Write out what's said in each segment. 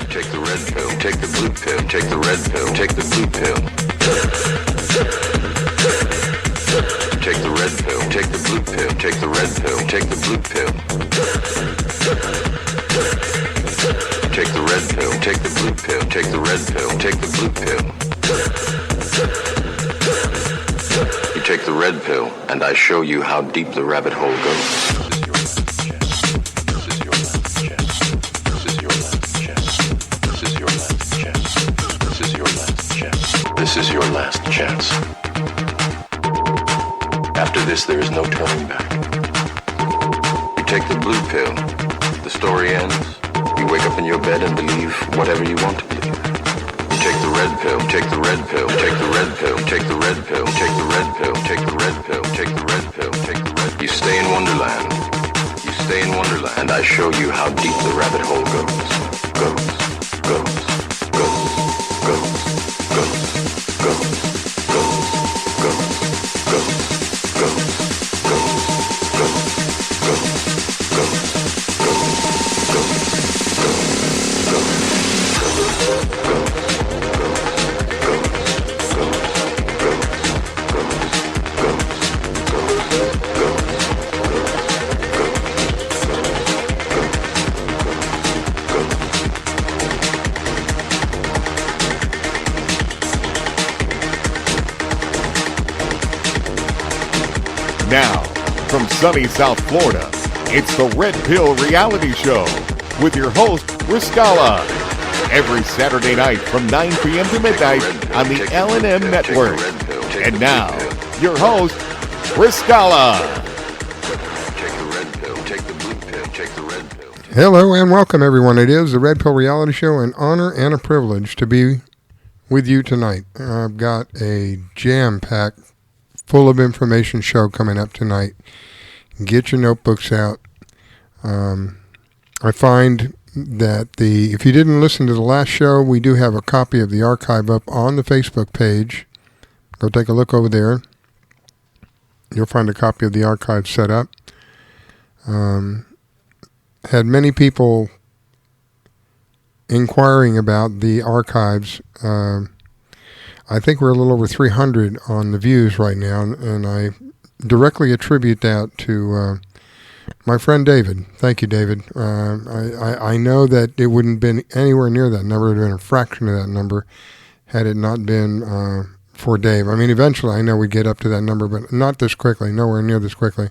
Take the red pill, take the blue pill, take the red pill, take the blue pill. Take the red pill, take the blue pill, take the red pill, take the blue pill. Take the red pill, take the blue pill, take the red pill, take the blue pill. You take the red pill, and I show you how deep the rabbit hole goes. This is your last chance. After this, there is no turning back. You take the blue pill, the story ends. You wake up in your bed and believe whatever you want to believe. You take the red pill, take the red pill, take the red pill, take the red pill, take the red pill, take the red pill, take the red pill, take the red. You stay in Wonderland. You stay in Wonderland, and I show you how deep the rabbit hole goes. Goes, goes, goes, goes, goes. Now, from sunny South Florida, it's the Red Pill Reality Show with your host, Riscala. Every Saturday night from 9 p.m. to midnight on the L&M Network. And now, your host, Riscala. Hello and welcome, everyone. It is the Red Pill Reality Show, an honor and a privilege to be with you tonight. I've got a jam-packed, full of information show coming up tonight. Get your notebooks out. I find that if you didn't listen to the last show, we do have a copy of the archive up on the Facebook page. Go take a look over there. You'll find a copy of the archive set up. Had many people inquiring about the archives. I think we're a little over 300 on the views right now, and I directly attribute that to my friend David. Thank you, David. I know that it wouldn't have been anywhere near that number. It would have been a fraction of that number had it not been for Dave. I mean, eventually I know we'd get up to that number, but not this quickly, nowhere near this quickly.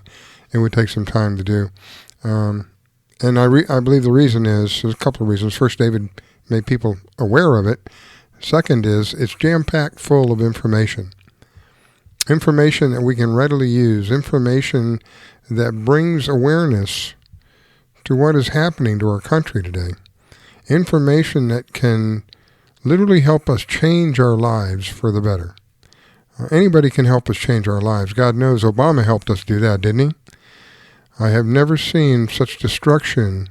It would take some time to do. And I believe the reason is, there's a couple of reasons. First, David made people aware of it. Second is, it's jam-packed full of information. Information that we can readily use. Information that brings awareness to what is happening to our country today. Information that can literally help us change our lives for the better. Anybody can help us change our lives. God knows Obama helped us do that, didn't he? I have never seen such destruction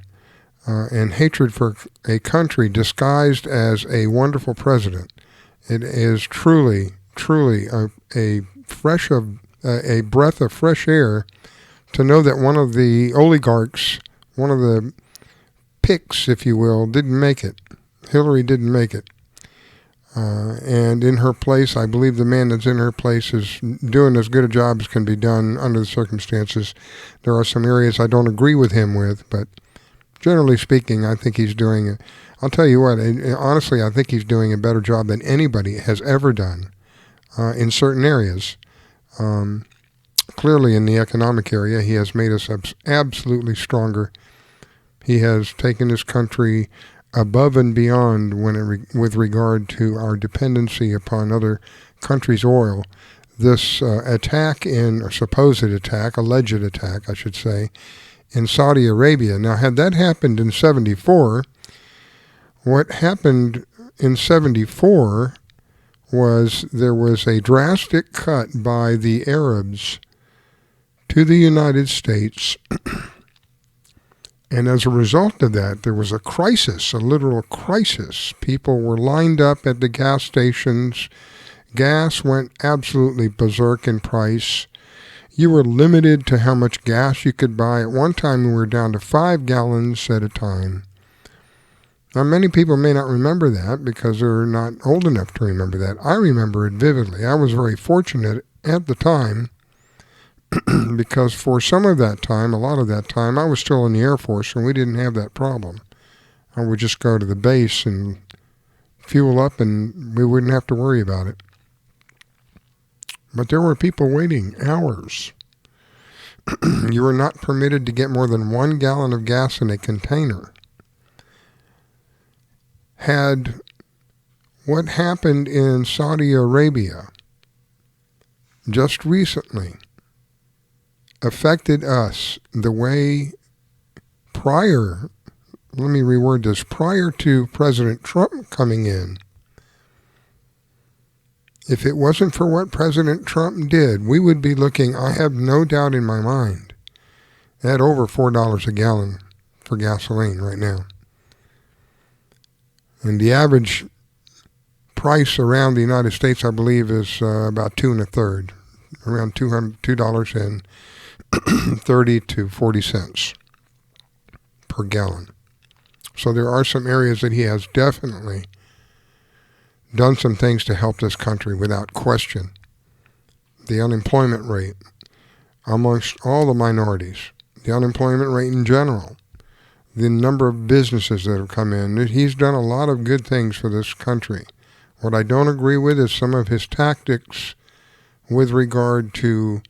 and hatred for a country disguised as a wonderful president. It is truly, truly a breath of fresh air to know that one of the oligarchs, one of the picks, if you will, didn't make it. Hillary didn't make it. And in her place, I believe the man that's in her place is doing as good a job as can be done under the circumstances. There are some areas I don't agree with him with, but generally speaking, I think he's doing, I'll tell you what, honestly, I think he's doing a better job than anybody has ever done in certain areas. Clearly in the economic area, he has made us absolutely stronger. He has taken this country above and beyond with regard to our dependency upon other countries' oil. This supposed attack, alleged attack, I should say, in Saudi Arabia. Now, had that happened in 74, what happened in 74 was there was a drastic cut by the Arabs to the United States. And as a result of that, there was a crisis, a literal crisis. People were lined up at the gas stations. Gas went absolutely berserk in price. You were limited to how much gas you could buy. At one time, we were down to 5 gallons at a time. Now, many people may not remember that because they're not old enough to remember that. I remember it vividly. I was very fortunate at the time because for some of that time, a lot of that time, I was still in the Air Force and we didn't have that problem. I would just go to the base and fuel up and we wouldn't have to worry about it. But there were people waiting hours. You were not permitted to get more than 1 gallon of gas in a container. Had what happened in Saudi Arabia just recently affected us the way prior to President Trump coming in, if it wasn't for what President Trump did, we would be looking, I have no doubt in my mind, at over $4 a gallon for gasoline right now. And the average price around the United States, I believe, is about 2 1/3, around $2.30 to 40 cents per gallon. So there are some areas that he has definitely done some things to help this country without question. The unemployment rate amongst all the minorities, the unemployment rate in general, the number of businesses that have come in. He's done a lot of good things for this country. What I don't agree with is some of his tactics with regard to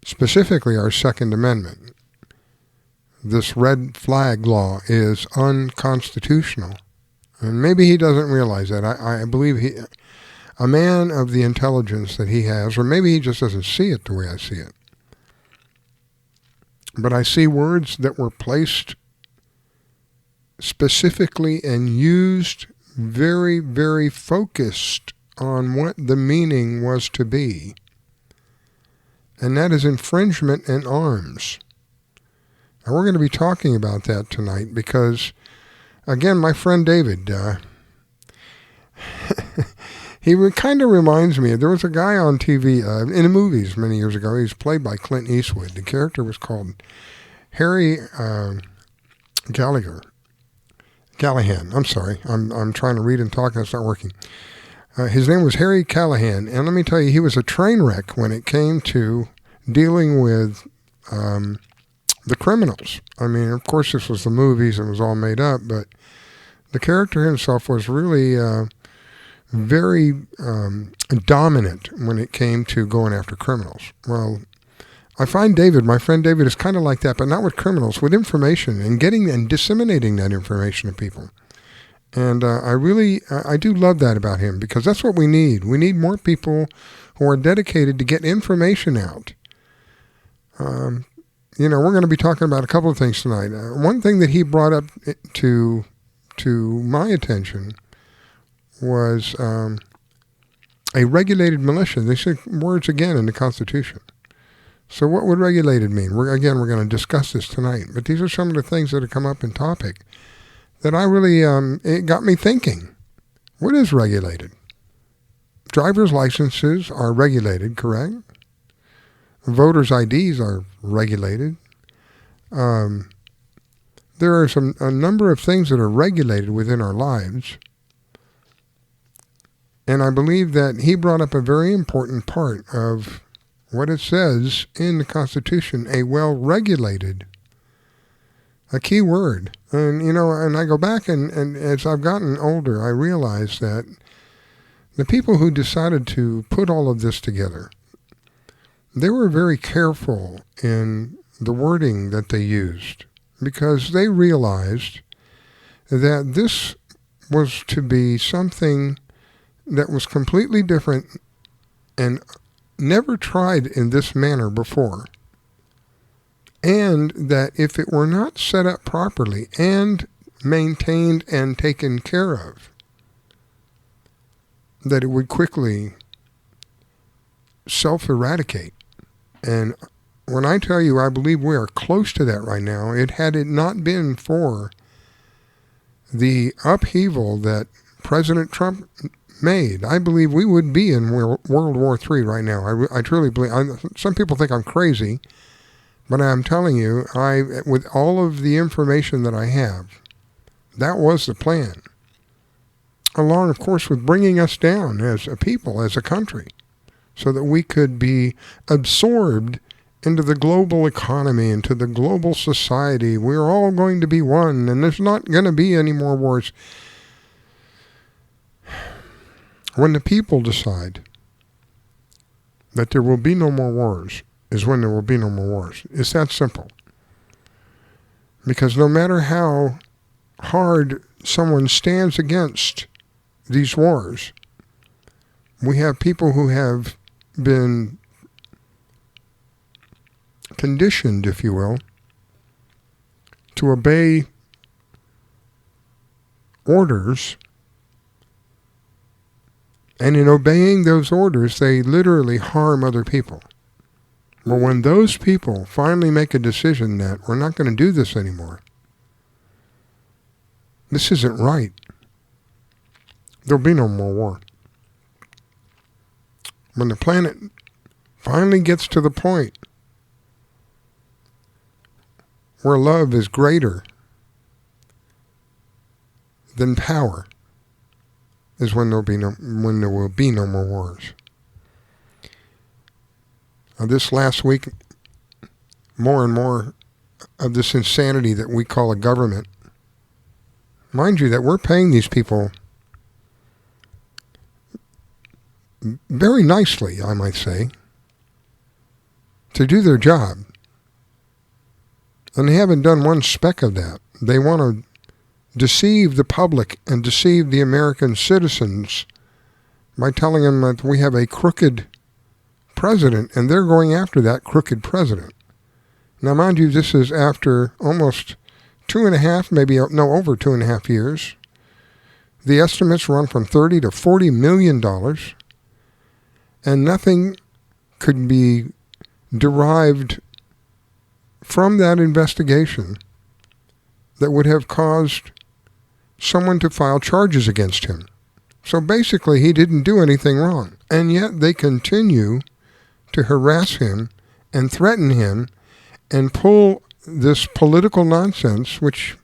specifically our Second Amendment. This red flag law is unconstitutional. And maybe he doesn't realize that. I believe a man of the intelligence that he has, or maybe he just doesn't see it the way I see it. But I see words that were placed specifically and used very, very focused on what the meaning was to be. And that is infringement in arms. And we're going to be talking about that tonight because, again, my friend David, he kind of reminds me, there was a guy on TV, in the movies many years ago, he was played by Clint Eastwood. The character was called Harry Callihan. I'm sorry. I'm trying to read and talk and it's not working. His name was Harry Callihan, and let me tell you, he was a train wreck when it came to dealing with the criminals. I mean, of course, this was the movies and it was all made up, but the character himself was really very dominant when it came to going after criminals. Well, I find my friend David, is kind of like that, but not with criminals, with information and getting and disseminating that information to people. And I do love that about him because that's what we need. We need more people who are dedicated to get information out. We're going to be talking about a couple of things tonight. One thing that he brought up to my attention was a regulated militia. They said words again in the Constitution. So what would regulated mean? We're going to discuss this tonight. But these are some of the things that have come up in topic that I really, it got me thinking. What is regulated? Driver's licenses are regulated, correct? Voters' IDs are regulated. There are a number of things that are regulated within our lives. And I believe that he brought up a very important part of what it says in the Constitution, a well-regulated, a key word. And, and I go back and as I've gotten older, I realize that the people who decided to put all of this together, they were very careful in the wording that they used because they realized that this was to be something that was completely different and never tried in this manner before. And that if it were not set up properly and maintained and taken care of, that it would quickly self-eradicate. And when I tell you I believe we are close to that right now, had it not been for the upheaval that President Trump made, I believe we would be in World War III right now. I truly believe. Some people think I'm crazy, but I'm telling you, with all of the information that I have, That was the plan. Along, of course, with bringing us down as a people, as a country, so that we could be absorbed into the global economy, into the global society. We're all going to be one, and there's not going to be any more wars. When the people decide that there will be no more wars is when there will be no more wars. It's that simple. Because no matter how hard someone stands against these wars, we have people who have been conditioned, if you will, to obey orders, and in obeying those orders, they literally harm other people. Well, when those people finally make a decision that we're not going to do this anymore, this isn't right, there'll be no more war. When the planet finally gets to the point where love is greater than power, is when there will be no more wars. This last week, more and more of this insanity that we call a government. Mind you that we're paying these people very nicely, I might say, to do their job. And they haven't done one speck of that. They want to deceive the public and deceive the American citizens by telling them that we have a crooked president, and they're going after that crooked president. Now, mind you, this is after almost 2.5, over 2.5 years. The estimates run from $30 to $40 million, and nothing could be derived from that investigation that would have caused someone to file charges against him. So basically, he didn't do anything wrong, and yet they continue to harass him and threaten him and pull this political nonsense, which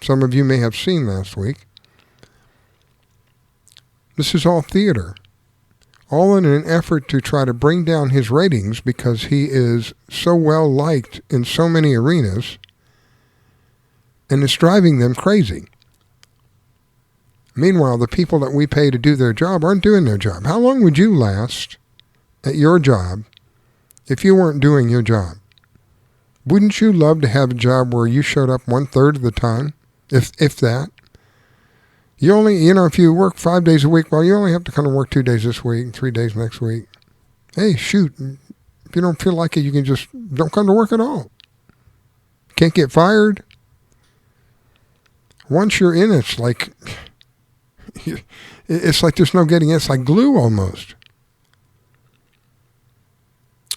some of you may have seen last week. This is all theater, all in an effort to try to bring down his ratings because he is so well liked in so many arenas, and it's driving them crazy. Meanwhile, the people that we pay to do their job aren't doing their job. How long would you last at your job if you weren't doing your job? Wouldn't you love to have a job where you showed up 1/3 of the time, if that? You only, if you work 5 days a week, well, you only have to come to work 2 days this week, 3 days next week. Hey, shoot, if you don't feel like it, you can just don't come to work at all. Can't get fired. Once you're in, it's like there's no getting in. It's like glue almost.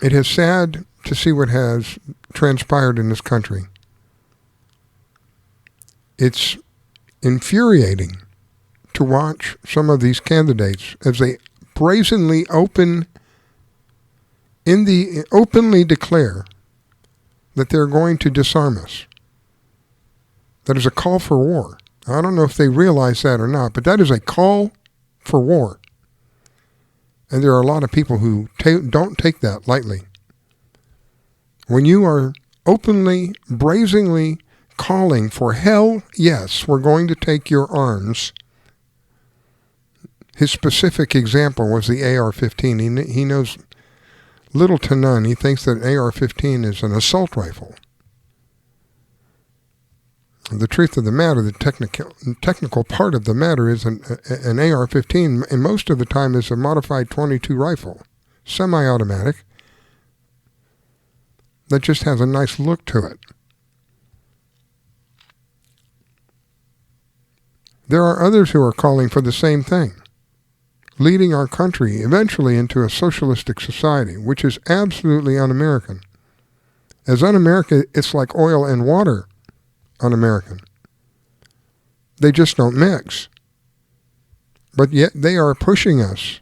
It is sad to see what has transpired in this country. It's infuriating to watch some of these candidates as they brazenly openly declare that they're going to disarm us. That is a call for war. I don't know if they realize that or not, but that is a call for war. And there are a lot of people who don't take that lightly. When you are openly, brazenly calling for hell, yes, we're going to take your arms. His specific example was the AR-15. He knows little to none. He thinks that an AR-15 is an assault rifle. The truth of the matter, the technical part of the matter is an AR-15, and most of the time is a modified .22 rifle, semi-automatic, that just has a nice look to it. There are others who are calling for the same thing, leading our country eventually into a socialistic society, which is absolutely un-American. As un-American, it's like oil and water un-American. They just don't mix. But yet they are pushing us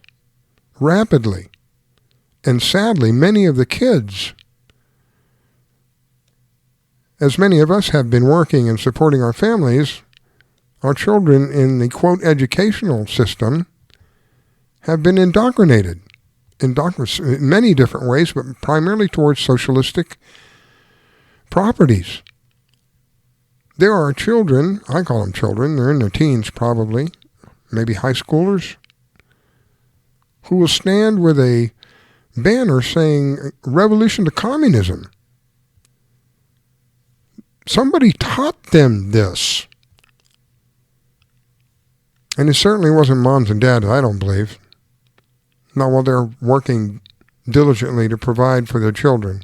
rapidly. And sadly, many of the kids, as many of us have been working and supporting our families, Our children in the, quote, educational system have been indoctrinated in many different ways, but primarily towards socialistic properties. There are children, I call them children, they're in their teens probably, maybe high schoolers, who will stand with a banner saying, "Revolution to Communism." Somebody taught them this. And it certainly wasn't moms and dads, I don't believe. Not while they're working diligently to provide for their children,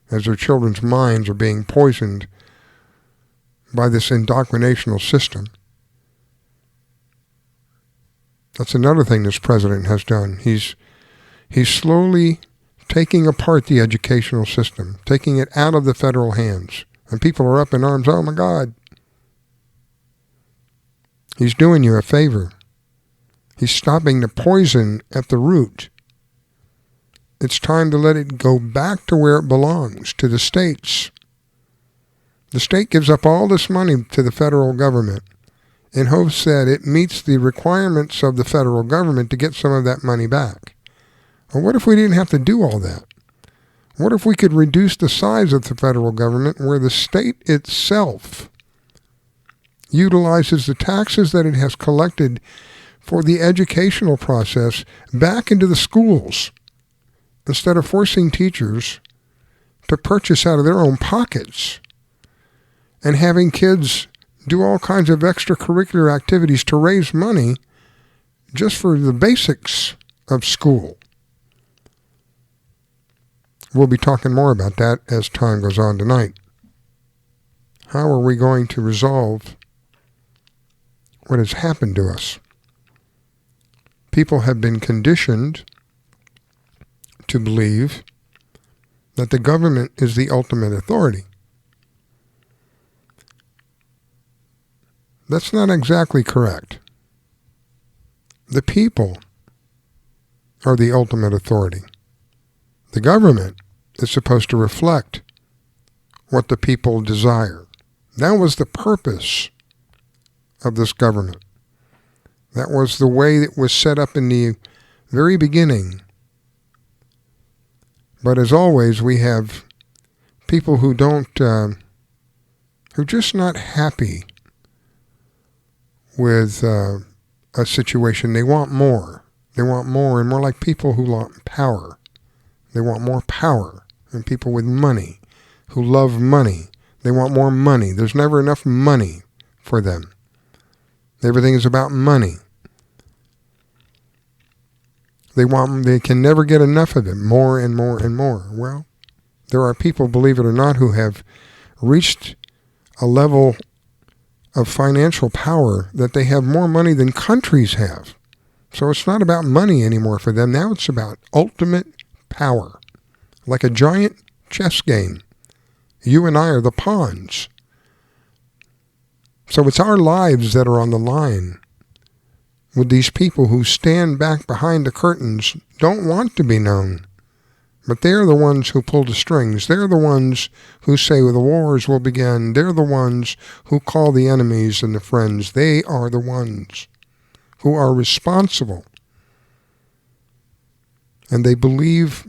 as their children's minds are being poisoned by this indoctrinational system. That's another thing this president has done. He's slowly taking apart the educational system, taking it out of the federal hands. And people are up in arms, oh my God. He's doing you a favor. He's stopping the poison at the root. It's time to let it go back to where it belongs, to the states. The state gives up all this money to the federal government in hopes that it meets the requirements of the federal government to get some of that money back. Well, what if we didn't have to do all that? What if we could reduce the size of the federal government where the state itself utilizes the taxes that it has collected for the educational process back into the schools instead of forcing teachers to purchase out of their own pockets and having kids do all kinds of extracurricular activities to raise money just for the basics of school. We'll be talking more about that as time goes on tonight. How are we going to resolve what has happened to us? People have been conditioned to believe that the government is the ultimate authority. That's not exactly correct. The people are the ultimate authority. The government is supposed to reflect what the people desire. That was the purpose of this government. That was the way it was set up in the very beginning. But as always, we have people who who are just not happy with a situation. They want more. They want more, and more like people who want power. They want more power, and people with money who love money. They want more money. There's never enough money for them. Everything is about money. They can never get enough of it, more and more and more. Well, there are people, believe it or not, who have reached a level of financial power that they have more money than countries have. So it's not about money anymore for them. Now it's about ultimate power, like a giant chess game. You and I are the pawns. So it's our lives that are on the line with these people who stand back behind the curtains, don't want to be known. But they're the ones who pull the strings. They're the ones who say, well, the wars will begin. They're the ones who call the enemies and the friends. They are the ones who are responsible. And they believe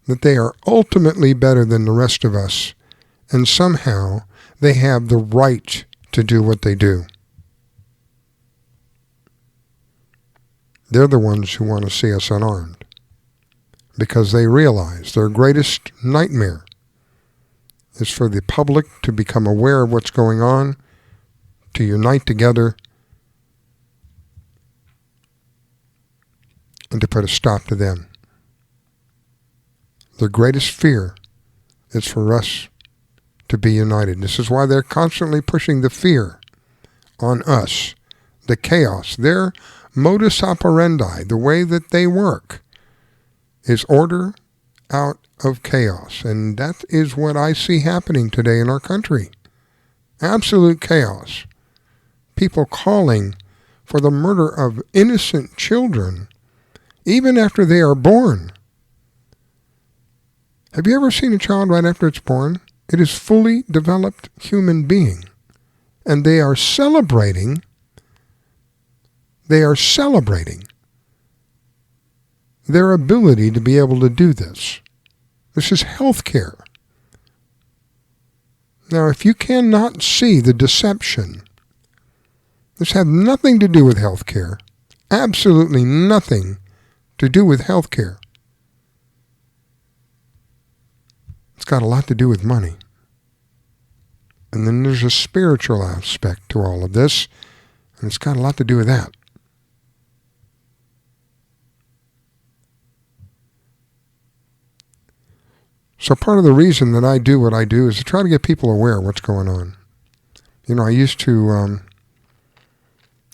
that they are ultimately better than the rest of us. And somehow they have the right to do what they do. They're the ones who want to see us unarmed, because they realize their greatest nightmare is for the public to become aware of what's going on, to unite together, and to put a stop to them. Their greatest fear is for us to be united. This is why they're constantly pushing the fear on us, the chaos. Their modus operandi, the way that they work, is order out of chaos. And that is what I see happening today in our country. Absolute chaos. People calling for the murder of innocent children, even after they are born. Have you ever seen a child right after it's born? It is fully developed human being. And they are celebrating They are celebrating their ability to be able to do this. This is health care. Now, if you cannot see the deception, this had nothing to do with health care. Absolutely nothing to do with health care. It's got a lot to do with money. And then there's a spiritual aspect to all of this, and it's got a lot to do with that. So part of the reason that I do what I do is to try to get people aware of what's going on. You know, I used to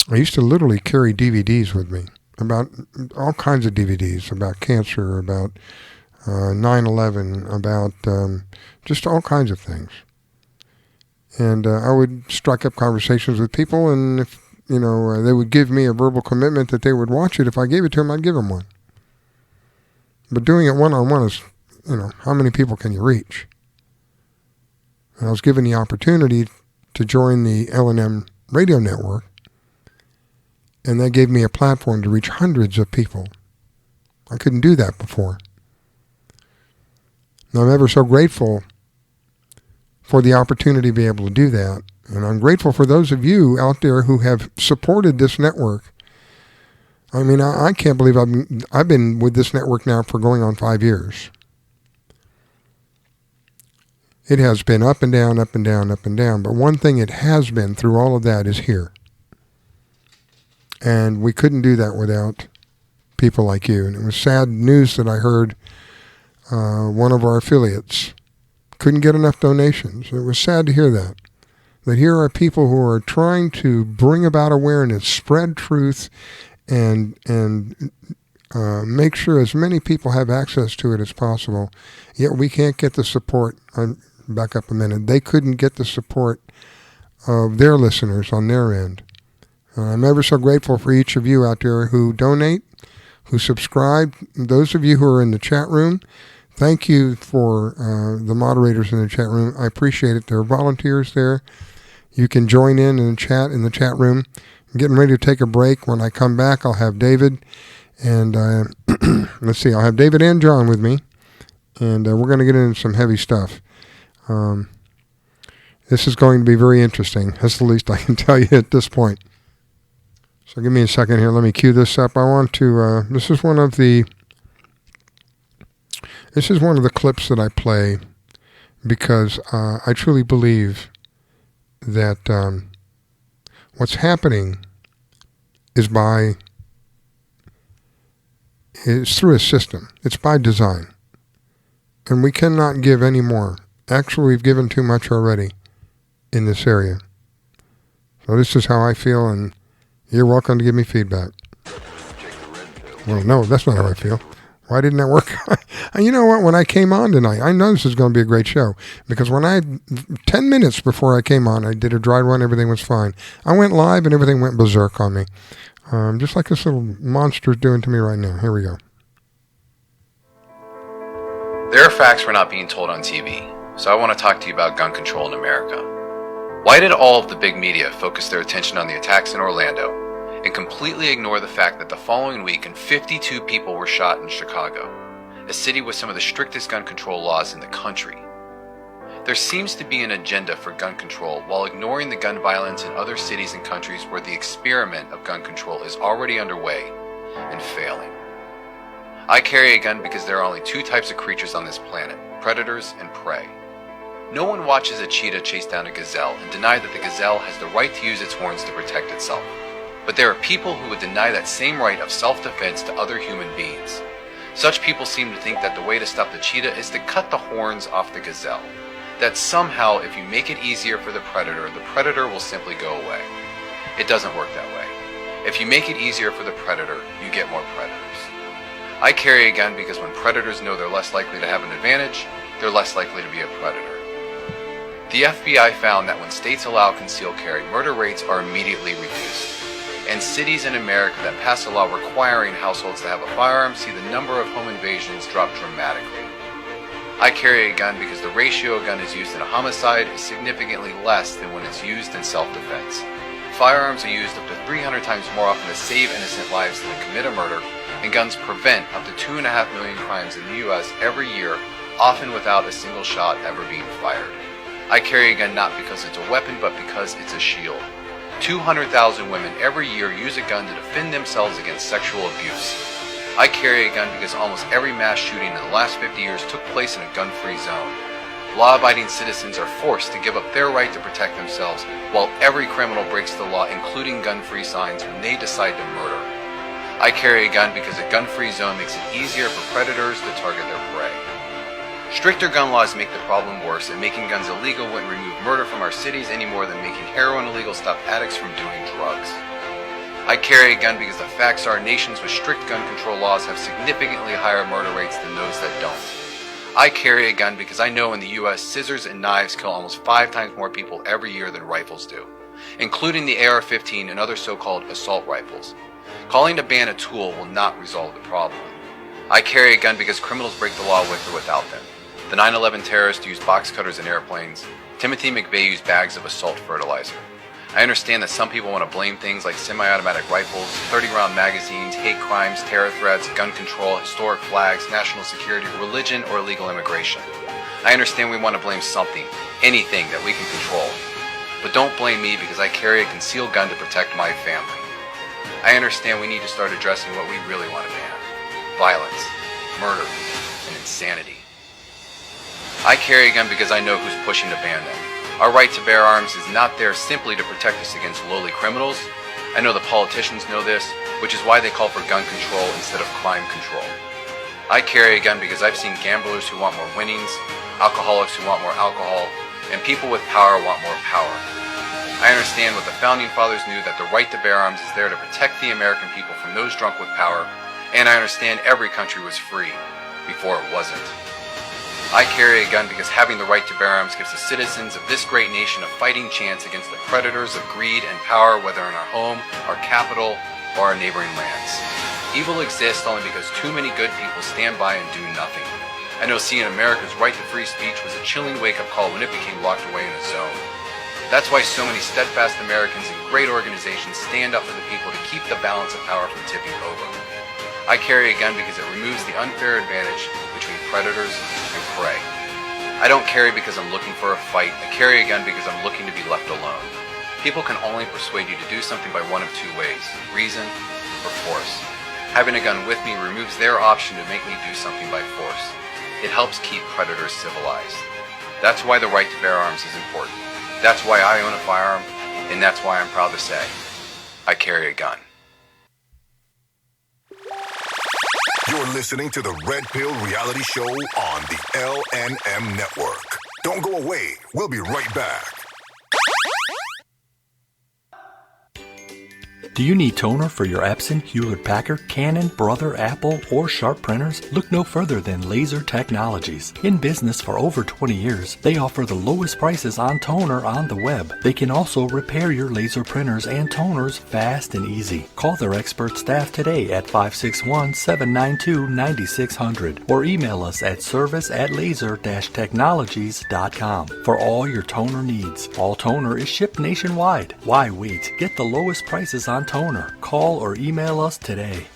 literally carry DVDs with me about all kinds of DVDs, about cancer, about 9/11, about just all kinds of things. And I would strike up conversations with people, and if, you know, they would give me a verbal commitment that they would watch it. If I gave it to them, I'd give them one. But doing it one-on-one is, you know, how many people can you reach? And I was given the opportunity to join the L&M radio network, and that gave me a platform to reach hundreds of people. I couldn't do that before. And I'm ever so grateful for the opportunity to be able to do that. And I'm grateful for those of you out there who have supported this network. I mean, I can't believe I've been with this network now for going on 5 years. It has been up and down, up and down, up and down. But one thing it has been through all of that is here. And we couldn't do that without people like you. And it was sad news that I heard one of our affiliates couldn't get enough donations. It was sad to hear that. That here are people who are trying to bring about awareness, spread truth, and make sure as many people have access to it as possible. Yet we can't get the support. Back up a minute. They couldn't get the support of their listeners on their end. I'm ever so grateful for each of you out there who donate, who subscribe. Those of you who are in the chat room, thank you for the moderators in the chat room. I appreciate it. There are volunteers there. You can join in the chat room. I'm getting ready to take a break. When I come back, I'll have David and let's see, I'll have David and John with me, and we're going to get into some heavy stuff. This is going to be very interesting. That's the least I can tell you at this point. So give me a second here. Let me cue this up. I want to. This is one of the clips that I play because I truly believe that what's happening is through a system. It's by design, and we cannot give any more. Actually, we've given too much already in this area. So this is how I feel, and you're welcome to give me feedback. Well, no, that's not how I feel. Why didn't that work? And you know what? When I came on tonight, I know this is going to be a great show, because 10 minutes before I came on, I did a dry run, everything was fine. I went live and everything went berserk on me. Just like this little monster is doing to me right now. Here we go. There are facts we're not being told on TV. So I want to talk to you about gun control in America. Why did all of the big media focus their attention on the attacks in Orlando and completely ignore the fact that the following weekend 52 people were shot in Chicago, a city with some of the strictest gun control laws in the country? There seems to be an agenda for gun control while ignoring the gun violence in other cities and countries where the experiment of gun control is already underway and failing. I carry a gun because there are only two types of creatures on this planet, predators and prey. No one watches a cheetah chase down a gazelle and deny that the gazelle has the right to use its horns to protect itself. But there are people who would deny that same right of self-defense to other human beings. Such people seem to think that the way to stop the cheetah is to cut the horns off the gazelle. That somehow, if you make it easier for the predator will simply go away. It doesn't work that way. If you make it easier for the predator, you get more predators. I carry a gun because when predators know they're less likely to have an advantage, they're less likely to be a predator. The FBI found that when states allow concealed carry, murder rates are immediately reduced. And cities in America that pass a law requiring households to have a firearm see the number of home invasions drop dramatically. I carry a gun because the ratio a gun is used in a homicide is significantly less than when it's used in self-defense. Firearms are used up to 300 times more often to save innocent lives than to commit a murder, and guns prevent up to 2.5 million crimes in the U.S. every year, often without a single shot ever being fired. I carry a gun not because it's a weapon, but because it's a shield. 200,000 women every year use a gun to defend themselves against sexual abuse. I carry a gun because almost every mass shooting in the last 50 years took place in a gun-free zone. Law-abiding citizens are forced to give up their right to protect themselves, while every criminal breaks the law, including gun-free signs, when they decide to murder. I carry a gun because a gun-free zone makes it easier for predators to target their prey. Stricter gun laws make the problem worse, and making guns illegal wouldn't remove murder from our cities any more than making heroin illegal stop addicts from doing drugs. I carry a gun because the facts are nations with strict gun control laws have significantly higher murder rates than those that don't. I carry a gun because I know in the U.S. scissors and knives kill almost 5 times more people every year than rifles do, including the AR-15 and other so-called assault rifles. Calling to ban a tool will not resolve the problem. I carry a gun because criminals break the law with or without them. The 9/11 terrorists used box cutters in airplanes. Timothy McVeigh used bags of assault fertilizer. I understand that some people want to blame things like semi-automatic rifles, 30-round magazines, hate crimes, terror threats, gun control, historic flags, national security, religion, or illegal immigration. I understand we want to blame something, anything that we can control. But don't blame me because I carry a concealed gun to protect my family. I understand we need to start addressing what we really want to ban: violence, murder, and insanity. I carry a gun because I know who's pushing to ban them. Our right to bear arms is not there simply to protect us against lowly criminals. I know the politicians know this, which is why they call for gun control instead of crime control. I carry a gun because I've seen gamblers who want more winnings, alcoholics who want more alcohol, and people with power want more power. I understand what the Founding Fathers knew, that the right to bear arms is there to protect the American people from those drunk with power, and I understand every country was free before it wasn't. I carry a gun because having the right to bear arms gives the citizens of this great nation a fighting chance against the predators of greed and power, whether in our home, our capital, or our neighboring lands. Evil exists only because too many good people stand by and do nothing. I know seeing America's right to free speech was a chilling wake-up call when it became locked away in a zone. That's why so many steadfast Americans and great organizations stand up for the people to keep the balance of power from tipping over. I carry a gun because it removes the unfair advantage between predators and prey. I don't carry because I'm looking for a fight. I carry a gun because I'm looking to be left alone. People can only persuade you to do something by one of two ways: reason or force. Having a gun with me removes their option to make me do something by force. It helps keep predators civilized. That's why the right to bear arms is important. That's why I own a firearm, and that's why I'm proud to say I carry a gun. You're listening to the Red Pill Reality Show on the LNM Network. Don't go away. We'll be right back. Do you need toner for your Epson, Hewlett-Packard, Canon, Brother, Apple, or Sharp printers? Look no further than Laser Technologies. In business for over 20 years, they offer the lowest prices on toner on the web. They can also repair your laser printers and toners fast and easy. Call their expert staff today at 561-792-9600 or email us at service@laser-technologies.com for all your toner needs. All toner is shipped nationwide. Why wait? Get the lowest prices on toner. Call or email us today.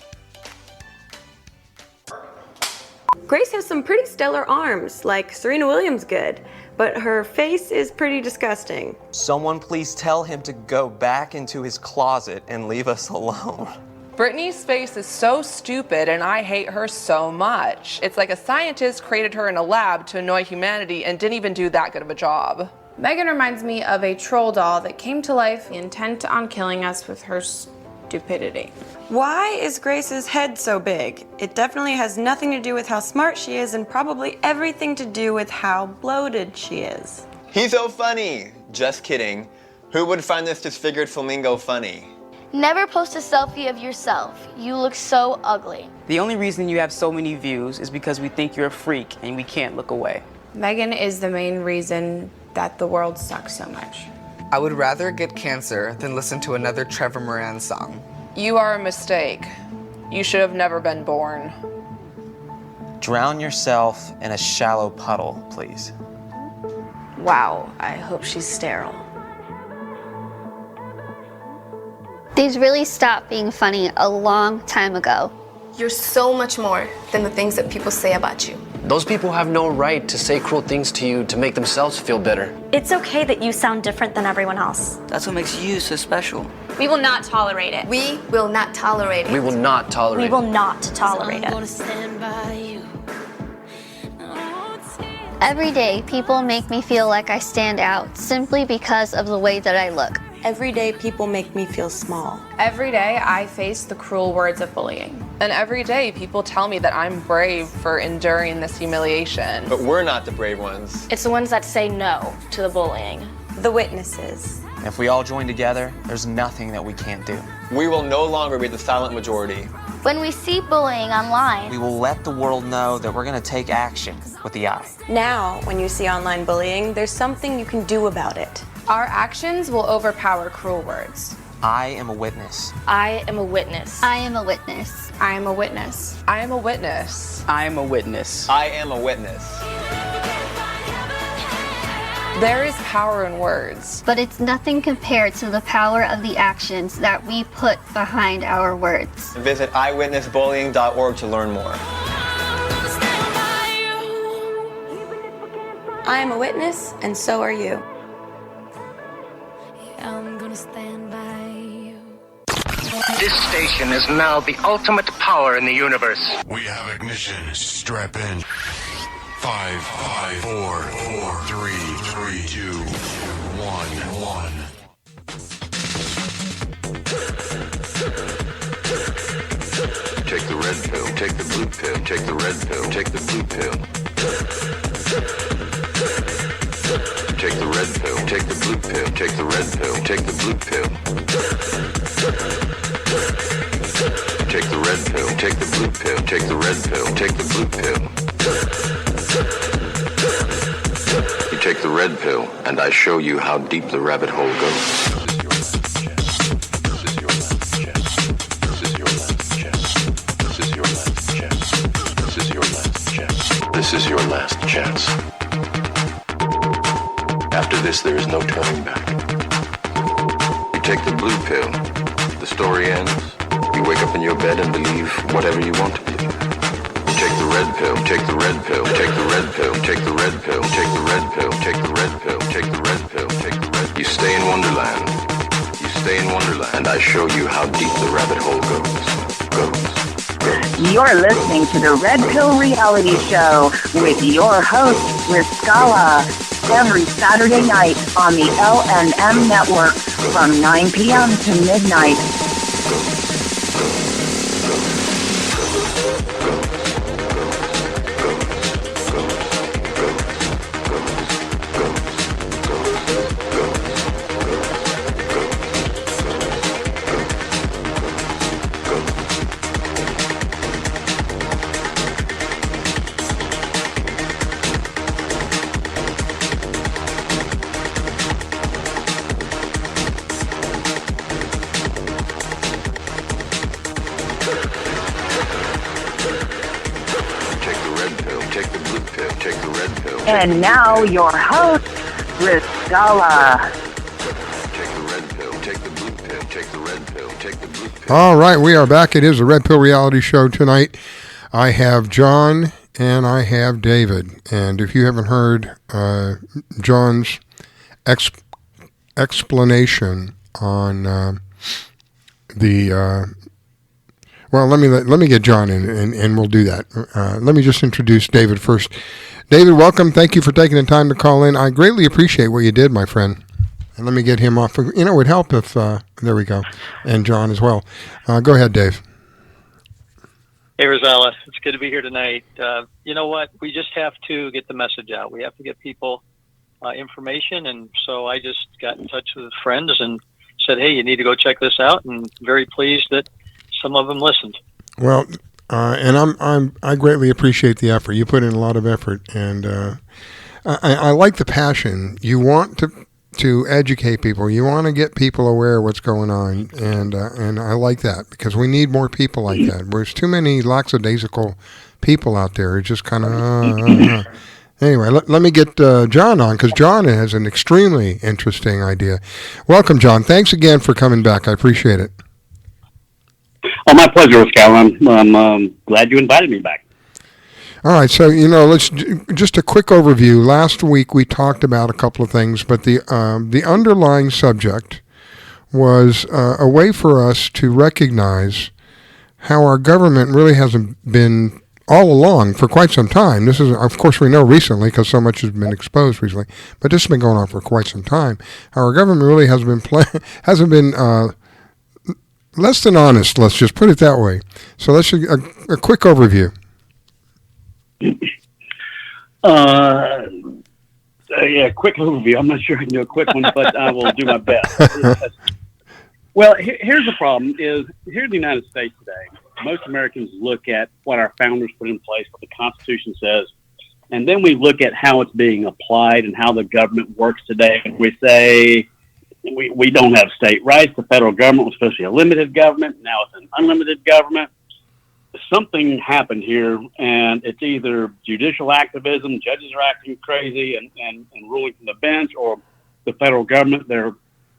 Grace has some pretty stellar arms, like Serena Williams good, but her face is pretty disgusting. Someone please tell him to go back into his closet and leave us alone. Britney's face is so stupid and I hate her so much. It's like a scientist created her in a lab to annoy humanity and didn't even do that good of a job. Megan reminds me of a troll doll that came to life intent on killing us with her stupidity. Why is Grace's head so big? It definitely has nothing to do with how smart she is and probably everything to do with how bloated she is. He's so funny. Just kidding. Who would find this disfigured flamingo funny? Never post a selfie of yourself. You look so ugly. The only reason you have so many views is because we think you're a freak and we can't look away. Megan is the main reason that the world sucks so much. I would rather get cancer than listen to another Trevor Moran song. You are a mistake. You should have never been born. Drown yourself in a shallow puddle, please. Wow, I hope she's sterile. These really stopped being funny a long time ago. You're so much more than the things that people say about you. Those people have no right to say cruel things to you to make themselves feel better. It's okay that you sound different than everyone else. That's what makes you so special. We will not tolerate it. We will not tolerate it. We will not tolerate it. We will not tolerate it. Every day, people make me feel like I stand out simply because of the way that I look. Every day, people make me feel small. Every day, I face the cruel words of bullying. And every day, people tell me that I'm brave for enduring this humiliation. But we're not the brave ones. It's the ones that say no to the bullying. The witnesses. If we all join together, there's nothing that we can't do. We will no longer be the silent majority. When we see bullying online, We will let the world know that we're going to take action with the I. Now, when you see online bullying, there's something you can do about it. Our actions will overpower cruel words. I am a witness. I am a witness. I am a witness. I am a witness. I am a witness. I am a witness. I am a witness. There is power in words. But it's nothing compared to the power of the actions that we put behind our words. Visit eyewitnessbullying.org to learn more. I am a witness, and so are you. I'm gonna stand by you. This station is now the ultimate power in the universe. We have ignition. Strap in. 5, 4, 3, 2, 1. Take the red pill, take the blue pill, take the red pill, take the blue pill. Take the red pill, take the blue pill, take the red pill, take the blue pill. Take the red pill, take the blue pill, take the red pill, take the blue pill. You take the red pill, and I show you how deep the rabbit hole goes. This is your last chance. After this, there is no turning back. You take the blue pill, the story ends. You wake up in your bed and believe whatever you want to believe. You take the red pill, take the red pill, take the red pill, take the red pill, take the red pill, take the red pill, take the red pill, take the red. You stay in Wonderland. You stay in Wonderland, and I show you how deep the rabbit hole goes. You're listening to the Red Pill Reality Show with your host, Riscala, every Saturday night on the LNM Network from 9 p.m. to midnight. And now your host, Riscala. All right, we are back. It is the Red Pill Reality Show tonight. I have John and I have David. And if you haven't heard John's explanation on well, let me get John in, and we'll do that. Let me just introduce David first. David, welcome. Thank you for taking the time to call in. I greatly appreciate what you did, my friend. And let me get him off. You know, it would help if, there we go, and John as well. Go ahead, Dave. Hey, Rosella. It's good to be here tonight. You know what? We just have to get the message out. We have to get people information. And so I just got in touch with friends and said, hey, you need to go check this out. And very pleased that some of them listened. Well, and I greatly appreciate the effort. You put in a lot of effort, and I like the passion. You want to educate people. You want to get people aware of what's going on, and I like that because we need more people like that. There's too many lackadaisical people out there who just kind of Anyway, let me get John on, because John has an extremely interesting idea. Welcome, John. Thanks again for coming back. I appreciate it. Oh, my pleasure, Scott. I'm glad you invited me back. All right, so, let's just a quick overview. Last week we talked about a couple of things, but the underlying subject was a way for us to recognize how our government really hasn't been all along for quite some time. This is, of course, we know recently because so much has been exposed recently, but this has been going on for quite some time. How our government really hasn't been less than honest. Let's just put it that way. So let's a quick overview. Yeah, quick overview. I'm not sure I can do a quick one, but I will do my best. Well, here's the problem: is here in the United States today, most Americans look at what our founders put in place, what the Constitution says, and then we look at how it's being applied and how the government works today. And we say we don't have state rights. The federal government was supposed to be a limited government. Now it's an unlimited government. Something happened here, and it's either judicial activism, judges are acting crazy and ruling from the bench, or the federal government,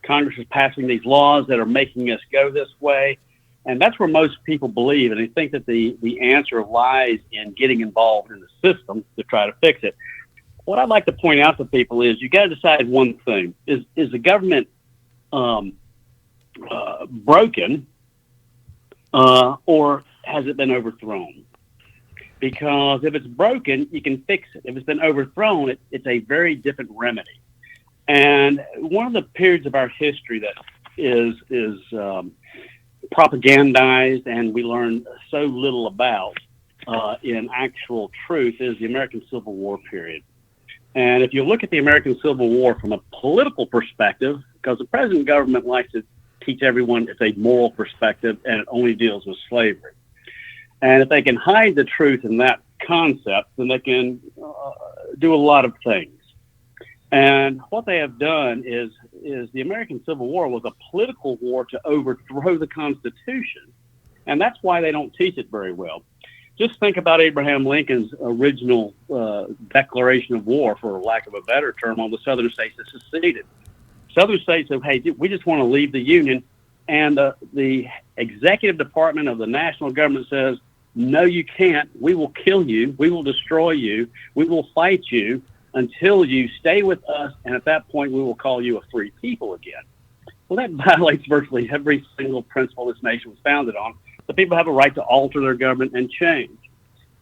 Congress is passing these laws that are making us go this way. And that's where most people believe, and they think that the answer lies in getting involved in the system to try to fix it. What I'd like to point out to people is you got to decide one thing. Is the government broken, or has it been overthrown? Because if it's broken, you can fix it. If it's been overthrown, it's a very different remedy. And one of the periods of our history that is propagandized and we learn so little about in actual truth is the American Civil War period. And if you look at the American Civil War from a political perspective, because the present government likes to teach everyone it's a moral perspective and it only deals with slavery. And if they can hide the truth in that concept, then they can do a lot of things. And what they have done is the American Civil War was a political war to overthrow the Constitution. And that's why they don't teach it very well. Just think about Abraham Lincoln's original declaration of war, for lack of a better term, on the southern states that seceded. Southern states said, hey, we just want to leave the Union. And the executive department of the national government says, no, you can't. We will kill you. We will destroy you. We will fight you until you stay with us, and at that point, we will call you a free people again. Well, that violates virtually every single principle this nation was founded on. The people have a right to alter their government and change.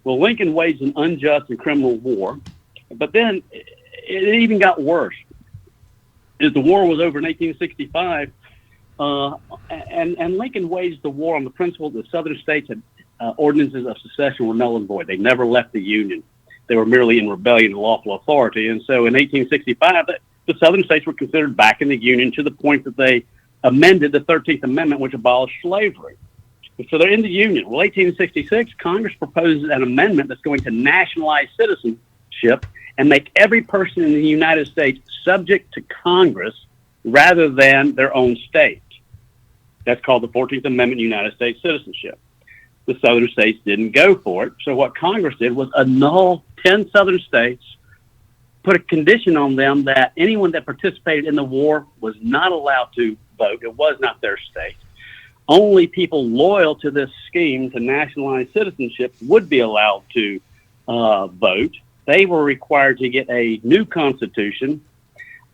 Well, Lincoln waged an unjust and criminal war, but then it even got worse. As the war was over in 1865, and Lincoln waged the war on the principle that the southern states had ordinances of secession were null and void. They never left the Union. They were merely in rebellion and lawful authority. And so in 1865, the southern states were considered back in the Union to the point that they amended the 13th Amendment, which abolished slavery. So they're in the Union. Well, 1866, Congress proposes an amendment that's going to nationalize citizenship and make every person in the United States subject to Congress rather than their own state. That's called the 14th Amendment, United States Citizenship. The southern states didn't go for it. So what Congress did was annul 10 southern states, put a condition on them that anyone that participated in the war was not allowed to vote. It was not their state. Only people loyal to this scheme to nationalize citizenship would be allowed to vote. They were required to get a new constitution,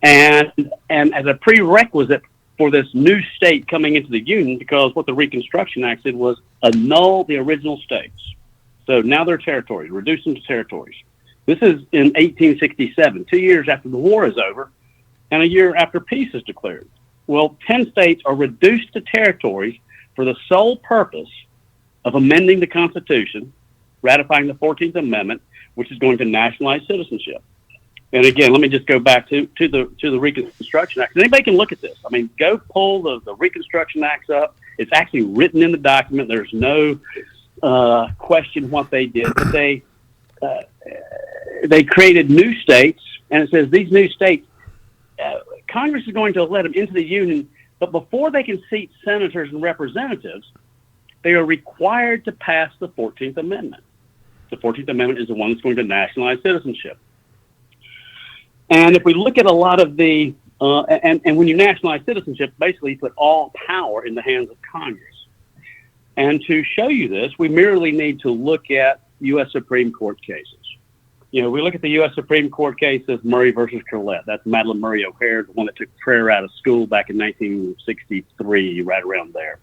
and as a prerequisite for this new state coming into the Union, because what the Reconstruction Act did was annul the original states. So now they're territories, reduce them to territories. This is in 1867, 2 years after the war is over, and a year after peace is declared. Well, 10 states are reduced to territories for the sole purpose of amending the Constitution, ratifying the 14th Amendment, which is going to nationalize citizenship. And again, let me just go back to the Reconstruction Act. Anybody can look at this. I mean, go pull the Reconstruction Acts up. It's actually written in the document. There's no question what they did. But they created new states, and it says these new states, Congress is going to let them into the Union, but before they can seat senators and representatives, they are required to pass the 14th Amendment. The 14th Amendment is the one that's going to nationalize citizenship. And if we look at a lot of the, and when you nationalize citizenship, basically you put all power in the hands of Congress. And to show you this, we merely need to look at U.S. Supreme Court cases. You know, we look at the U.S. Supreme Court case of Murray versus Collette. That's Madeleine Murray O'Hare, the one that took prayer out of school back in 1963, right around there.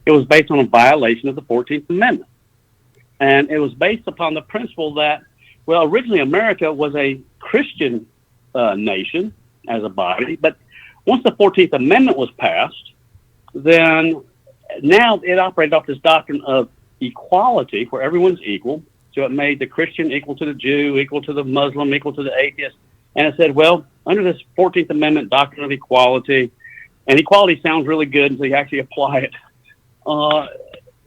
It was based on a violation of the 14th Amendment. And it was based upon the principle that, well, originally America was a Christian nation as a body, but once the 14th Amendment was passed, then now it operated off this doctrine of equality, where everyone's equal. So it made the Christian equal to the Jew, equal to the Muslim, equal to the atheist. And it said, well, under this 14th Amendment doctrine of equality, and equality sounds really good until you actually apply it.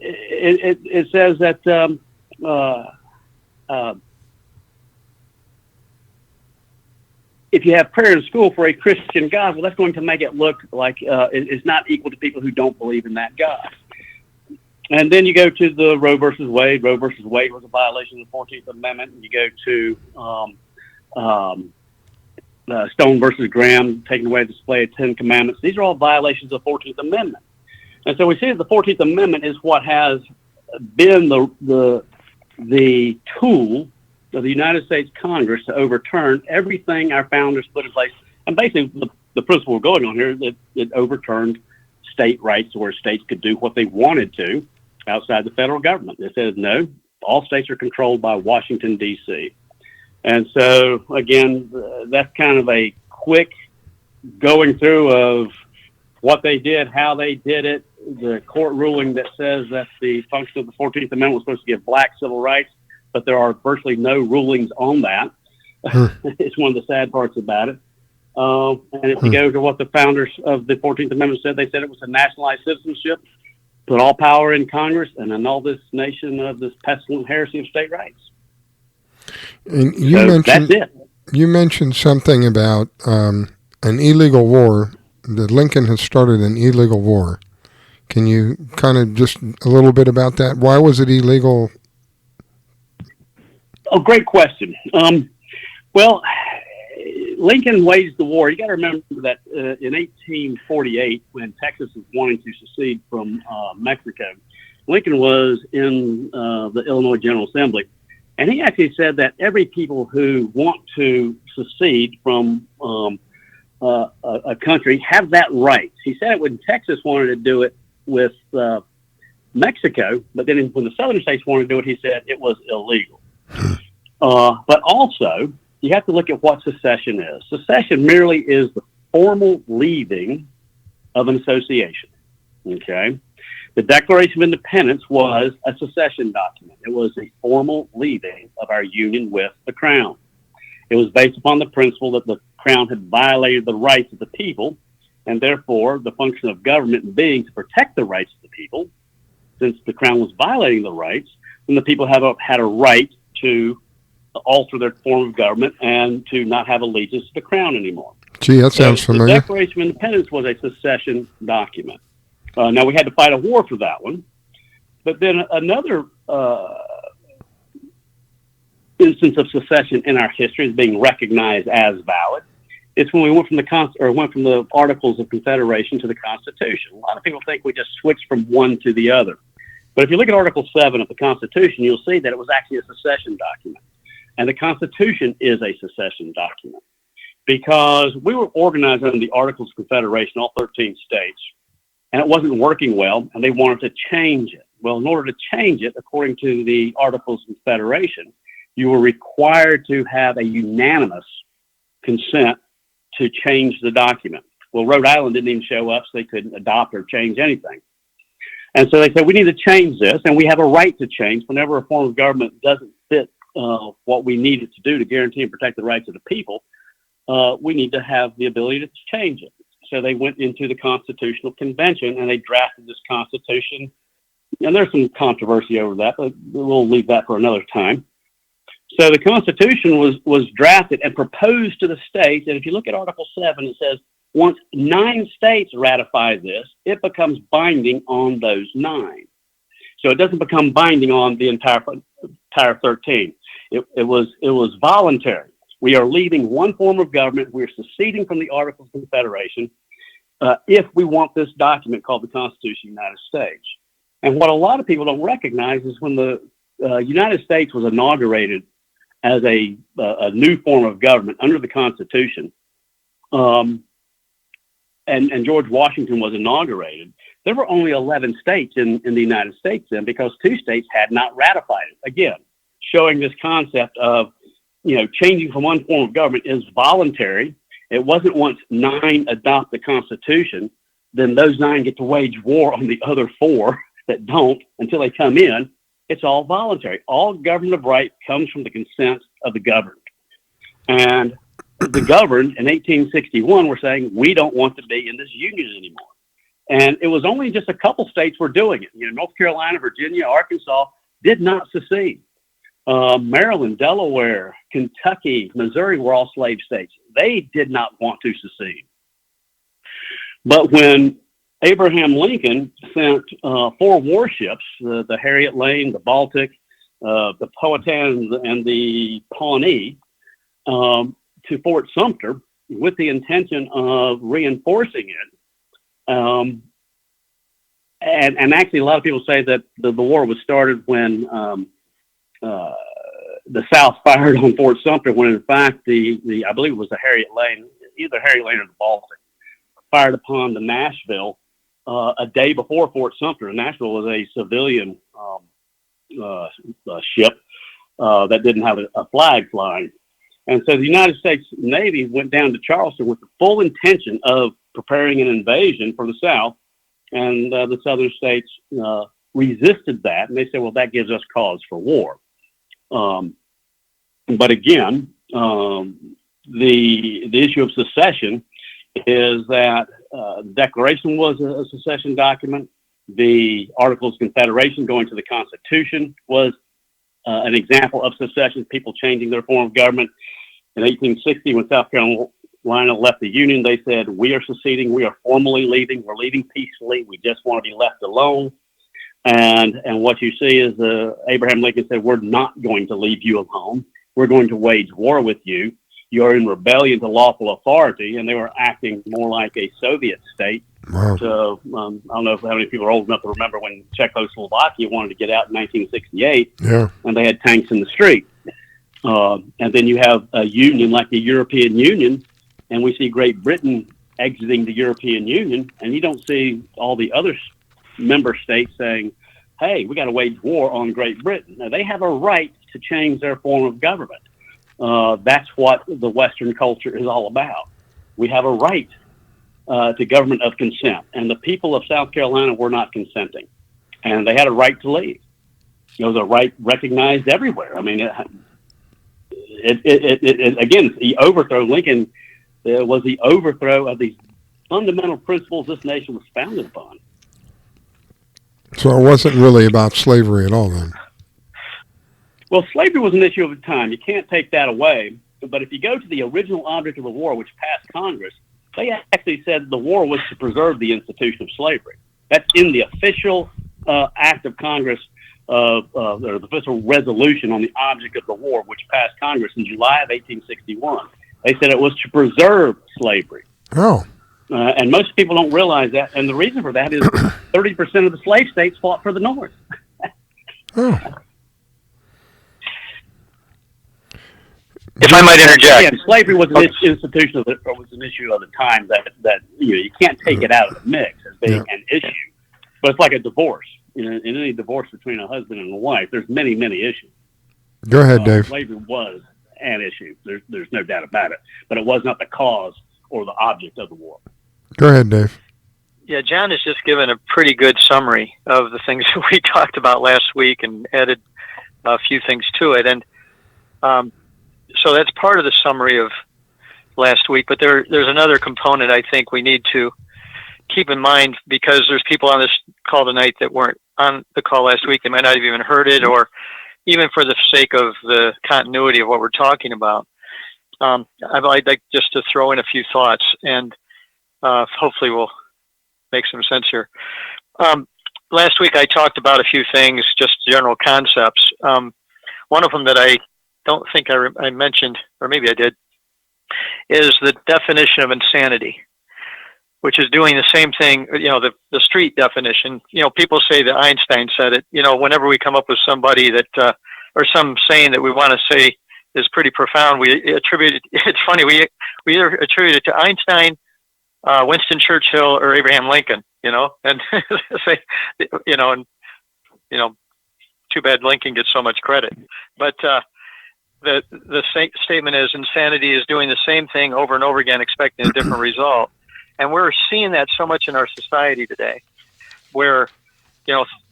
It says that if you have prayer in school for a Christian God, well, that's going to make it look like it's not equal to people who don't believe in that God. And then you go to the Roe versus Wade. Roe versus Wade was a violation of the 14th Amendment. And you go to Stone versus Graham, taking away the display of 10 Commandments. These are all violations of the 14th Amendment. And so we see that the 14th Amendment is what has been the tool of the United States Congress to overturn everything our founders put in place. And basically the principle we're going on here is that it overturned state rights where states could do what they wanted to outside the federal government. It says, no, all states are controlled by Washington, D.C. And so, again, that's kind of a quick going through of what they did, how they did it, the court ruling that says that the function of the 14th Amendment was supposed to give black civil rights, but there are virtually no rulings on that. It's one of the sad parts about it. And if you go to what the founders of the 14th Amendment said, they said it was a nationalized citizenship, put all power in Congress, and annul this nation of this pestilent heresy of state rights. And that's it. You mentioned something about an illegal war, that Lincoln has started an illegal war. Can you kind of just a little bit about that? Why was it illegal? Oh, great question. Well, Lincoln waged the war. You got to remember that in 1848, when Texas was wanting to secede from Mexico, Lincoln was in the Illinois General Assembly, and he actually said that every people who want to secede from a country have that right. He said it when Texas wanted to do it with Mexico, but then when the southern states wanted to do it, he said it was illegal. But also, you have to look at what secession is. Secession merely is the formal leaving of an association. Okay? The Declaration of Independence was a secession document. It was a formal leaving of our union with the Crown. It was based upon the principle that the Crown had violated the rights of the people, and therefore the function of government being to protect the rights of the people. Since the Crown was violating the rights, then the people had a right to alter their form of government and to not have allegiance to the Crown anymore. Gee, that sounds familiar. The Declaration of Independence was a secession document. Now, we had to fight a war for that one. But then another instance of secession in our history is being recognized as valid. It's when we went from the Articles of Confederation to the Constitution. A lot of people think we just switched from one to the other. But if you look at Article 7 of the Constitution, you'll see that it was actually a secession document. And the Constitution is a secession document because we were organized under the Articles of Confederation, all 13 states, and it wasn't working well, and they wanted to change it. Well, in order to change it, according to the Articles of Confederation, you were required to have a unanimous consent to change the document. Well, Rhode Island didn't even show up, so they couldn't adopt or change anything. And so they said, we need to change this, and we have a right to change whenever a form of government doesn't fit what we need it to do to guarantee and protect the rights of the people. We need to have the ability to change it. So they went into the Constitutional Convention, and they drafted this Constitution. And there's some controversy over that, but we'll leave that for another time. So the Constitution was drafted and proposed to the states. And if you look at Article 7, it says, once 9 states ratify this, it becomes binding on those 9. So it doesn't become binding on the entire 13. It was voluntary. We are leaving one form of government. We're seceding from the Articles of Confederation if we want this document called the Constitution of the United States. And what a lot of people don't recognize is when the United States was inaugurated as a new form of government under the Constitution, and George Washington was inaugurated, there were only 11 states in the United States then, because 2 states had not ratified it. Again, showing this concept of, changing from one form of government is voluntary. It wasn't once 9 adopt the Constitution, then those 9 get to wage war on the other 4 that don't until they come in. It's all voluntary. All government of right comes from the consent of the governed. And the governed in 1861 were saying, we don't want to be in this union anymore. And it was only just a couple states were doing it. North Carolina, Virginia, Arkansas did not secede. Maryland, Delaware, Kentucky, Missouri were all slave states. They did not want to secede. But when Abraham Lincoln sent 4 warships, the Harriet Lane, the Baltic, the Powhatan, and the Pawnee, to Fort Sumter with the intention of reinforcing it. And actually, a lot of people say that the war was started when the South fired on Fort Sumter, when in fact I believe it was the Harriet Lane, either Harriet Lane or the Baltic, fired upon the Nashville a day before Fort Sumter. And Nashville was a civilian ship that didn't have a flag flying. And so the United States Navy went down to Charleston with the full intention of preparing an invasion for the South. And the southern states resisted that. And they said, well, that gives us cause for war. But again, the issue of secession is that the Declaration was a secession document. The Articles of Confederation going to the Constitution was an example of secession, people changing their form of government. In 1860, when South Carolina left the Union, they said, we are seceding, we are formally leaving, we're leaving peacefully, we just want to be left alone. And what you see is Abraham Lincoln said, we're not going to leave you alone. We're going to wage war with you. You're in rebellion to lawful authority. And they were acting more like a Soviet state. Wow. So I don't know how many people are old enough to remember when Czechoslovakia wanted to get out in 1968. Yeah. And they had tanks in the street. And then you have a union like the European Union. And we see Great Britain exiting the European Union. And you don't see all the other member states saying, hey, we got to wage war on Great Britain. Now, they have a right to change their form of government. That's what the Western culture is all about. We have a right to government of consent. And the people of South Carolina were not consenting. And they had a right to leave. It was a right recognized everywhere. I mean, again, the overthrow, Lincoln was the overthrow of these fundamental principles this nation was founded upon. So it wasn't really about slavery at all then? Well, slavery was an issue of the time. You can't take that away. But if you go to the original object of the war, which passed Congress, they actually said the war was to preserve the institution of slavery. That's in the official act of Congress, or the official resolution on the object of the war, which passed Congress in July of 1861. They said it was to preserve slavery. Oh. And most people don't realize that. And the reason for that is 30% of the slave states fought for the North. Oh. If I might interject. Again, slavery was an institution of was an issue of the time that you can't take it out of the mix as being an issue. But it's like a divorce. In any divorce between a husband and a wife, there's many, many issues. Go ahead, Dave. Slavery was an issue. There's no doubt about it. But it was not the cause or the object of the war. Go ahead, Dave. Yeah, John has just given a pretty good summary of the things that we talked about last week and added a few things to it. And so that's part of the summary of last week. But there's another component I think we need to keep in mind, because there's people on this call tonight that weren't on the call last week. They might not have even heard it, or even for the sake of the continuity of what we're talking about. I'd like just to throw in a few thoughts, and hopefully we'll make some sense here. Last week I talked about a few things, just general concepts. One of them that I don't think I mentioned, or maybe I did, is the definition of insanity, which is doing the same thing, the street definition. People say that Einstein said it. Whenever we come up with somebody that, or some saying that we want to say is pretty profound, we attribute it. It's funny, we either attribute it to Einstein, Winston Churchill, or Abraham Lincoln, and say, too bad Lincoln gets so much credit. But the statement is, insanity is doing the same thing over and over again, expecting a different result. And we're seeing that so much in our society today, where,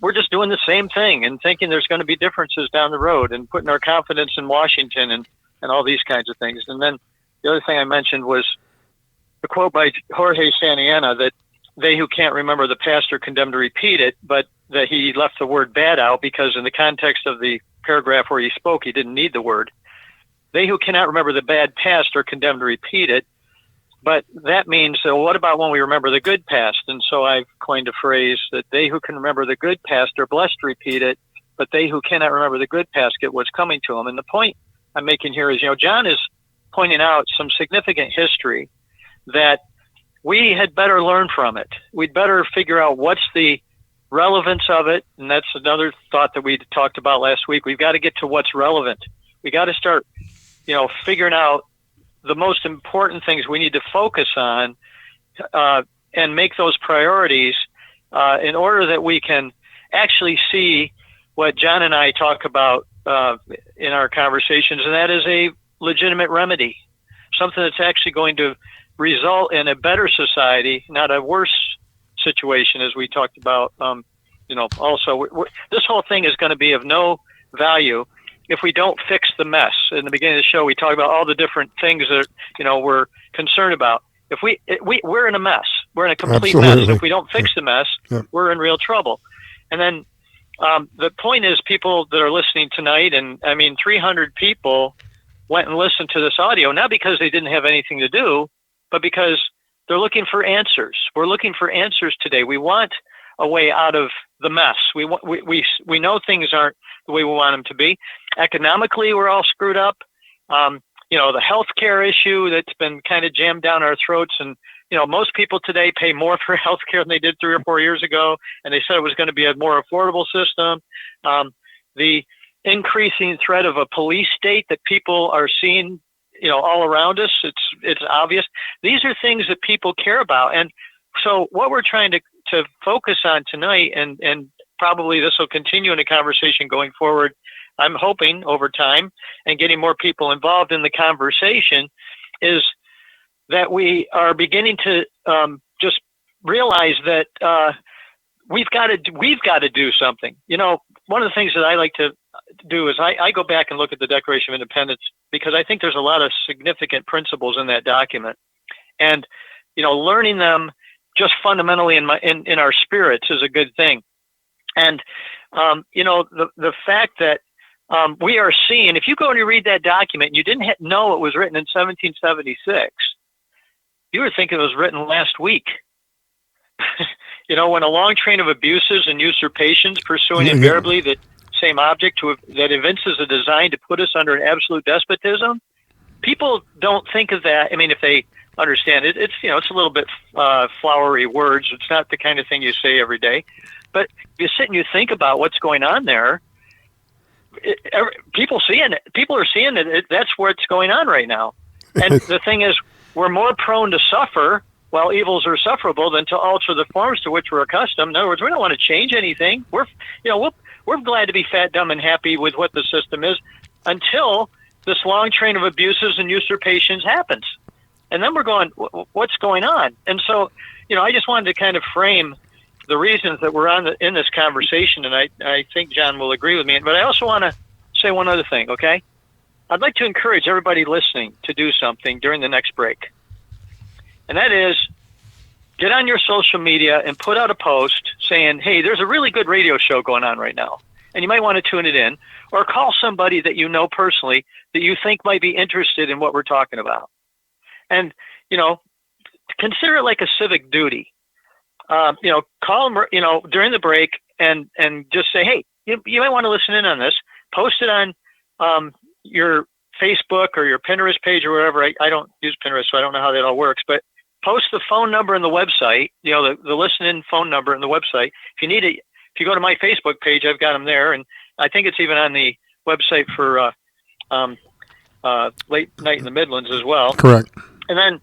we're just doing the same thing and thinking there's going to be differences down the road, and putting our confidence in Washington and all these kinds of things. And then the other thing I mentioned was the quote by Jorge Santayana, that they who can't remember the past are condemned to repeat it, but that he left the word bad out because in the context of the paragraph where he spoke, he didn't need the word. They who cannot remember the bad past are condemned to repeat it. But that means, so what about when we remember the good past? And so I've coined a phrase that they who can remember the good past are blessed to repeat it, but they who cannot remember the good past get what's coming to them. And the point I'm making here is, John is pointing out some significant history that we had better learn from it. We'd better figure out what's the relevance of it. And that's another thought that we talked about last week. We've got to get to what's relevant. We got to start, figuring out the most important things we need to focus on and make those priorities in order that we can actually see what John and I talk about in our conversations, and that is a legitimate remedy, something that's actually going to result in a better society, not a worse situation, as we talked about. Also, this whole thing is going to be of no value if we don't fix the mess. In the beginning of the show, we talked about all the different things that we're concerned about. If we're in a mess, we're in a complete Absolutely. mess. If we don't fix the mess, we're in real trouble. And then the point is, people that are listening tonight, and 300 people went and listened to this audio, not because they didn't have anything to do, but because they're looking for answers. We're looking for answers today. We want a way out of the mess. We know things aren't the way we want them to be. Economically, we're all screwed up. The healthcare issue that's been kind of jammed down our throats, and most people today pay more for healthcare than they did 3 or 4 years ago, and they said it was going to be a more affordable system. The increasing threat of a police state that people are seeing, all around us, it's obvious. These are things that people care about, and so what we're trying to focus on tonight, and probably this will continue in a conversation going forward, I'm hoping over time, and getting more people involved in the conversation, is that we are beginning to just realize that we've got to do something. One of the things that I like to do is I go back and look at the Declaration of Independence, because I think there's a lot of significant principles in that document, and learning them just fundamentally in our spirits is a good thing. And the fact that we are seeing, if you go and you read that document and you didn't know it was written in 1776, you were thinking it was written last week. When a long train of abuses and usurpations pursuing invariably the same object that evinces a design to put us under an absolute despotism, people don't think of that. If they understand it, it's a little bit flowery words. It's not the kind of thing you say every day. But you sit and you think about what's going on there. People are seeing it. That's what's going on right now. And the thing is, we're more prone to suffer while evils are sufferable than to alter the forms to which we're accustomed. In other words, we don't want to change anything. We're glad to be fat, dumb, and happy with what the system is until this long train of abuses and usurpations happens. And then we're going, what's going on? And so, I just wanted to kind of frame the reasons that we're in this conversation, and I think John will agree with me. But I also want to say one other thing, okay? I'd like to encourage everybody listening to do something during the next break. And that is, get on your social media and put out a post saying, hey, there's a really good radio show going on right now, and you might want to tune it in, or call somebody that you know personally that you think might be interested in what we're talking about. And, consider it like a civic duty. Call them, during the break and just say, hey, you might want to listen in on this. Post it on, your Facebook or your Pinterest page or wherever. I don't use Pinterest, so I don't know how that all works, but post the phone number in the website, the listen-in phone number in the website. If you need it, if you go to my Facebook page, I've got them there, and I think it's even on the website for Late Night in the Midlands as well. Correct. And then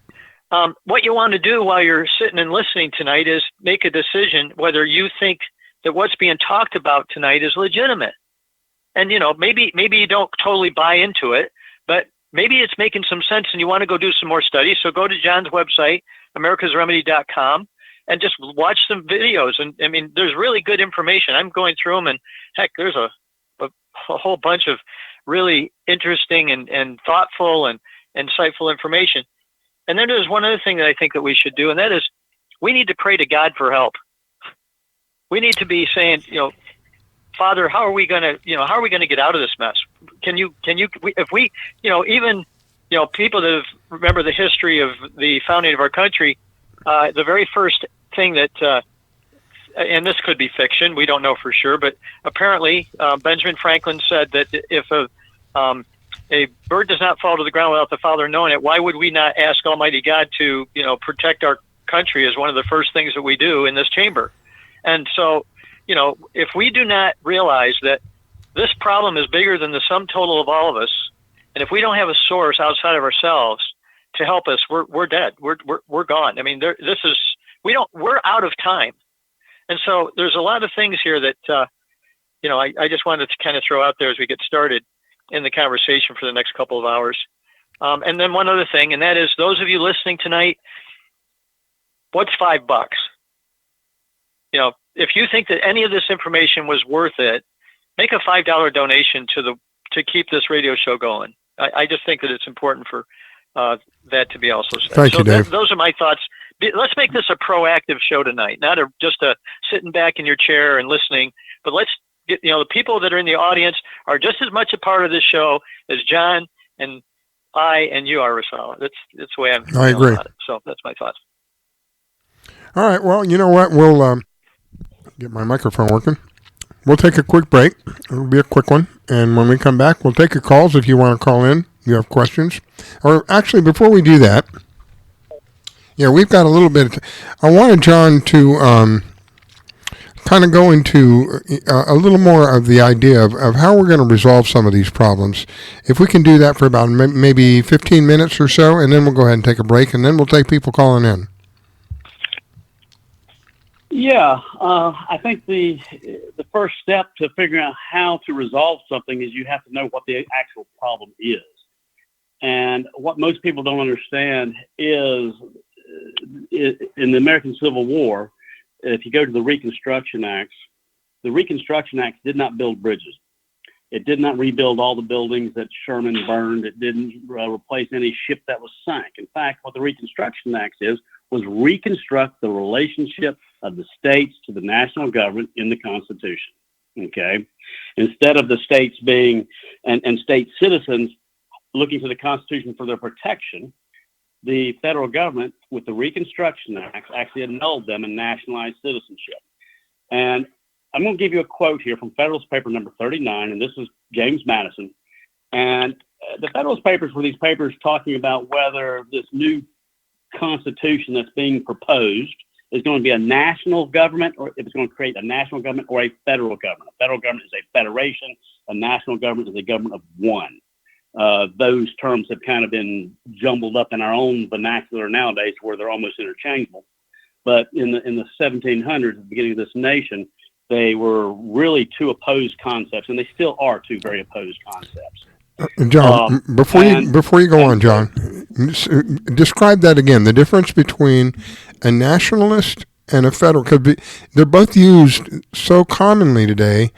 what you want to do while you're sitting and listening tonight is make a decision whether you think that what's being talked about tonight is legitimate. And, maybe you don't totally buy into it, but maybe it's making some sense and you want to go do some more studies. So go to John's website, americasremedy.com, and just watch some videos. And I mean, there's really good information. I'm going through them, and heck, there's a whole bunch of really interesting and thoughtful and insightful information. And then there's one other thing that I think that we should do, and that is we need to pray to God for help. We need to be saying, Father, how are we going to get out of this mess? If we, even people that remember the history of the founding of our country, the very first thing that, and this could be fiction, we don't know for sure, but apparently Benjamin Franklin said that if a bird does not fall to the ground without the Father knowing it, why would we not ask Almighty God to, protect our country as one of the first things that we do in this chamber? And so, if we do not realize that this problem is bigger than the sum total of all of us, and if we don't have a source outside of ourselves to help us, we're dead. We're gone. I mean, we're out of time. And so there's a lot of things here that, I just wanted to kind of throw out there as we get started in the conversation for the next couple of hours. And then one other thing, and that is those of you listening tonight, what's $5? If you think that any of this information was worth it, make a $5 donation to keep this radio show going. I just think that it's important for that to be also said. Thank you, Dave. Those are my thoughts. Let's make this a proactive show tonight, not just a sitting back in your chair and listening, but let's get, the people that are in the audience are just as much a part of this show as John and I and you are, Rosala. That's the way I'm feeling agree. about it. So that's my thoughts. All right. Well, you know what? We'll get my microphone working. We'll take a quick break. It'll be a quick one. And when we come back, we'll take your calls if you want to call in. You have questions. Or actually, before we do that, we've got a little bit. I wanted John to kind of go into a little more of the idea of how we're going to resolve some of these problems. If we can do that for about maybe 15 minutes or so, and then we'll go ahead and take a break, and then we'll take people calling in. Yeah, I think the first step to figuring out how to resolve something is you have to know what the actual problem is. And what most people don't understand is in the American Civil War, if you go to the Reconstruction Acts did not build bridges. It did not rebuild all the buildings that Sherman burned. It didn't replace any ship that was sunk. In fact, what the Reconstruction Acts was reconstruct the relationship of the states to the national government in the Constitution. Okay, instead of the states being and state citizens looking to the Constitution for their protection, the federal government, with the Reconstruction Act, actually annulled them and nationalized citizenship. And I'm going to give you a quote here from Federalist Paper number 39, and this is James Madison. And the Federalist Papers were these papers talking about whether this new Constitution that's being proposed is going to be a national government, or if it's going to create a national government or a federal government. A federal government is a federation. A national government is a government of one. Those terms have kind of been jumbled up in our own vernacular nowadays where they're almost interchangeable. But in the 1700s, at the beginning of this nation, they were really two opposed concepts, and they still are two very opposed concepts. John, before you go on, John, describe that again. The difference between a nationalist and a federal, because they're both used so commonly today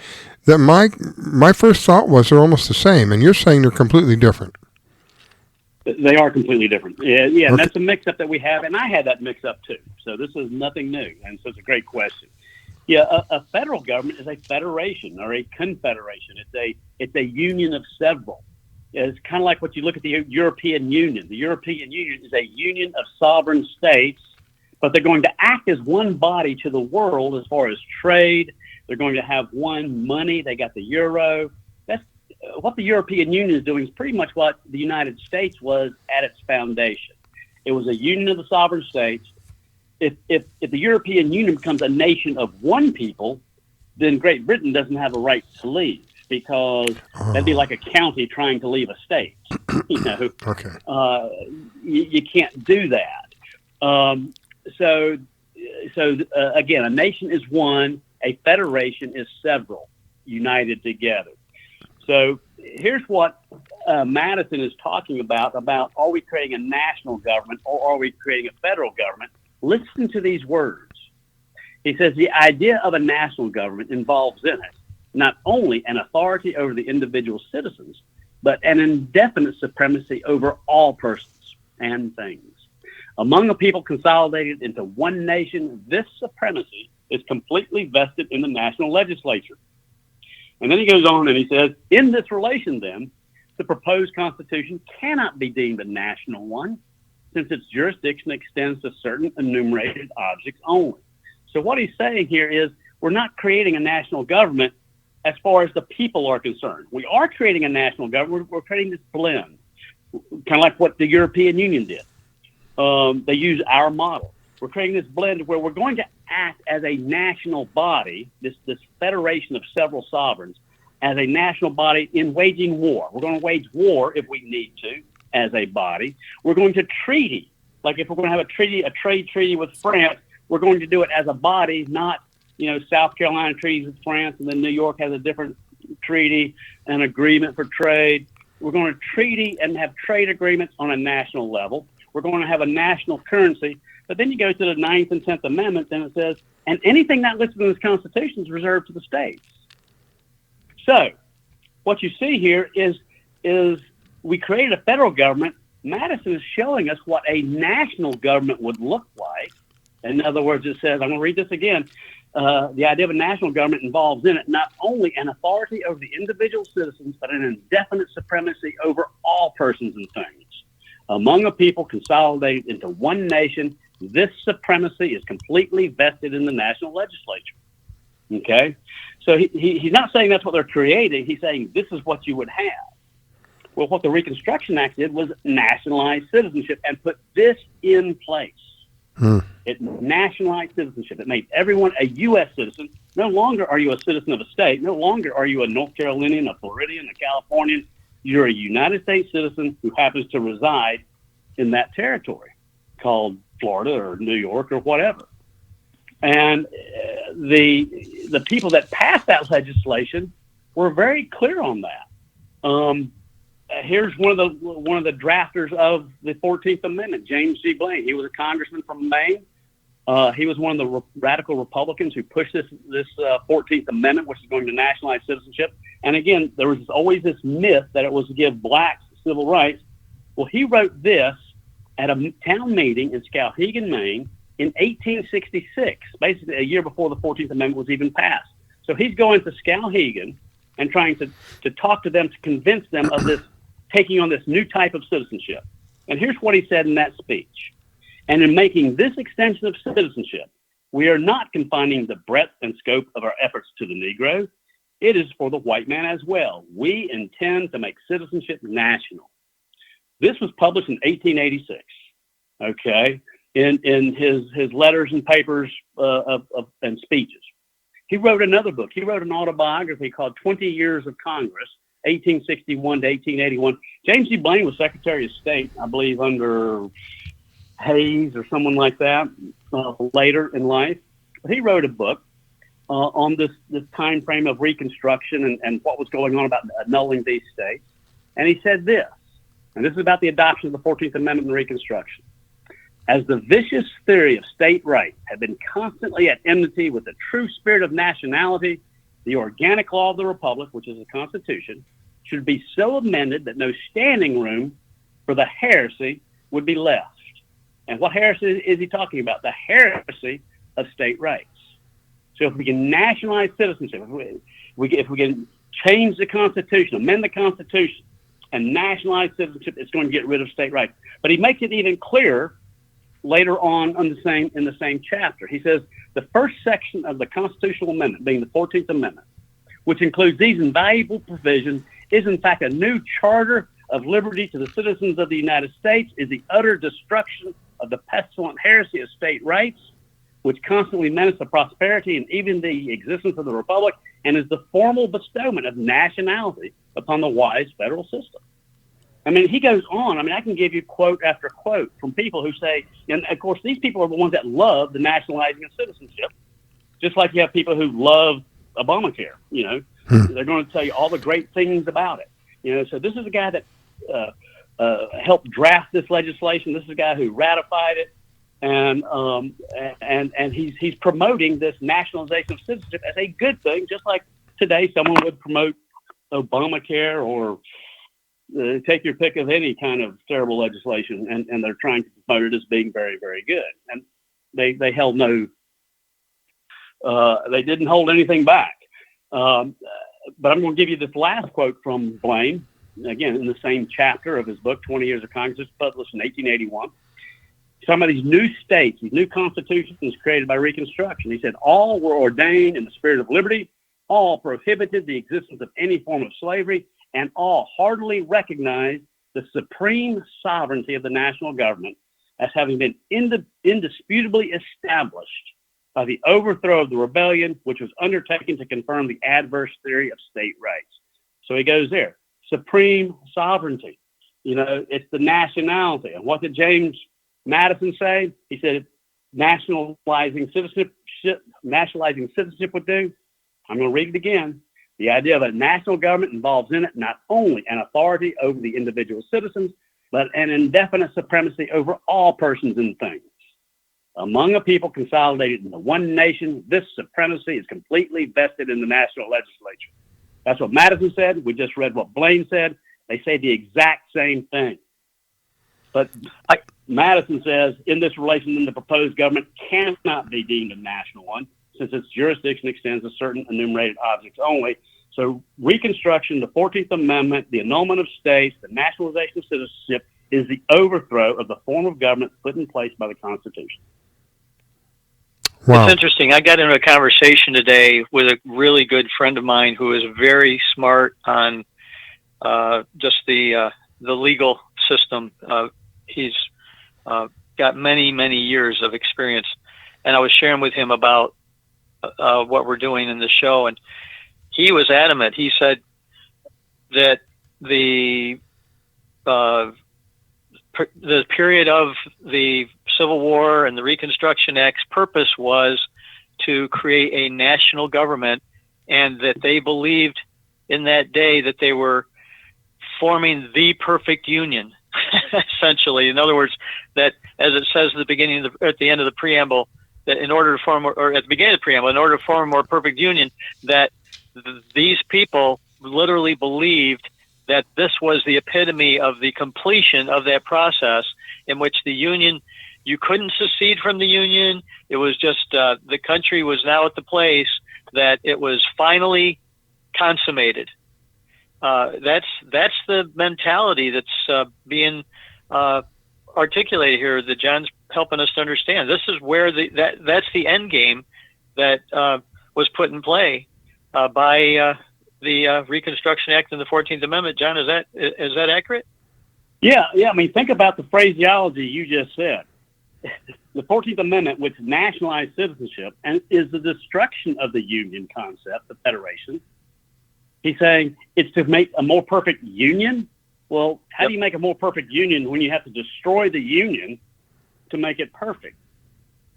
that my first thought was they're almost the same, and you're saying they're completely different. They are completely different. Yeah, okay. And that's a mix-up that we have, and I had that mix-up too. So this is nothing new, and so it's a great question. Yeah, a federal government is a federation or a confederation. It's a union of several. It's kind of like what you look at the European Union. The European Union is a union of sovereign states, but they're going to act as one body to the world as far as trade. They're going to have one money. They got the euro. what the European Union is doing is pretty much what the United States was at its foundation. It was a union of the sovereign states. If the European Union becomes a nation of one people, then Great Britain doesn't have a right to leave, because that'd be like a county trying to leave a state. You know, Okay. You can't do that. So again, a nation is one, a federation is several, united together. So here's what Madison is talking about are we creating a national government or are we creating a federal government? Listen to these words. He says the idea of a national government involves in it not only an authority over the individual citizens, but an indefinite supremacy over all persons and things. Among a people consolidated into one nation, this supremacy is completely vested in the national legislature. And then he goes on and he says, in this relation then, the proposed constitution cannot be deemed a national one, since its jurisdiction extends to certain enumerated objects only. So what he's saying here is we're not creating a national government as far as the people are concerned. We are creating a national government. We're creating this blend, kind of like what the European Union did. They use our model. We're creating this blend where we're going to act as a national body, this federation of several sovereigns, as a national body in waging war. We're going to wage war if we need to as a body. We're going to treaty. Like if we're going to have a trade treaty with France, we're going to do it as a body, not, South Carolina treaties with France and then New York has a different treaty, an agreement for trade. We're going to treaty and have trade agreements on a national level. We're going to have a national currency. But then you go to the 9th and 10th Amendments and it says, and anything not listed in this Constitution is reserved to the states. So what you see here is we created a federal government. Madison is showing us what a national government would look like. In other words, it says, I'm going to read this again. The idea of a national government involves in it not only an authority over the individual citizens, but an indefinite supremacy over all persons and things. Among a people consolidated into one nation, this supremacy is completely vested in the national legislature. Okay? So he's not saying that's what they're creating. He's saying this is what you would have. Well, what the Reconstruction Act did was nationalize citizenship and put this in place. It nationalized citizenship. It made everyone a U.S. citizen. No longer are you a citizen of a state. No longer are you a North Carolinian, a Floridian, a Californian. You're a United States citizen who happens to reside in that territory called Florida or New York or whatever. And the people that passed that legislation were very clear on that. Here's one of the drafters of the 14th Amendment, James G. Blaine. He was a congressman from Maine. He was one of the radical Republicans who pushed this 14th Amendment, which is going to nationalize citizenship. And again, there was always this myth that it was to give blacks civil rights. Well, he wrote this at a town meeting in Callihan, Maine in 1866, basically a year before the 14th Amendment was even passed. So he's going to Callihan and trying to talk to them, to convince them of this, taking on this new type of citizenship. And here's what he said in that speech. And in making this extension of citizenship, we are not confining the breadth and scope of our efforts to the Negro. It is for the white man as well. We intend to make citizenship national. This was published in 1886, okay, in his letters and papers and speeches. He wrote another book. He wrote an autobiography called 20 Years of Congress, 1861 to 1881. James G. Blaine was Secretary of State, I believe, under Hayes or someone like that later in life. But he wrote a book on this time frame of Reconstruction and what was going on about annulling these states. And he said this, and this is about the adoption of the 14th Amendment and Reconstruction. As the vicious theory of state rights had been constantly at enmity with the true spirit of nationality, the organic law of the Republic, which is the Constitution, should be so amended that no standing room for the heresy would be left. And what heresy is he talking about? The heresy of state rights. So if we can nationalize citizenship, if we can change the Constitution, amend the Constitution, and nationalize citizenship, it's going to get rid of state rights. But he makes it even clearer later on in the same chapter. He says the first section of the constitutional amendment, being the 14th Amendment, which includes these invaluable provisions, is in fact a new charter of liberty to the citizens of the United States, is the utter destruction of the pestilent heresy of state rights, which constantly menace the prosperity and even the existence of the Republic, and is the formal bestowment of nationality upon the wise federal system. I mean, he goes on. I mean, I can give you quote after quote from people who say, and of course, these people are the ones that love the nationalizing of citizenship, just like you have people who love Obamacare. You know, they're going to tell you all the great things about it. You know, so this is a guy that helped draft this legislation. This is a guy who ratified it, and he's promoting this nationalization of citizenship as a good thing, just like today someone would promote Obamacare or take your pick of any kind of terrible legislation, and they're trying to promote it as being very, very good. And they held no, they didn't hold anything back. But I'm going to give you this last quote from Blaine, again, in the same chapter of his book, 20 Years of Congress, published in 1881. Some of these new states, these new constitutions created by Reconstruction. He said, all were ordained in the spirit of liberty, all prohibited the existence of any form of slavery, and all heartily recognized the supreme sovereignty of the national government as having been indisputably established by the overthrow of the rebellion, which was undertaken to confirm the adverse theory of state rights. So he goes there. Supreme sovereignty. You know, it's the nationality. And what did James Madison say? He said nationalizing citizenship would do. I'm going to read it again. The idea of a national government involves in it not only an authority over the individual citizens, but an indefinite supremacy over all persons and things. Among a people consolidated into one nation, this supremacy is completely vested in the national legislature. That's what Madison said. We just read what Blaine said. They say the exact same thing. But Madison says, in this relation, then the proposed government cannot be deemed a national one, since its jurisdiction extends to certain enumerated objects only. So Reconstruction, the 14th Amendment, the annulment of states, the nationalization of citizenship is the overthrow of the form of government put in place by the Constitution. Wow. It's interesting. I got into a conversation today with a really good friend of mine who is very smart on just the legal system. He's got many, many years of experience. And I was sharing with him about what we're doing in the show, and he was adamant. He said that the period of the Civil War and the Reconstruction Act's purpose was to create a national government, and that they believed in that day that they were forming the perfect union, essentially. In other words, that as it says at the beginning, at the end of the preamble, that in order to form, or at the beginning of the preamble, in order to form a more perfect union, that these people literally believed that this was the epitome of the completion of that process, in which the union, you couldn't secede from the union. It was just the country was now at the place that it was finally consummated. That's the mentality that's being articulated here, that John's helping us to understand. This is where that's the end game that was put in play by the Reconstruction Act and the 14th Amendment. John, is that accurate? Yeah. I mean, think about the phraseology you just said. The 14th Amendment, which nationalized citizenship and is the destruction of the union concept, the federation. He's saying it's to make a more perfect union. Well, how do you make a more perfect union when you have to destroy the union to make it perfect?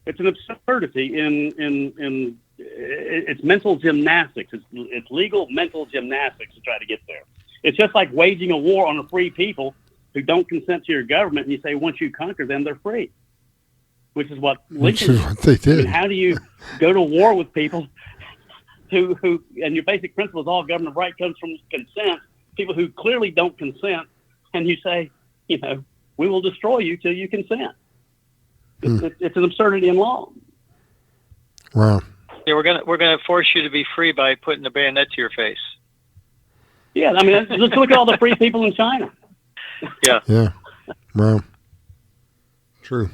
It's an absurdity in it's mental gymnastics. It's legal mental gymnastics to try to get there. It's just like waging a war on a free people who don't consent to your government, and you say once you conquer them, they're free, which is what Lincoln did. They did. I mean, how do you go to war with people who and your basic principle is all government of right comes from consent, people who clearly don't consent, and you say, we will destroy you till you consent. It's an absurdity in law. Wow. Yeah, we're gonna force you to be free by putting a bayonet to your face. Yeah, I mean, let's look at all the free people in China. Yeah. Yeah. Wow. True.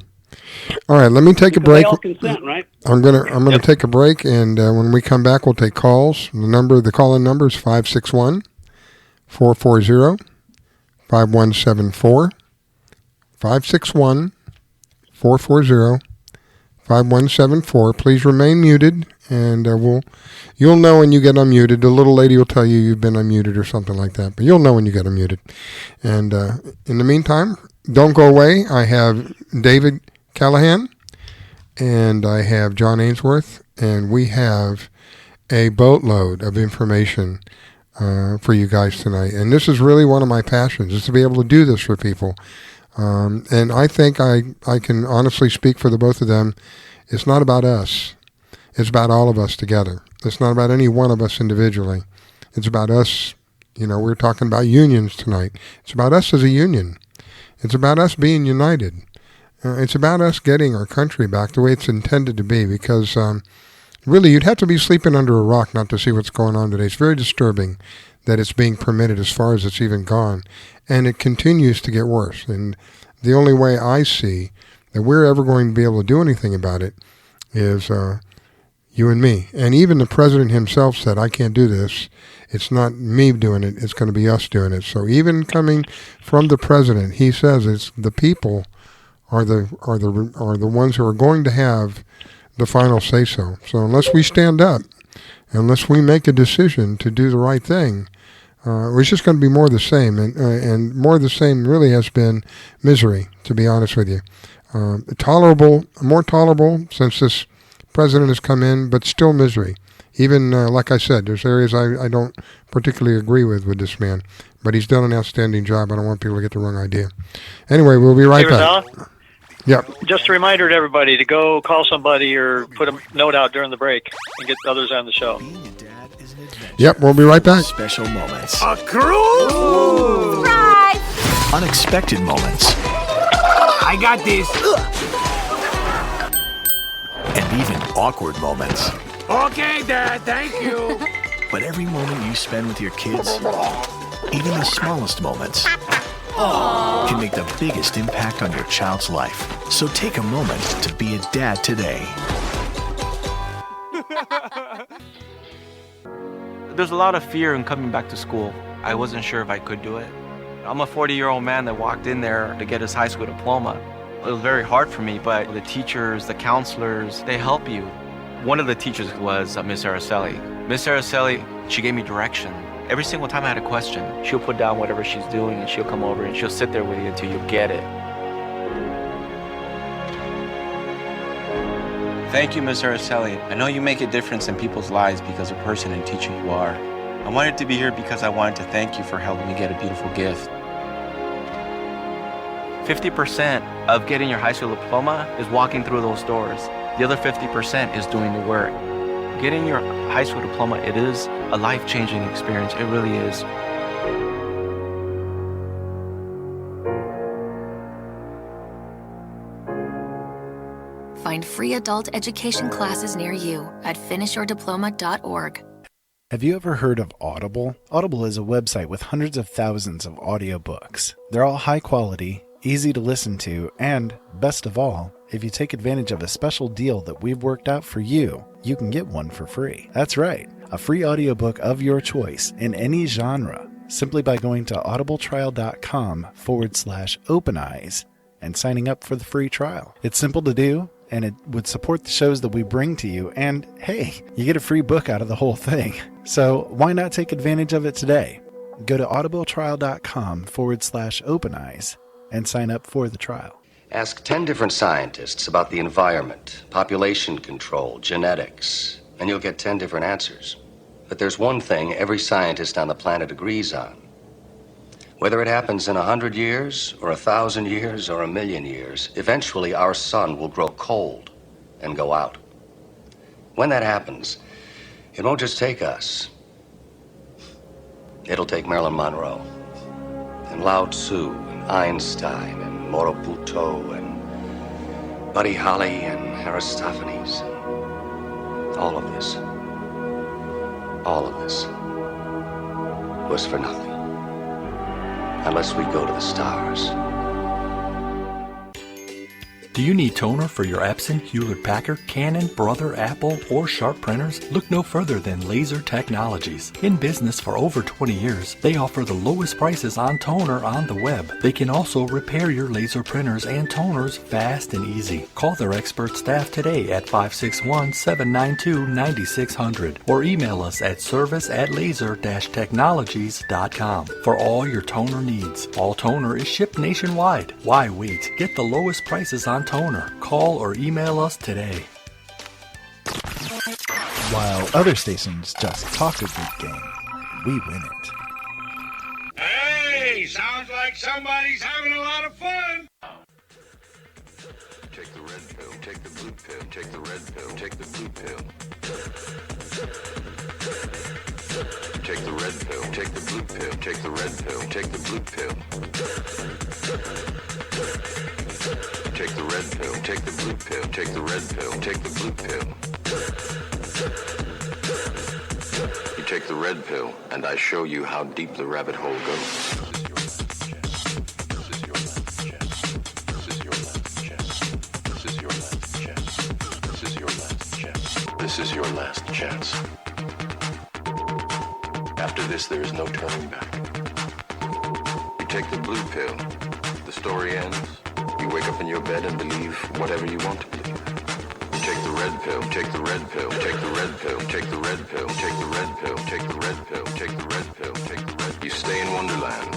All right, let me take a break. They all consent, right? I'm gonna take a break, and when we come back, we'll take calls. The call-in number is 440-5174, 561-440-5174. Please remain muted, and you'll know when you get unmuted. The little lady will tell you you've been unmuted or something like that, but you'll know when you get unmuted. And in the meantime, don't go away. I have David Callihan, and I have John Ainsworth, and we have a boatload of information for you guys tonight. And this is really one of my passions, is to be able to do this for people. And I think I can honestly speak for the both of them. It's not about us. It's about all of us together. It's not about any one of us individually. It's about us. We're talking about unions tonight. It's about us as a union. It's about us being united. It's about us getting our country back the way it's intended to be, because really, you'd have to be sleeping under a rock not to see what's going on today. It's very disturbing that it's being permitted as far as it's even gone, and it continues to get worse. And the only way I see that we're ever going to be able to do anything about it is you and me. And even the president himself said, I can't do this. It's not me doing it. It's going to be us doing it. So even coming from the president, he says it's the people are the ones who are going to have the final say-so. So unless we stand up, unless we make a decision to do the right thing, it's just going to be more of the same. And more of the same really has been misery, to be honest with you. More tolerable since this president has come in, but still misery. Even, like I said, there's areas I don't particularly agree with this man, but he's done an outstanding job. I don't want people to get the wrong idea. Anyway, we'll be right back. Yep. Just a reminder to everybody to go call somebody or put a note out during the break and get others on the show. Yep, we'll be right back. Special moments. A cruise! Surprise! Unexpected moments. I got this. And even awkward moments. Okay, Dad, thank you. But every moment you spend with your kids, even the smallest moments, can make the biggest impact on your child's life. So take a moment to be a dad today. There's a lot of fear in coming back to school. I wasn't sure if I could do it. I'm a 40-year-old man that walked in there to get his high school diploma. It was very hard for me, but the teachers, the counselors, they help you. One of the teachers was Miss Araceli. Miss Araceli, she gave me direction. Every single time I had a question, she'll put down whatever she's doing and she'll come over and she'll sit there with you until you get it. Thank you, Miss Araceli. I know you make a difference in people's lives because of the person and teacher you are. I wanted to be here because I wanted to thank you for helping me get a beautiful gift. 50% of getting your high school diploma is walking through those doors. The other 50% is doing the work. Getting your high school diploma, it is a life-changing experience. It really is. Find free adult education classes near you at finishyourdiploma.org. Have you ever heard of Audible? Audible is a website with hundreds of thousands of audiobooks. They're all high quality, easy to listen to, and, best of all, if you take advantage of a special deal that we've worked out for you, you can get one for free. That's right, a free audiobook of your choice in any genre, simply by going to audibletrial.com/openeyes and signing up for the free trial. It's simple to do, and it would support the shows that we bring to you, and hey, you get a free book out of the whole thing. So why not take advantage of it today? Go to audibletrial.com/openeyes and sign up for the trial. Ask 10 different scientists about the environment, population control, genetics, and you'll get 10 different answers. But there's one thing every scientist on the planet agrees on. Whether it happens in 100 years, or 1,000 years, or 1,000,000 years, eventually our sun will grow cold and go out. When that happens, it won't just take us. It'll take Marilyn Monroe, and Lao Tzu, and Einstein, and Morobuto, and Buddy Holly, and Aristophanes. All of this was for nothing. Unless we go to the stars. Do you need toner for your Epson, Hewlett-Packard, Canon, Brother, Apple, or Sharp printers? Look no further than Laser Technologies. In business for over 20 years, they offer the lowest prices on toner on the web. They can also repair your laser printers and toners fast and easy. Call their expert staff today at 561-792-9600 or email us at service@laser-technologies.com for all your toner needs. All toner is shipped nationwide. Why wait? Get the lowest prices on toner. Call or email us today. While other stations just talk a good game, we win it. Hey, sounds like somebody's having a lot of fun. Take the red pill, take the blue pill, take the red pill, take the blue pill. Take the red pill, take the blue pill, take the red pill, take the blue pill. Take the red pill, take the blue pill, take the red pill, take the blue pill. You take the red pill, and I show you how deep the rabbit hole goes. This is your last chance. After this, there is no turning back. You take the blue pill, the story ends. You wake up in your bed and believe whatever you want to believe. You take the red pill, take the red pill, take the red pill, take the red pill, take the red pill, take the red pill, take the red pill, take the red. You stay in Wonderland.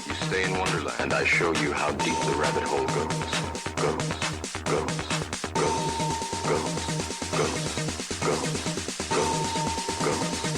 You stay in Wonderland, and I show you how deep the rabbit hole goes. Goes, goes, goes, goes, goes, goes, goes, goes, goes, goes, goes, goes, goes,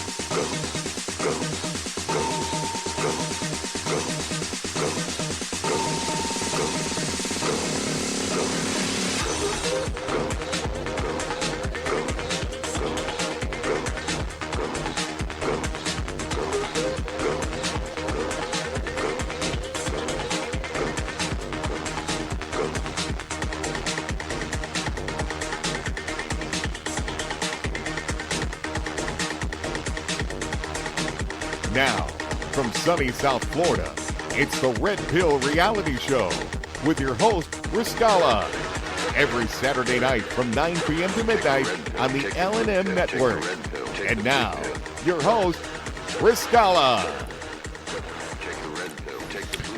Now, from sunny South Florida, it's the Red Pill Reality Show with your host, Riscala. Every Saturday night from 9 p.m. to midnight on the L&M Network. And now, your host, Riscala.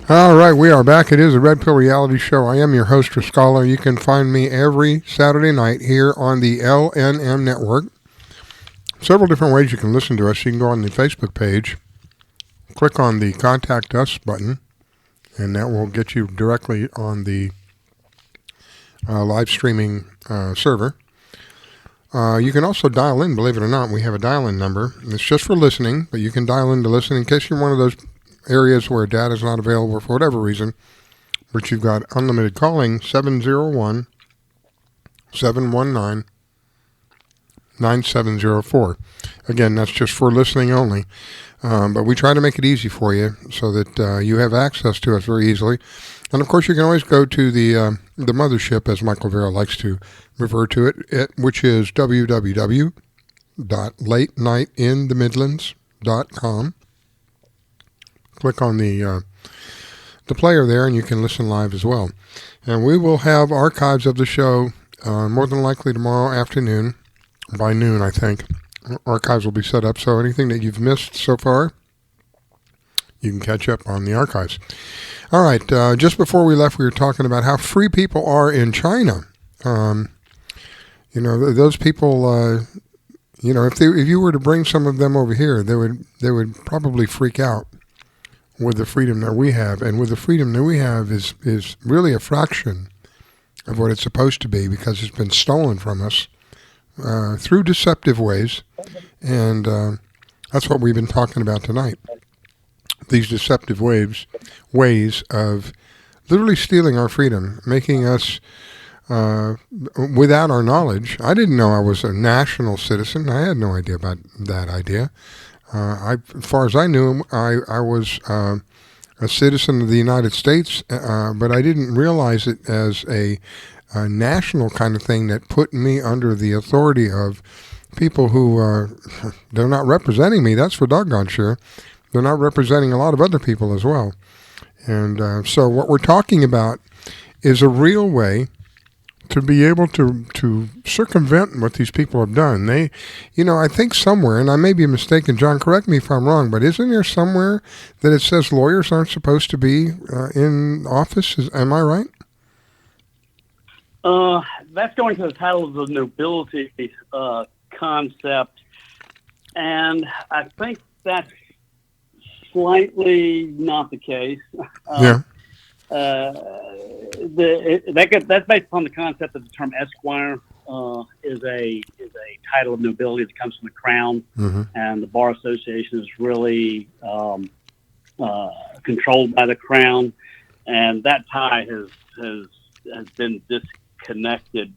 All right, we are back. It is the Red Pill Reality Show. I am your host, Riscala. You can find me every Saturday night here on the L&M Network. Several different ways you can listen to us. You can go on the Facebook page, click on the Contact Us button, and that will get you directly on the live streaming server. You can also dial in, believe it or not. We have a dial-in number. It's just for listening, but you can dial in to listen in case you're one of those areas where data is not available for whatever reason, but you've got unlimited calling, 701-719-9704. Again, that's just for listening only. But we try to make it easy for you so that you have access to us very easily. And, of course, you can always go to the mothership, as Michael Vera likes to refer to it, which is www.latenightinthemidlands.com. Click on the player there, and you can listen live as well. And we will have archives of the show more than likely tomorrow afternoon, by noon, I think. Archives will be set up, so anything that you've missed so far, you can catch up on the archives. All right, just before we left, we were talking about how free people are in China. Those people, if you were to bring some of them over here, they would probably freak out with the freedom that we have. And with the freedom that we have is really a fraction of what it's supposed to be, because it's been stolen from us through deceptive ways. And that's what we've been talking about tonight. These deceptive ways of literally stealing our freedom, making us, without our knowledge. I didn't know I was a national citizen. I had no idea about that idea. As far as I knew, I was a citizen of the United States, but I didn't realize it as a national kind of thing that put me under the authority of people who they're not representing me. That's for doggone sure. They're not representing a lot of other people as well. And so what we're talking about is a real way to be able to circumvent what these people have done. They, I think somewhere, and I may be mistaken, John, correct me if I'm wrong, but isn't there somewhere that it says lawyers aren't supposed to be in office? Am I right? That's going to the title of the nobility concept, and I think that's slightly not the case. Yeah. That's based upon the concept that the term esquire is a title of nobility that comes from the crown, and the Bar Association is really controlled by the crown, and that tie has been disconnected.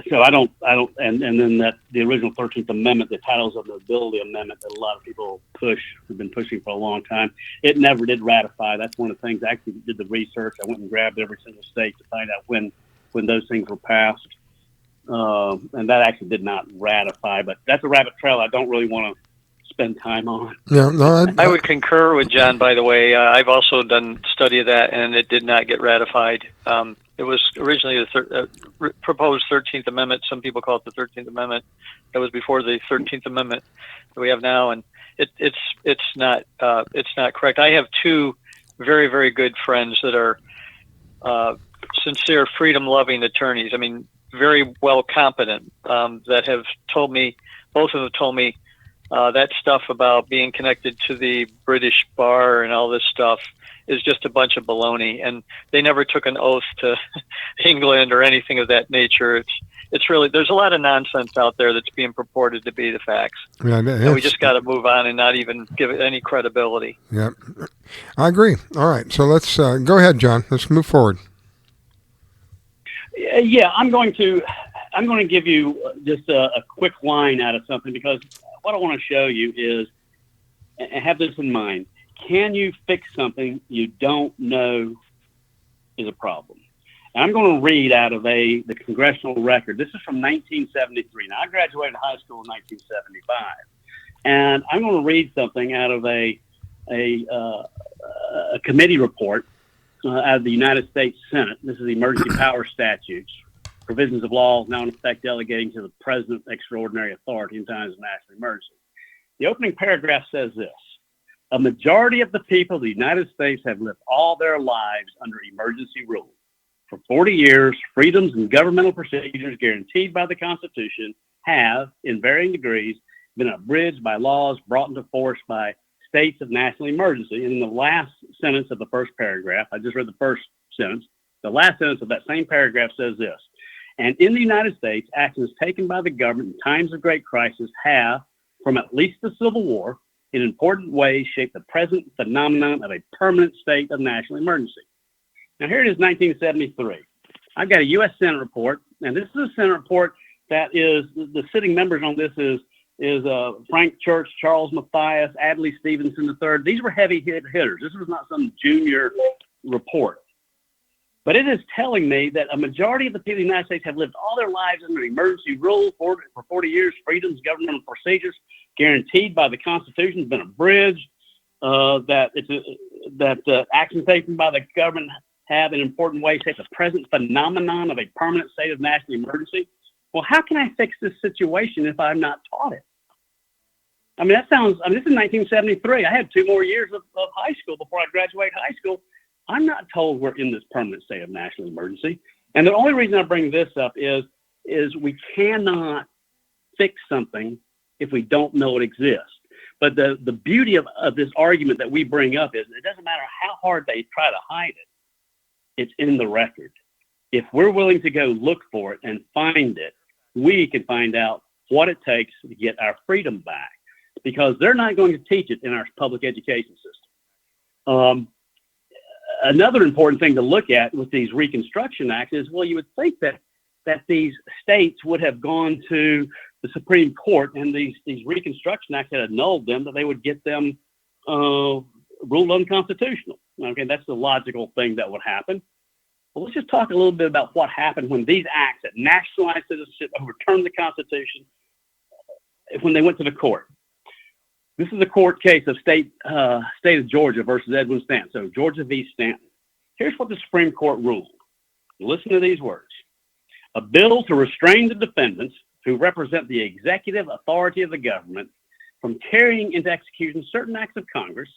So I don't, and then that the original 13th Amendment, the titles of the nobility amendment that a lot of people have been pushing for a long time, it never did ratify. That's one of the things. I actually did the research. I went and grabbed every single state to find out when those things were passed, and that actually did not ratify. But that's a rabbit trail I don't really want to spend time on. Yeah, no, I would concur with John. By the way, I've also done study of that, and it did not get ratified. It was originally the proposed 13th Amendment. Some people call it the 13th Amendment. That was before the 13th Amendment that we have now, and it's not correct. I have two very, very good friends that are sincere, freedom-loving attorneys. I mean, very well competent, that have told me, both of them have told me, that stuff about being connected to the British bar and all this stuff is just a bunch of baloney, and they never took an oath to England or anything of that nature. It's really, there's a lot of nonsense out there that's being purported to be the facts. Yeah, and we just got to move on and not even give it any credibility. Yeah, I agree. All right, so let's go ahead, John. Let's move forward. Yeah, I'm going to give you just a quick line out of something, because what I want to show you is, and have this in mind, can you fix something you don't know is a problem? And I'm going to read out of the congressional record. This is from 1973. Now, I graduated high school in 1975. And I'm going to read something out of a committee report out of the United States Senate. This is the Emergency Power Statutes, provisions of laws now in effect delegating to the President extraordinary authority in times of national emergency. The opening paragraph says this: a majority of the people of the United States have lived all their lives under emergency rule. For 40 years, freedoms and governmental procedures guaranteed by the Constitution have, in varying degrees, been abridged by laws brought into force by states of national emergency. And in the last sentence of the first paragraph, I just read the first sentence, the last sentence of that same paragraph says this: and in the United States, actions taken by the government in times of great crisis have, from at least the Civil War, in important ways shaped the present phenomenon of a permanent state of national emergency. Now, here it is, 1973. I've got a U.S. Senate report, and this is a Senate report that is, the sitting members on this is Frank Church, Charles Mathias, Adlai Stevenson III. These were heavy hitters. This was not some junior report. But it is telling me that a majority of the people in the United States have lived all their lives under emergency rule for 40 years. Freedoms, governmental procedures guaranteed by the Constitution has been abridged. That actions taken by the government have in important ways shaped the present phenomenon of a permanent state of national emergency. Well, how can I fix this situation if I'm not taught it? I mean, this is 1973. I had 2 more years of high school before I graduated high school. I'm not told we're in this permanent state of national emergency. And the only reason I bring this up is we cannot fix something if we don't know it exists. But the beauty of this argument that we bring up is it doesn't matter how hard they try to hide it. It's in the record. If we're willing to go look for it and find it, we can find out what it takes to get our freedom back, because they're not going to teach it in our public education system. Another important thing to look at with these Reconstruction Acts is, well, you would think that these states would have gone to the Supreme Court and these Reconstruction Acts had annulled them, that they would get them ruled unconstitutional. Okay, that's the logical thing that would happen. Well, let's just talk a little bit about what happened when these acts that nationalized citizenship, overturned the Constitution, when they went to the court. This is a court case of state of Georgia versus Edwin Stanton. So Georgia v. Stanton. Here's what the Supreme Court ruled. Listen to these words. A bill to restrain the defendants who represent the executive authority of the government from carrying into execution certain acts of Congress,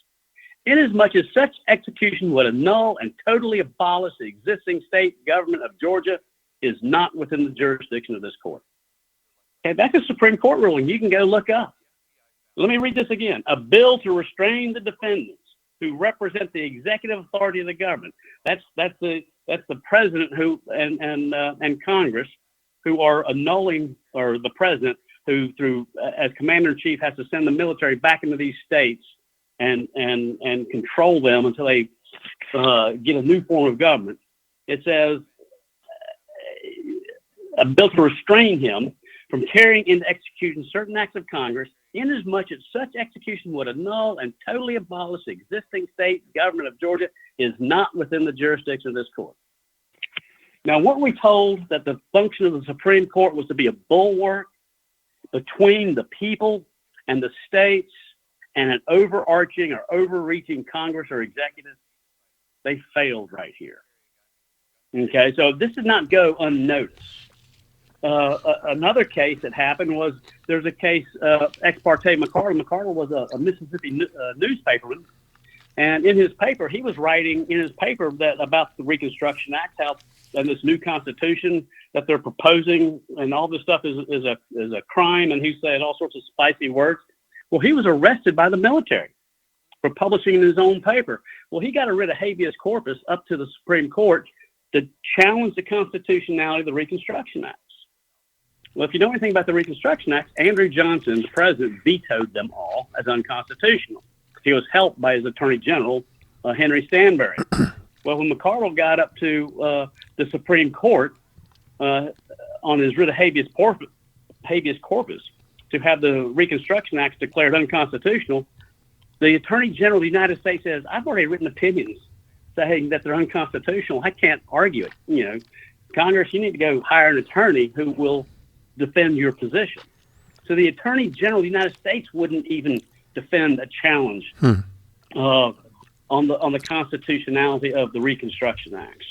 inasmuch as such execution would annul and totally abolish the existing state government of Georgia, is not within the jurisdiction of this court. Okay, that's a Supreme Court ruling. You can go look up. Let me read this again. A bill to restrain the defendants who represent the executive authority of the government. That's the president who and Congress who are annulling, or the president who, through as commander in chief, has to send the military back into these states and control them until they get a new form of government. It says a bill to restrain him from carrying into execution certain acts of Congress, inasmuch as such execution would annul and totally abolish the existing state government of Georgia, is not within the jurisdiction of this court. Now, weren't we told that the function of the Supreme Court was to be a bulwark between the people and the states and an overarching or overreaching Congress or executive? They failed right here. Okay, so this did not go unnoticed. Another case that happened was, there's a case, ex parte McCardle. McCardle was a Mississippi newspaperman, and in his paper, he was writing in his paper that about the Reconstruction Act, how and this new Constitution that they're proposing, and all this stuff is a crime, and he said all sorts of spicy words. Well, he was arrested by the military for publishing in his own paper. Well, he got a writ of habeas corpus up to the Supreme Court to challenge the constitutionality of the Reconstruction Acts. Well, if you know anything about the Reconstruction Acts, Andrew Johnson, the president, vetoed them all as unconstitutional. He was helped by his Attorney General, Henry Stanbury. Well, when McCardle got up to the Supreme Court on his writ of habeas corpus to have the Reconstruction Acts declared unconstitutional, the Attorney General of the United States says, I've already written opinions saying that they're unconstitutional. I can't argue it. You know, Congress, you need to go hire an attorney who will defend your position. So the Attorney General of the United States wouldn't even defend a challenge on the constitutionality of the Reconstruction Acts.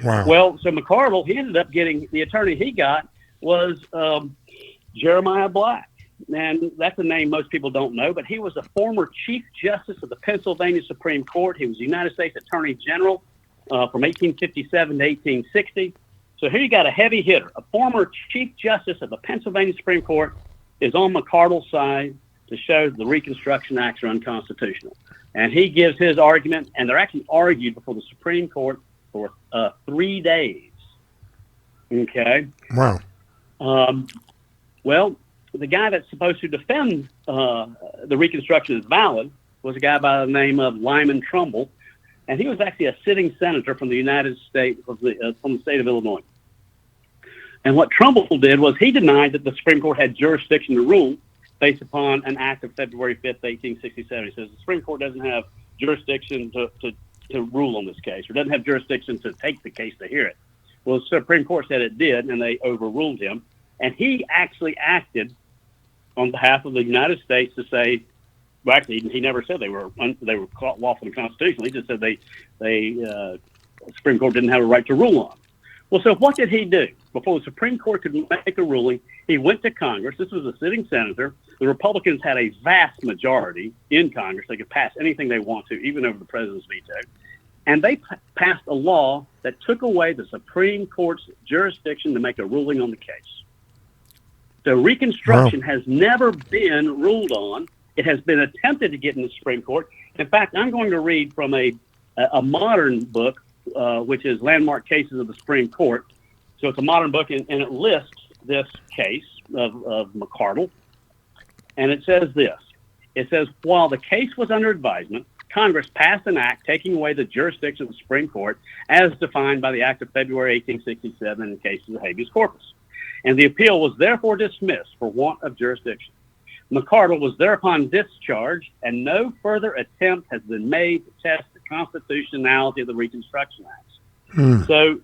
Wow. Well, so McCardle, he ended up getting, the attorney he got was Jeremiah Black. And that's a name most people don't know, but he was a former Chief Justice of the Pennsylvania Supreme Court. He was the United States Attorney General from 1857 to 1860. So here you got a heavy hitter. A former Chief Justice of the Pennsylvania Supreme Court is on McCardle's side to show the Reconstruction Acts are unconstitutional. And he gives his argument, and they're actually argued before the Supreme Court for 3 days. Okay? Wow. Well, the guy that's supposed to defend the Reconstruction is valid was a guy by the name of Lyman Trumbull, and he was actually a sitting senator from the United States, from the state of Illinois. And what Trumbull did was he denied that the Supreme Court had jurisdiction to rule based upon an act of February 5th, 1867. He says the Supreme Court doesn't have jurisdiction to rule on this case, or doesn't have jurisdiction to take the case to hear it. Well, the Supreme Court said it did, and they overruled him. And he actually acted on behalf of the United States to say, well, actually, he never said they were lawful and constitutional. He just said the Supreme Court didn't have a right to rule on. Well, so what did he do? Before the Supreme Court could make a ruling, he went to Congress. This was a sitting senator. The Republicans had a vast majority in Congress. They could pass anything they want to, even over the president's veto. And they passed a law that took away the Supreme Court's jurisdiction to make a ruling on the case. So Reconstruction has never been ruled on. It has been attempted to get in the Supreme Court. In fact, I'm going to read from a modern book, which is Landmark Cases of the Supreme Court. So it's a modern book, and it lists this case of McCardle. And it says this. It says, while the case was under advisement, Congress passed an act taking away the jurisdiction of the Supreme Court as defined by the Act of February 1867 in cases of habeas corpus. And the appeal was therefore dismissed for want of jurisdiction. McCardle was thereupon discharged, and no further attempt has been made to test the constitutionality of the Reconstruction Acts. So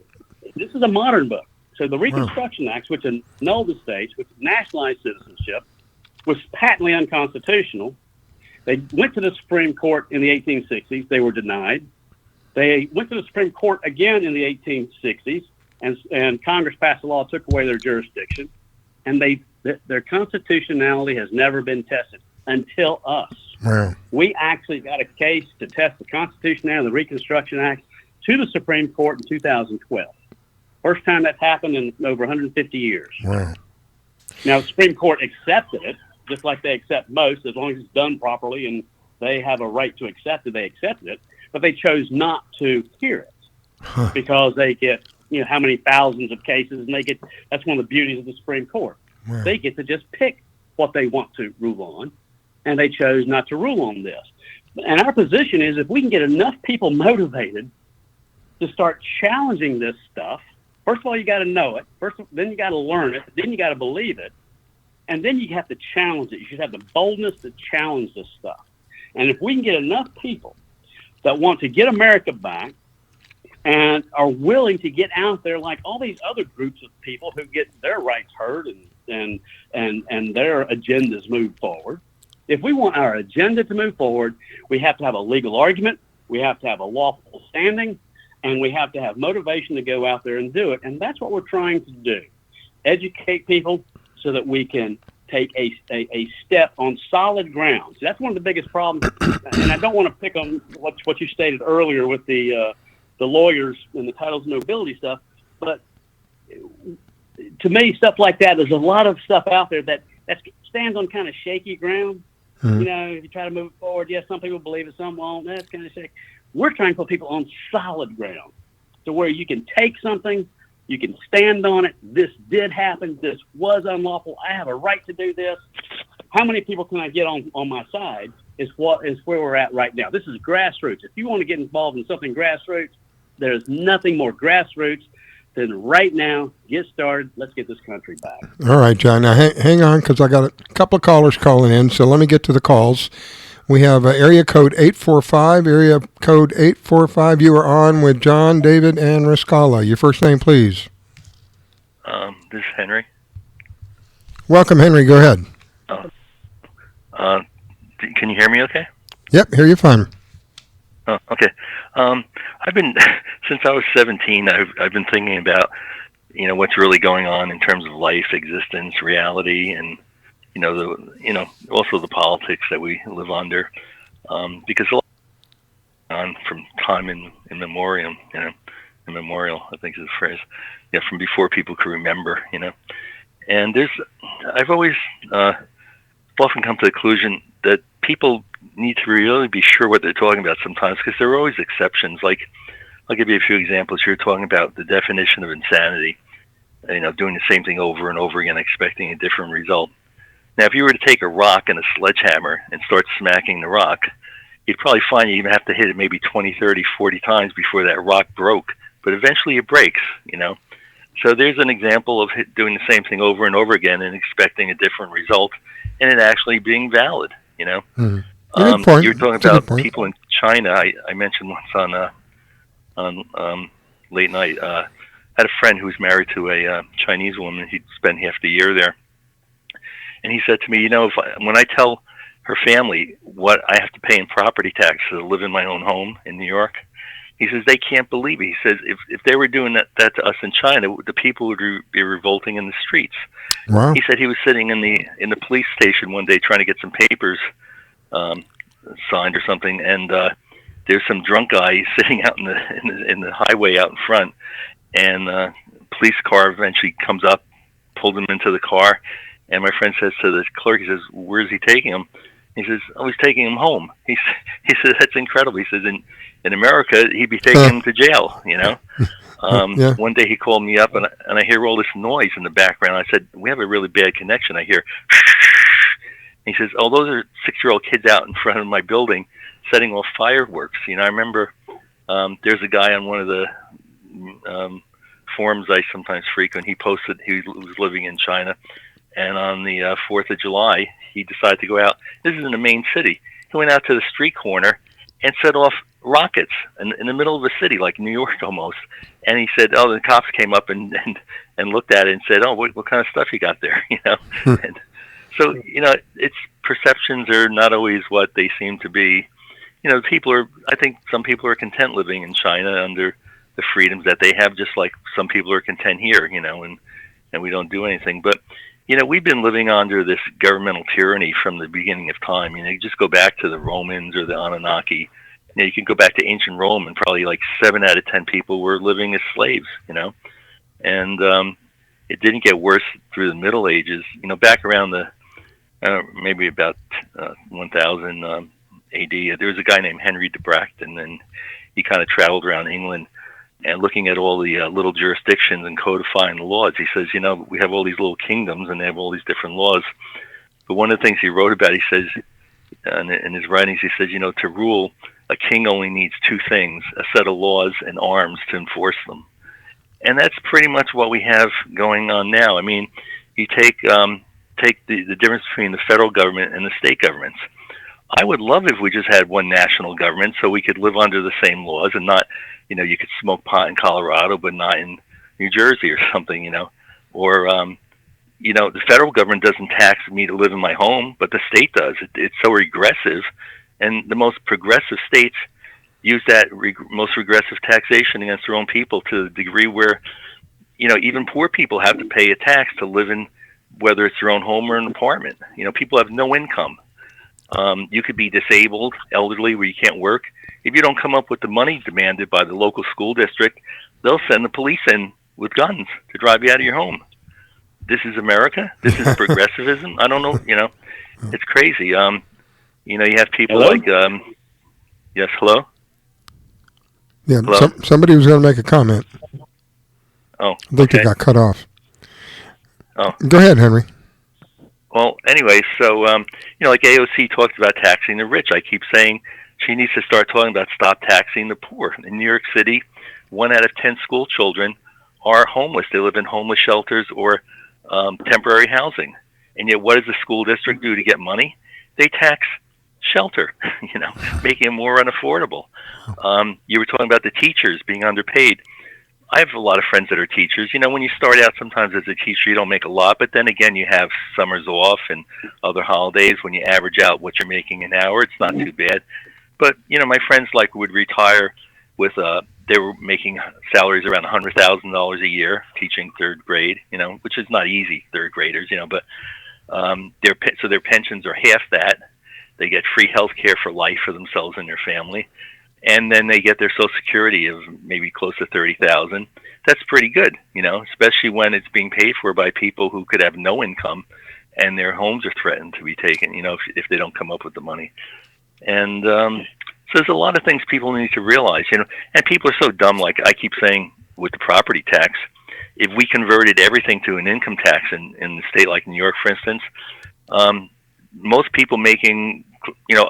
this is a modern book. So the Reconstruction Acts, which annulled the states, which nationalized citizenship, was patently unconstitutional. They went to the Supreme Court in the 1860s. They were denied. They went to the Supreme Court again in the 1860s, and Congress passed a law, took away their jurisdiction, and their constitutionality has never been tested until us. Wow. We actually got a case to test the constitutionality of the Reconstruction Act to the Supreme Court in 2012. First time that's happened in over 150 years. Wow. Now, the Supreme Court accepted it, just like they accept most, as long as it's done properly and they have a right to accept it, they accepted it. But they chose not to hear it because they get, how many thousands of cases, and that's one of the beauties of the Supreme Court. Wow. They get to just pick what they want to rule on, and they chose not to rule on this. And our position is if we can get enough people motivated to start challenging this stuff, first of all, you got to know it. Then you got to learn it. Then you got to believe it. And then you have to challenge it. You should have the boldness to challenge this stuff. And if we can get enough people that want to get America back and are willing to get out there like all these other groups of people who get their rights heard and their agendas moved forward, if we want our agenda to move forward, we have to have a legal argument, we have to have a lawful standing, and we have to have motivation to go out there and do it. And that's what we're trying to do. Educate people so that we can take a step on solid ground. So that's one of the biggest problems. And I don't want to pick on what you stated earlier with the lawyers and the titles of nobility stuff, but to me, stuff like that, there's a lot of stuff out there that stands on kind of shaky ground. Mm-hmm. If you try to move it forward, yes, some people believe it, some won't. That's kind of shaky. We're trying to put people on solid ground to where you can take something, you can stand on it. This did happen. This was unlawful. I have a right to do this. How many people can I get on my side is where we're at right now. This is grassroots. If you want to get involved in something grassroots, there's nothing more grassroots than right now, get started. Let's get this country back. All right, John. Now, hang on, because I got a couple of callers calling in, so let me get to the calls. We have area code 845. Area code 845. You are on with John, David, and Riscala. Your first name, please. This is Henry. Welcome, Henry. Go ahead. Can you hear me okay? Yep, hear you fine. Oh, okay. I've been, since I was 17, I've been thinking about, what's really going on in terms of life, existence, reality, and, also the politics that we live under. Because a lot on from time immemorial, immemorial, I think is the phrase, from before people could remember, And I've always often come to the conclusion that people need to really be sure what they're talking about sometimes, because there are always exceptions. Like, I'll give you a few examples. You're talking about the definition of insanity, doing the same thing over and over again, expecting a different result. Now, if you were to take a rock and a sledgehammer and start smacking the rock, you'd probably find you even have to hit it maybe 20, 30, 40 times before that rock broke. But eventually it breaks, So there's an example of doing the same thing over and over again and expecting a different result, and it actually being valid, Mm-hmm. Good point. You're talking about people in China. I mentioned once on late night. I had a friend who was married to a Chinese woman. He'd spent half the year there, and he said to me, when I tell her family what I have to pay in property tax to live in my own home in New York, he says they can't believe it. He says if they were doing that to us in China, the people would be revolting in the streets. Wow. He said he was sitting in the police station one day trying to get some papers signed or something, and there's some drunk guy sitting out in the highway out in front, and police car eventually comes up, pulled him into the car, and my friend says to the clerk, he says, "Where's he taking him?" He says, "Oh, he's taking him home." He says, "That's incredible." He says, in America, he'd be taking him to jail, Yeah. One day he called me up, and I hear all this noise in the background. I said, "We have a really bad connection." I hear, he says, "Oh, those are 6-year-old kids out in front of my building setting off fireworks." I remember there's a guy on one of the forums I sometimes frequent. He posted he was living in China, and on the 4th of July, he decided to go out. This is in the main city. He went out to the street corner and set off rockets in the middle of a city, like New York almost. And he said, the cops came up and looked at it and said, what kind of stuff you got there, And so, its perceptions are not always what they seem to be. I think some people are content living in China under the freedoms that they have, just like some people are content here, and we don't do anything. But, we've been living under this governmental tyranny from the beginning of time. You just go back to the Romans or the Anunnaki. You can go back to ancient Rome, and probably like 7 out of 10 people were living as slaves, and it didn't get worse through the Middle Ages. Back around the maybe about 1000 AD, there was a guy named Henry de Bracton, and he kind of traveled around England and looking at all the little jurisdictions and codifying the laws. He says, we have all these little kingdoms and they have all these different laws. But one of the things he wrote about, he says, in his writings, he says, to rule, a king only needs 2 things, a set of laws and arms to enforce them. And that's pretty much what we have going on now. I mean, you take the difference between the federal government and the state governments. I would love if we just had one national government so we could live under the same laws and not, you could smoke pot in Colorado but not in New Jersey or something, or, the federal government doesn't tax me to live in my home, but the state does. It's so regressive, and the most progressive states use that most regressive taxation against their own people to the degree where, even poor people have to pay a tax to live in, whether it's their own home or an apartment. People have no income. You could be disabled, elderly, where you can't work. If you don't come up with the money demanded by the local school district, they'll send the police in with guns to drive you out of your home. This is America? This is progressivism? I don't know, it's crazy. You have people hello? Like, yes, hello? Yeah, hello? Somebody was going to make a comment. Oh, I think okay. they got cut off. Oh. Go ahead, Henry. Well, anyway, so, like AOC talks about taxing the rich. I keep saying she needs to start talking about stop taxing the poor. In New York City, 1 out of 10 school children are homeless. They live in homeless shelters or temporary housing. And yet what does the school district do to get money? They tax shelter, making it more unaffordable. You were talking about the teachers being underpaid. I have a lot of friends that are teachers. When you start out sometimes as a teacher, you don't make a lot, but then again, you have summers off and other holidays. When you average out what you're making an hour, it's not too bad. But, my friends would retire with, they were making salaries around $100,000 a year teaching 3rd grade, which is not easy, 3rd graders, but their pensions are half that. They get free health care for life for themselves and their family. And then they get their Social Security of maybe close to $30,000. That's pretty good, especially when it's being paid for by people who could have no income and their homes are threatened to be taken, if they don't come up with the money. And so there's a lot of things people need to realize, and people are so dumb. Like I keep saying with the property tax, if we converted everything to an income tax in the state like New York, for instance, most people making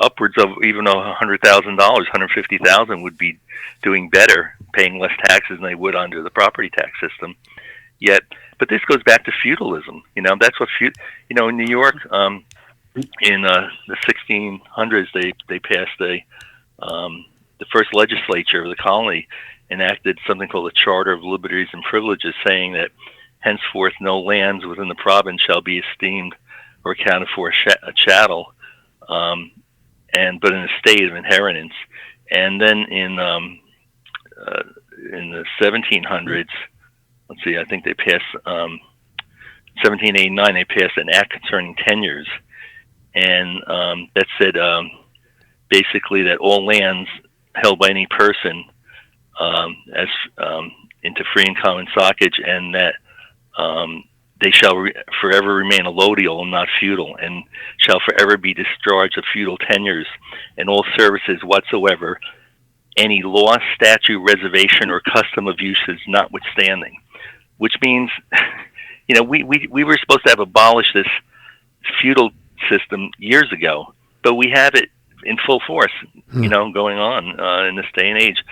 upwards of even $100,000, $150,000 would be doing better, paying less taxes than they would under the property tax system. But this goes back to feudalism. That's what in New York, in the 1600s, they passed the first legislature of the colony enacted something called the Charter of Liberties and Privileges, saying that henceforth no lands within the province shall be esteemed or accounted for a chattel, but in a state of inheritance. And then in the 1700s, let's see, I think they passed 1789. They passed an act concerning tenures, and that said basically that all lands held by any person as into free and common sockage, and that they shall forever remain allodial and not feudal, and shall forever be discharged of feudal tenures and all services whatsoever, any law, statute, reservation, or custom of uses notwithstanding. Which means, we were supposed to have abolished this feudal system years ago, but we have it in full force, going on in this day and age.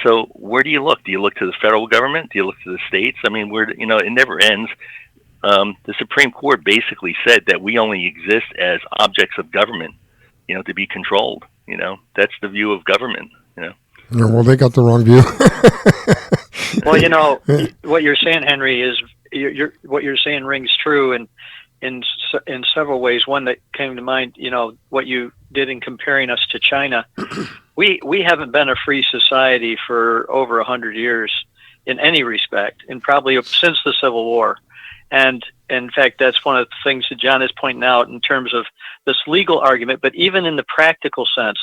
So where do you look? Do you look to the federal government? Do you look to the states? I mean, it never ends. The Supreme Court basically said that we only exist as objects of government, to be controlled. That's the view of government. Yeah, well, they got the wrong view. Well, what you're saying, Henry, is what you're saying rings true, and in several ways. One that came to mind, what you did in comparing us to China. we haven't been a free society for over 100 years in any respect, and probably since the Civil War. And in fact, that's one of the things that John is pointing out in terms of this legal argument, but even in the practical sense,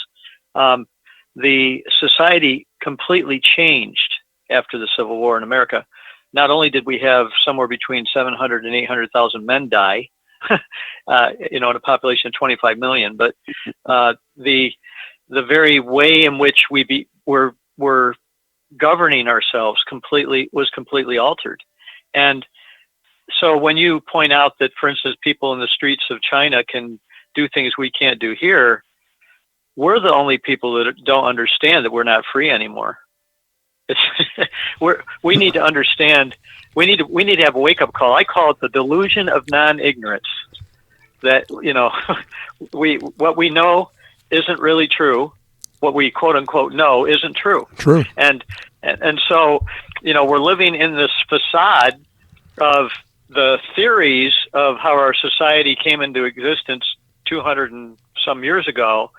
the society completely changed after the Civil War in America. Not only did we have somewhere between 700 and 800,000 men die, in a population of 25 million, but the very way in which were governing ourselves was completely altered. And so when you point out that, for instance, people in the streets of China can do things we can't do here, we're the only people that don't understand that we're not free anymore. We need to understand. We need to have a wake up call. I call it the delusion of non-ignorance. That what we know isn't really true. What we quote unquote know isn't true. True. And so we're living in this facade of the theories of how our society came into existence 200 and some years ago,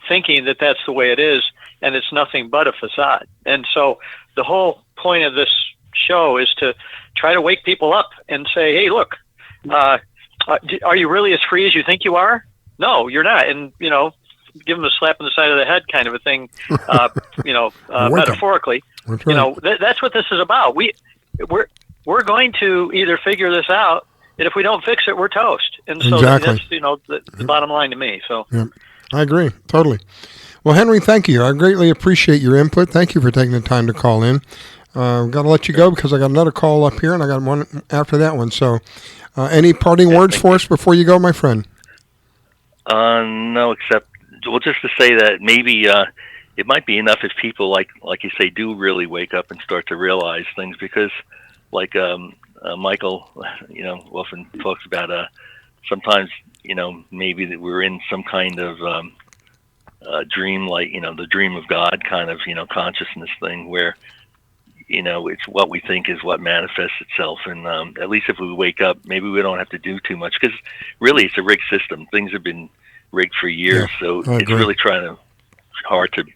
thinking that that's the way it is, and it's nothing but a facade. And so the whole point of this show is to try to wake people up and say, hey, look, are you really as free as you think you are? No, you're not. And, give them a slap on the side of the head kind of a thing, metaphorically. That's right. That's what this is about. We're going to either figure this out, and if we don't fix it, we're toast. And so Exactly. that's the bottom line to me. So yeah, I agree totally. Well, Henry, thank you. I greatly appreciate your input. Thank you for taking the time to call in. I've got to let you go because I got another call up here, and I got one after that one. So, any parting words for us before you go, my friend? No, except just to say that maybe it might be enough if people, like you say, do really wake up and start to realize things, because like Michael, often talks about sometimes, maybe that we're in some kind of dream, like, the dream of God kind of, consciousness thing where, it's what we think is what manifests itself. And at least if we wake up, maybe we don't have to do too much, because really it's a rigged system. Things have been rigged for years, so it's really hard to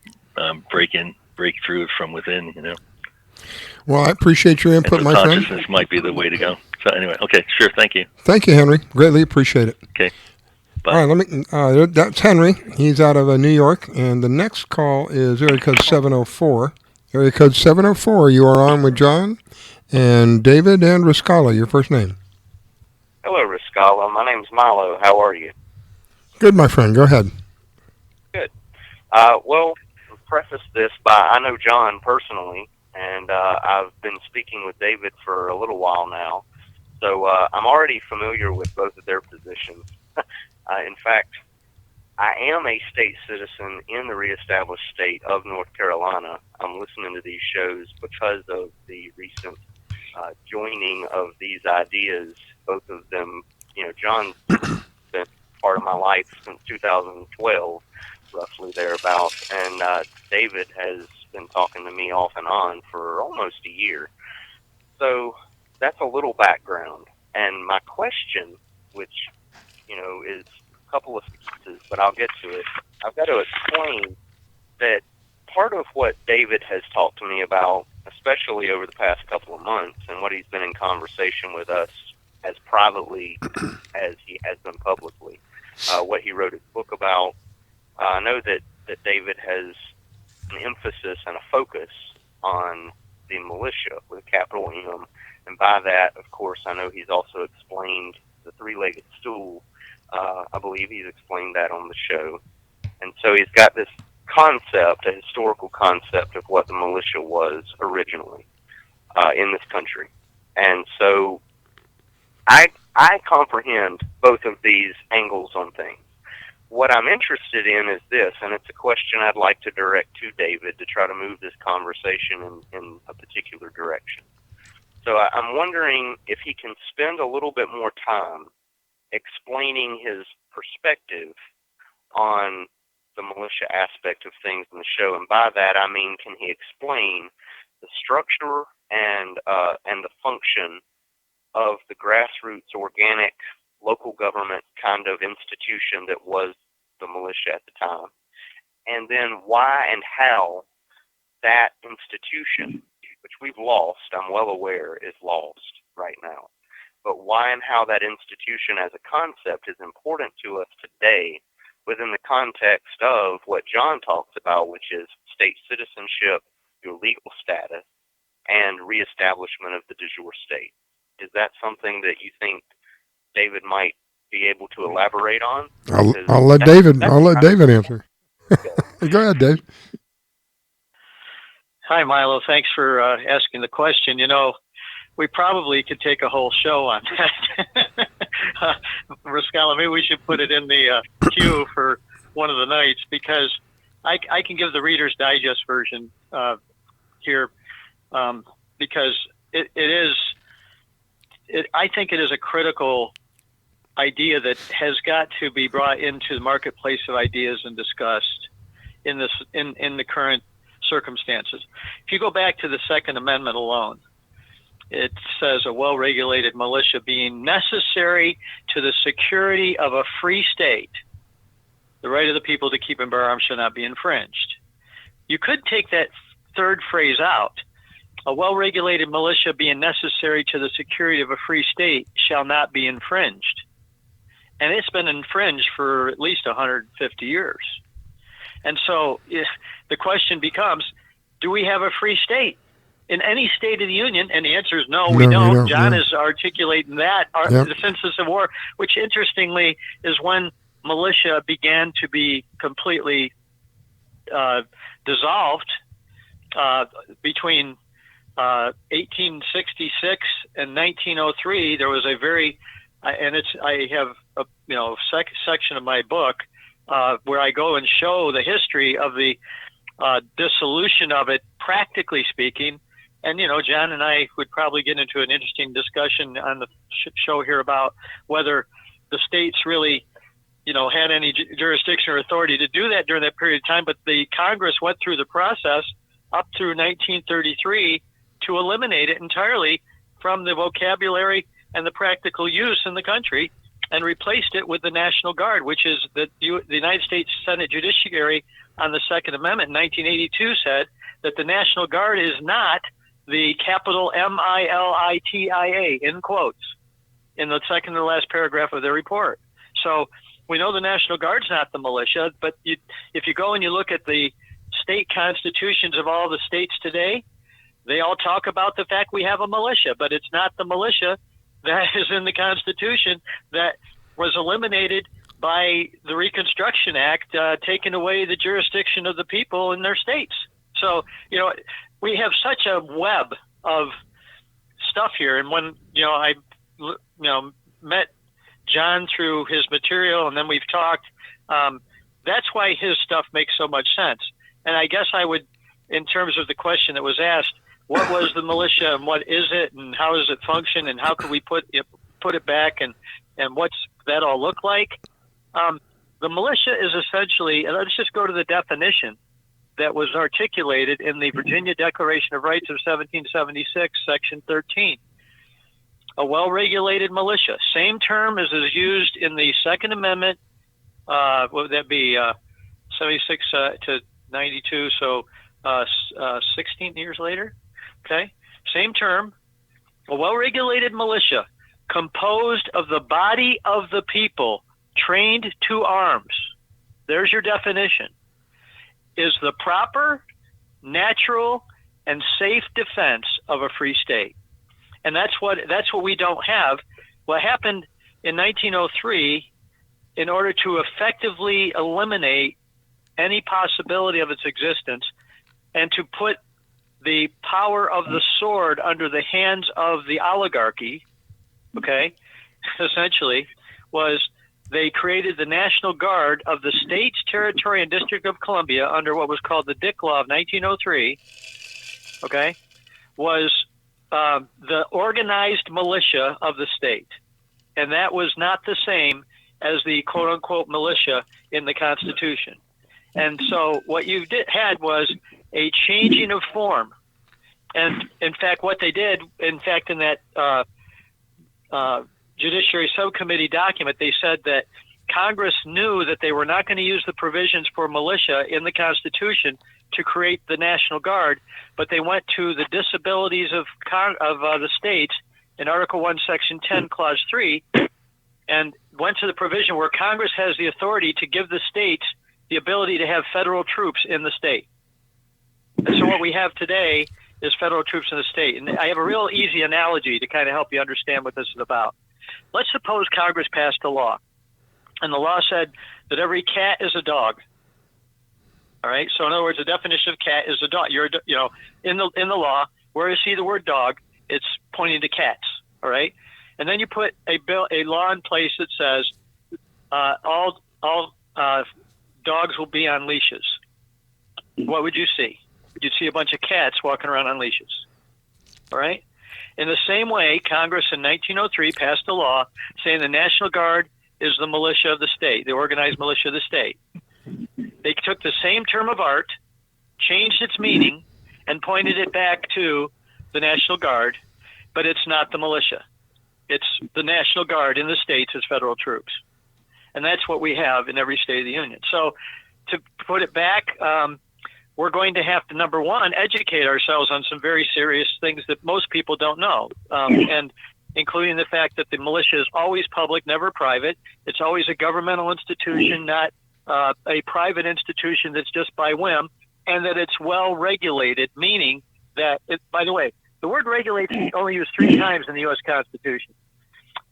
break through it from within, Well, I appreciate your input, my friend. Consciousness might be the way to go. So anyway, okay, sure, thank you. Thank you, Henry. Greatly appreciate it. Okay, bye. All right, that's Henry. He's out of New York, and the next call is area code 704. Area code 704, you are on with John and David and Riscala. Your first name. Hello, Riscala. My name's Milo. How are you? Good, my friend. Go ahead. Good. Well, I'll preface this by I know John personally, and I've been speaking with David for a little while now, so I'm already familiar with both of their positions. In fact, I am a state citizen in the reestablished state of North Carolina. I'm listening to these shows because of the recent joining of these ideas, both of them. John's been part of my life since 2012, roughly thereabouts, and David has been talking to me off and on for almost a year. So that's a little background. And my question, which, is a couple of pieces, but I'll get to it. I've got to explain that part of what David has talked to me about, especially over the past couple of months, and what he's been in conversation with us as privately as he has been publicly, what he wrote his book about. I know that David has an emphasis and a focus on the militia with a capital M, and by that, of course, I know he's also explained the three-legged stool. I believe he's explained that on the show. And so he's got this concept, a historical concept of what the militia was originally in this country. And so I comprehend both of these angles on things. What I'm interested in is this, and it's a question I'd like to direct to David to try to move this conversation in a particular direction. So I'm wondering if he can spend a little bit more time explaining his perspective on the militia aspect of things in the show. And by that, I mean, can he explain the structure and the function of the grassroots, organic, local government kind of institution that was the militia at the time? and then why and how that institution, which we've lost, I'm well aware is lost right now, but why and how that institution as a concept is important to us today within the context of what John talks about, which is state citizenship, your legal status, and reestablishment of the de jure state. Is that something that you think David might be able to elaborate on? I'll let David answer. Go ahead, Dave. Hi, Milo. Thanks for asking the question. You know, we probably could take a whole show on that. Rascala, maybe we should put it in the queue for one of the nights, because I can give the Reader's Digest version here, because I think it is a critical idea that has got to be brought into the marketplace of ideas and discussed in the current circumstances. If you go back to the Second Amendment alone, it says a well-regulated militia being necessary to the security of a free state, the right of the people to keep and bear arms shall not be infringed. You could take that third phrase out. A well-regulated militia being necessary to the security of a free state shall not be infringed. And it's been infringed for at least 150 years. And so the question becomes, do we have a free state in any state of the union? And the answer is no, we don't. John is articulating that. The Census of War, which interestingly is when militia began to be completely dissolved between 1866 and 1903. There was a very, and I have a section of my book where I go and show the history of the dissolution of it, practically speaking. And, John and I would probably get into an interesting discussion on the show here about whether the states really, had any jurisdiction or authority to do that during that period of time. But the Congress went through the process up through 1933 to eliminate it entirely from the vocabulary and the practical use in the country, and replaced it with the National Guard, which is the United States Senate Judiciary on the Second Amendment in 1982 said that the National Guard is not the capital MILITIA, in quotes, in the second to last paragraph of their report. So we know the National Guard's not the militia, but if you go and you look at the state constitutions of all the states today, they all talk about the fact we have a militia, but it's not the militia that is in the Constitution that was eliminated by the Reconstruction Act, taking away the jurisdiction of the people in their states. So, we have such a web of stuff here. And when, I met John through his material, and then we've talked, that's why his stuff makes so much sense. And I guess I would, in terms of the question that was asked, what was the militia and what is it and how does it function and how can we put it back and what's that all look like? The militia is essentially, and let's just go to the definition that was articulated in the Virginia Declaration of Rights of 1776, Section 13. A well-regulated militia, same term as is used in the Second Amendment, what would that be, 76 to 92, so 16 years later? Okay, same term, a well-regulated militia composed of the body of the people trained to arms. There's your definition. Is the proper, natural, and safe defense of a free state. And that's what we don't have. What happened in 1903, in order to effectively eliminate any possibility of its existence and to put the power of the sword under the hands of the oligarchy, okay, essentially, was they created the National Guard of the States, Territory, and District of Columbia under what was called the Dick Law of 1903, okay, was the organized militia of the state. And that was not the same as the quote-unquote militia in the Constitution. And so what you had was a changing of form. And in fact, what they did, in that Judiciary Subcommittee document, they said that Congress knew that they were not going to use the provisions for militia in the Constitution to create the National Guard, but they went to the disabilities of the states in Article 1, Section 10, Clause 3, and went to the provision where Congress has the authority to give the states the ability to have federal troops in the state. And so what we have today is federal troops in the state. And I have a real easy analogy to kind of help you understand what this is about. Let's suppose Congress passed a law, and the law said that every cat is a dog. All right. So in other words, the definition of cat is a dog. In the law, where you see the word dog, it's pointing to cats. All right. And then you put a law in place that says all dogs will be on leashes. What would you see? You'd see a bunch of cats walking around on leashes. All right. In the same way, Congress in 1903 passed a law saying the National Guard is the militia of the state, the organized militia of the state. They took the same term of art, changed its meaning, and pointed it back to the National Guard, but it's not the militia. It's the National Guard in the states as federal troops. And that's what we have in every state of the union. So to put it back, we're going to have to, number one, educate ourselves on some very serious things that most people don't know, and including the fact that the militia is always public, never private. It's always a governmental institution, not a private institution that's just by whim, and that it's well regulated, meaning that, by the way, the word regulate is only used 3 times in the U.S. Constitution.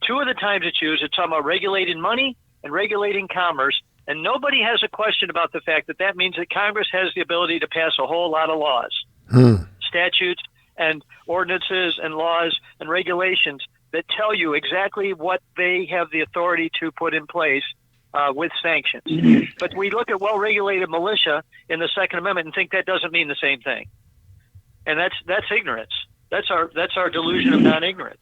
2 of the times it's used, it's talking about regulating money and regulating commerce, and nobody has a question about the fact that that means that Congress has the ability to pass a whole lot of laws, statutes and ordinances and laws and regulations that tell you exactly what they have the authority to put in place with sanctions. But we look at well-regulated militia in the Second Amendment and think that doesn't mean the same thing. And that's ignorance. That's our delusion of non-ignorance.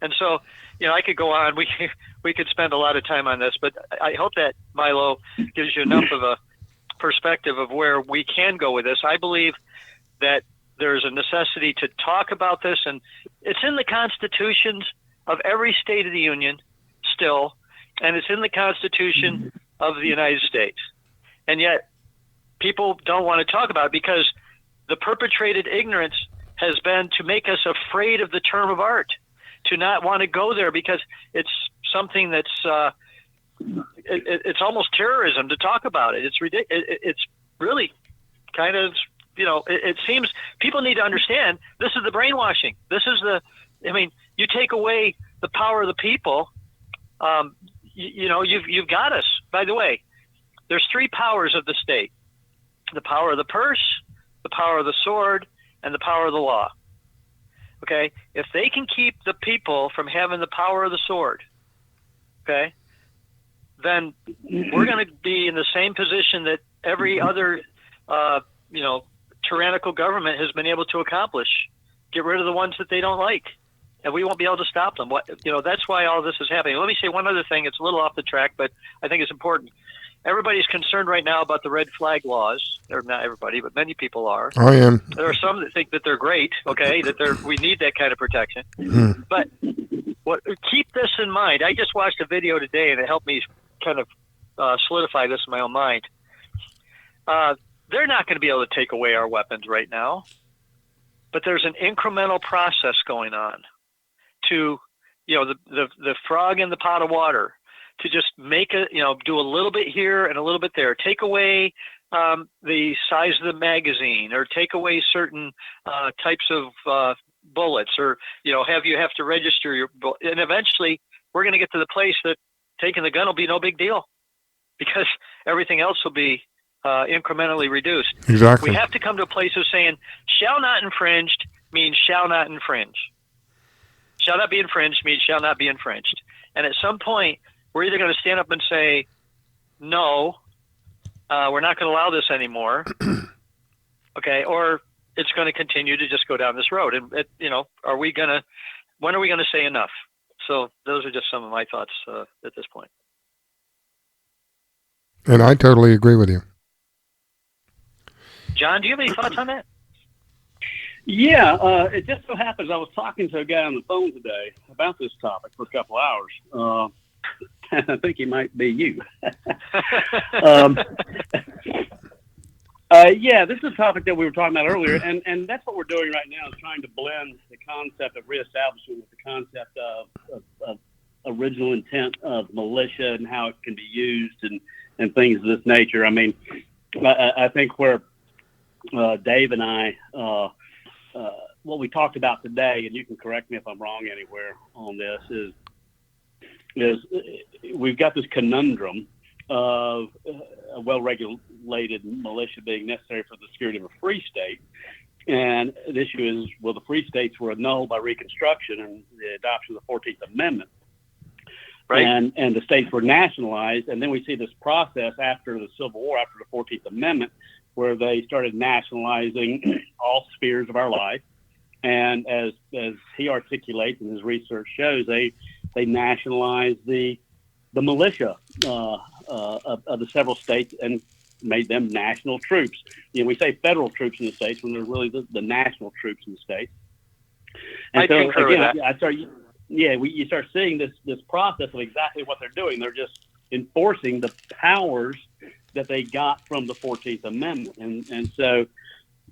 And so, I could go on. We could spend a lot of time on this, but I hope that, Milo, gives you enough of a perspective of where we can go with this. I believe that there's a necessity to talk about this, and it's in the constitutions of every state of the union still, and it's in the Constitution of the United States. And yet people don't want to talk about it because the perpetrated ignorance has been to make us afraid of the term of art, to not want to go there because it's something that's it's almost terrorism to talk about it. It's ridiculous. It's really kind of, it seems people need to understand this is the brainwashing. This is you take away the power of the people, you've got us. By the way, there's 3 powers of the state: the power of the purse, the power of the sword, and the power of the law. Okay? If they can keep the people from having the power of the sword, okay, then we're going to be in the same position that every other, tyrannical government has been able to accomplish. Get rid of the ones that they don't like, and we won't be able to stop them. That's why all this is happening. Let me say one other thing. It's a little off the track, but I think it's important. Everybody's concerned right now about the red flag laws. Or not everybody, but many people are. I am. There are some that think that they're great, okay, that we need that kind of protection. But keep this in mind. I just watched a video today, and it helped me kind of solidify this in my own mind. They're not going to be able to take away our weapons right now, but there's an incremental process going on to, the frog in the pot of water, to just make it, do a little bit here and a little bit there. Take away the size of the magazine, or take away certain types of bullets, or have to register your bullet. And eventually we're going to get to the place that taking the gun will be no big deal because everything else will be incrementally reduced. Exactly. We have to come to a place of saying shall not infringed means shall not infringe. Shall not be infringed means shall not be infringed. And at some point, we're either going to stand up and say, no, we're not going to allow this anymore, okay, or it's going to continue to just go down this road. And, when are we going to say enough? So those are just some of my thoughts at this point. And I totally agree with you. John, do you have any thoughts on that? Yeah, it just so happens I was talking to a guy on the phone today about this topic for a couple hours. I think he might be you. Yeah, this is a topic that we were talking about earlier, and that's what we're doing right now, is trying to blend the concept of reestablishment with the concept of original intent of militia and how it can be used and things of this nature. I mean, I think where Dave and I, what we talked about today, and you can correct me if I'm wrong anywhere on this, is we've got this conundrum of a well-regulated militia being necessary for the security of a free state. And the issue is, well, the free states were annulled by Reconstruction and the adoption of the 14th Amendment. Right. And the states were nationalized. And then we see this process after the Civil War, after the 14th Amendment, where they started nationalizing all spheres of our life. And as he articulates and his research shows, they nationalized the militia of the several states and made them national troops. You know, we say federal troops in the states when they're really the national troops in the states. And so again, you start seeing this process of exactly what they're doing. They're just enforcing the powers that they got from the 14th Amendment. And so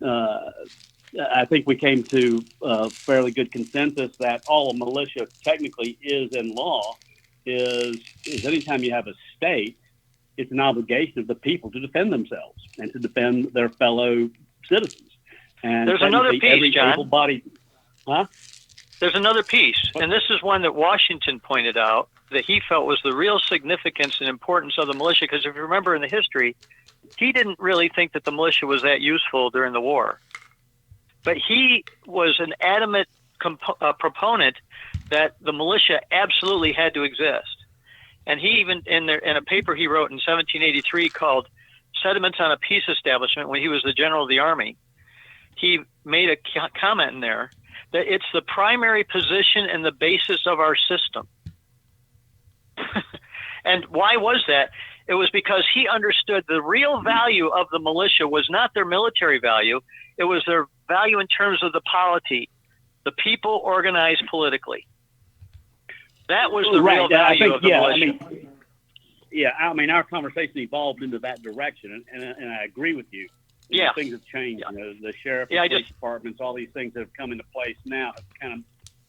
I think we came to a fairly good consensus that all a militia technically is in law is anytime you have a state, it's an obligation of the people to defend themselves and to defend their fellow citizens. And there's another piece, John. There's another piece, and this is one that Washington pointed out that he felt was the real significance and importance of the militia, because if you remember in the history, he didn't really think that the militia was that useful during the war. But he was an adamant proponent that the militia absolutely had to exist. And he even, in a paper he wrote in 1783 called Sentiments on a Peace Establishment, when he was the general of the army, he made a comment in there that it's the primary position and the basis of our system. And why was that? It was because he understood the real value of the militia was not their military value, it was their value in terms of the polity, the people organized politically. That was the real value of the militia. I mean, our conversation evolved into that direction, and I agree with you. Yeah. Things have changed. You know, the sheriff, the police departments, all these things that have come into place now have kind of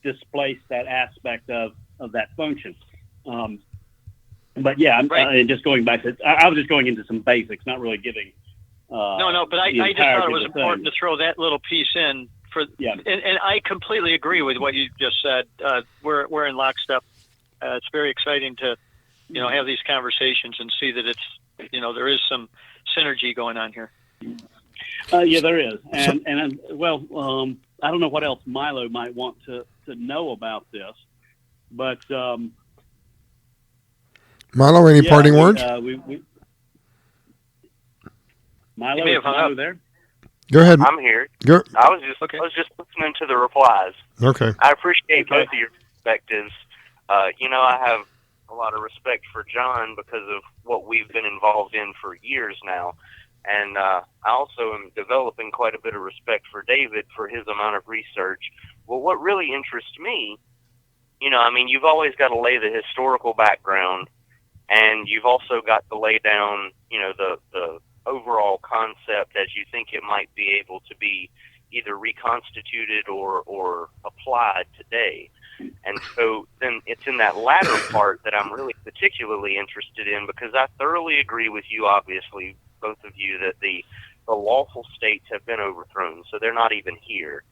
displaced that aspect of that function. But yeah, just going back to, I was just going into some basics, not really giving. But I just thought it was important to throw that little piece in for. Yeah. And I completely agree with what you just said. We're in lockstep. It's very exciting to, have these conversations and see that it's, there is some synergy going on here. Yeah, there is, and I don't know what else Milo might want to know about this, but Milo, any parting words? Milo, is Milo there? Go ahead. I'm here. I was just listening to the replies. Okay. I appreciate both of your perspectives. I have a lot of respect for John because of what we've been involved in for years now. And I also am developing quite a bit of respect for David for his amount of research. Well, what really interests me, you've always got to lay the historical background, and you've also got to lay down, the overall concept as you think it might be able to be either reconstituted or applied today. And so then it's in that latter part that I'm really particularly interested in, because I thoroughly agree with you, obviously, both of you, that the lawful states have been overthrown, so they're not even here.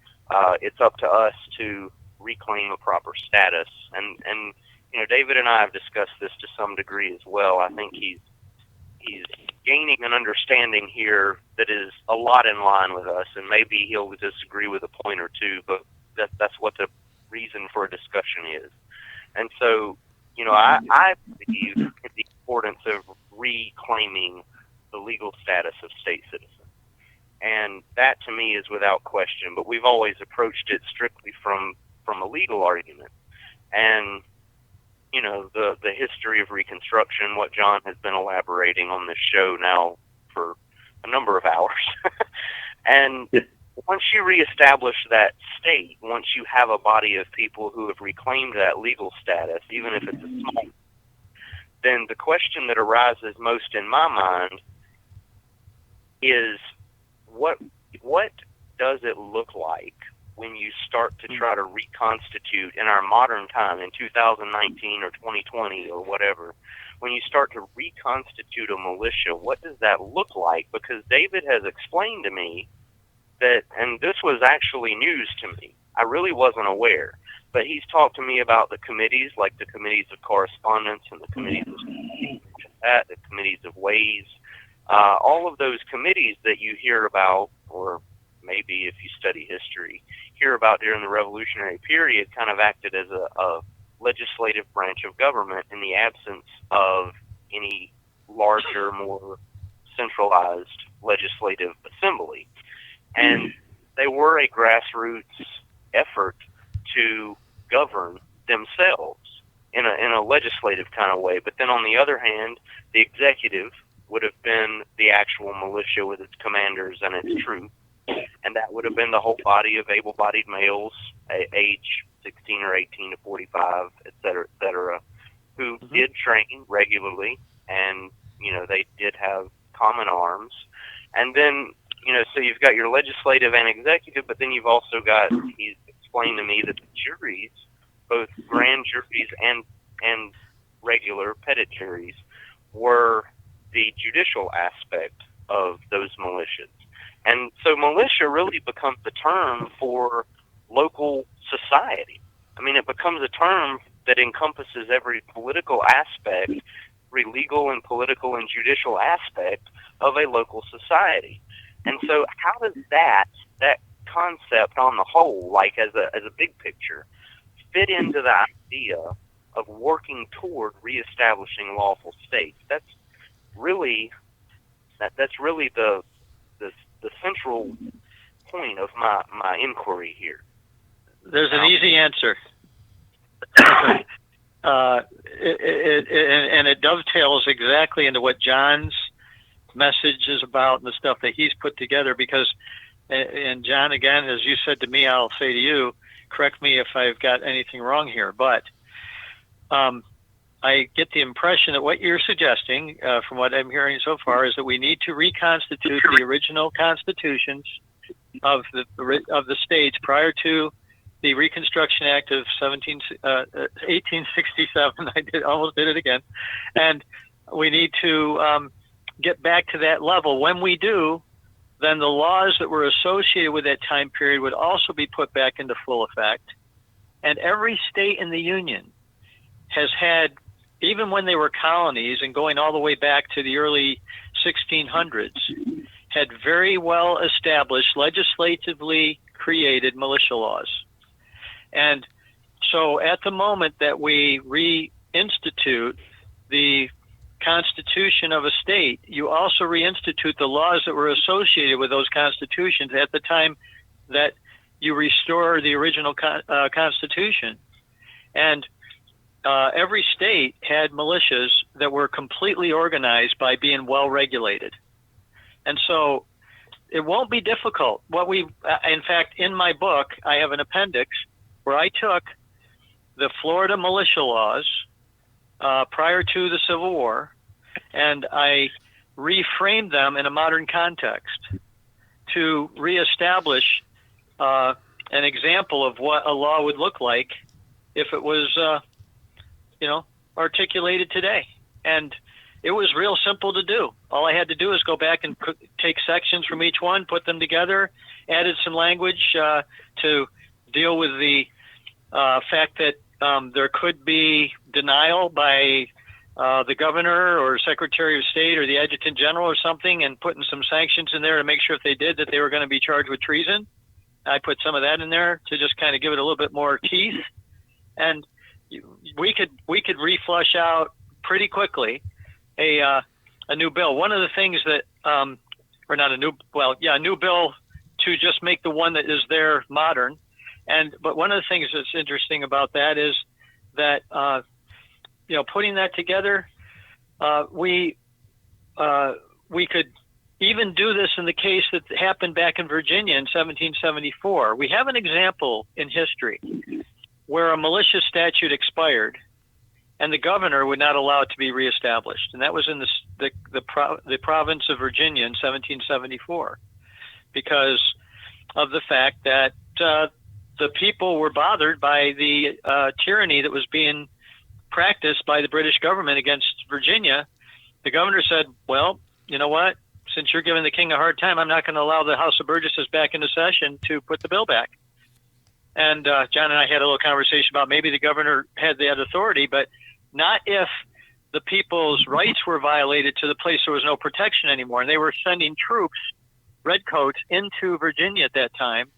It's up to us to reclaim a proper status. And David and I have discussed this to some degree as well. I think he's gaining an understanding here that is a lot in line with us, and maybe he'll disagree with a point or two, but that's what the reason for a discussion is. And so, I believe in the importance of reclaiming the legal status of state citizens. And that to me is without question, but we've always approached it strictly from a legal argument. And, the history of Reconstruction, what John has been elaborating on this show now for a number of hours. And once you reestablish that state, once you have a body of people who have reclaimed that legal status, even if it's a small, then the question that arises most in my mind is what does it look like when you start to try to reconstitute in our modern time, in 2019 or 2020 or whatever, when you start to reconstitute a militia, what does that look like? Because David has explained to me that, and this was actually news to me, I really wasn't aware, but he's talked to me about the committees, like the committees of correspondence and the committees of the committees of ways, all of those committees that you hear about, or maybe if you study history, hear about during the Revolutionary period, kind of acted as a legislative branch of government in the absence of any larger, more centralized legislative assembly. And they were a grassroots effort to govern themselves in a legislative kind of way. But then on the other hand, the executive would have been the actual militia with its commanders and its troops. And that would have been the whole body of able-bodied males, age 16 or 18 to 45, et cetera, who did train regularly, and, they did have common arms. And then, so you've got your legislative and executive, but then you've also got, he's explained to me that the juries, both grand juries and regular petit juries, were the judicial aspect of those militias. And so militia really becomes the term for local society. I mean, it becomes a term that encompasses every political aspect, every legal and political and judicial aspect of a local society. And so how does that concept on the whole, like as a big picture, fit into the idea of working toward reestablishing lawful states? That's really the central point of my inquiry here. There's an easy answer. And it dovetails exactly into what John's message is about and the stuff that he's put together, because, and John, again, as you said to me, I'll say to you, correct me if I've got anything wrong here, but I get the impression that what you're suggesting, from what I'm hearing so far, is that we need to reconstitute the original constitutions of the states prior to the Reconstruction Act of 1867. I almost did it again, and we need to get back to that level. When we do, then the laws that were associated with that time period would also be put back into full effect, and every state in the Union has had, even when they were colonies and going all the way back to the early 1600s, had very well established, legislatively created militia laws. And so at the moment that we reinstitute the constitution of a state, you also reinstitute the laws that were associated with those constitutions at the time that you restore the original constitution. And every state had militias that were completely organized by being well regulated. And so it won't be difficult. In fact, in my book, I have an appendix where I took the Florida militia laws prior to the Civil War, and I reframed them in a modern context to reestablish an example of what a law would look like if it was articulated today. And it was real simple to do. All I had to do is go back and take sections from each one, put them together, added some language to deal with the fact that there could be denial by the governor or secretary of state or the adjutant general or something, and putting some sanctions in there to make sure if they did that they were going to be charged with treason. I put some of that in there to just kind of give it a little bit more teeth. And we could reflush out pretty quickly a new bill. One of the things that, a new bill to just make the one that is there modern. But one of the things that's interesting about that is that, putting that together, we could even do this in the case that happened back in Virginia in 1774. We have an example in history where a militia statute expired, and the governor would not allow it to be reestablished. And that was in the province of Virginia in 1774, because of the fact that the people were bothered by the tyranny that was being practiced by the British government against Virginia. The governor said, well, you know what? Since you're giving the king a hard time, I'm not going to allow the House of Burgesses back into session to put the bill back. And John and I had a little conversation about maybe the governor had that authority, but not if the people's rights were violated to the place there was no protection anymore. And they were sending troops, redcoats, into Virginia at that time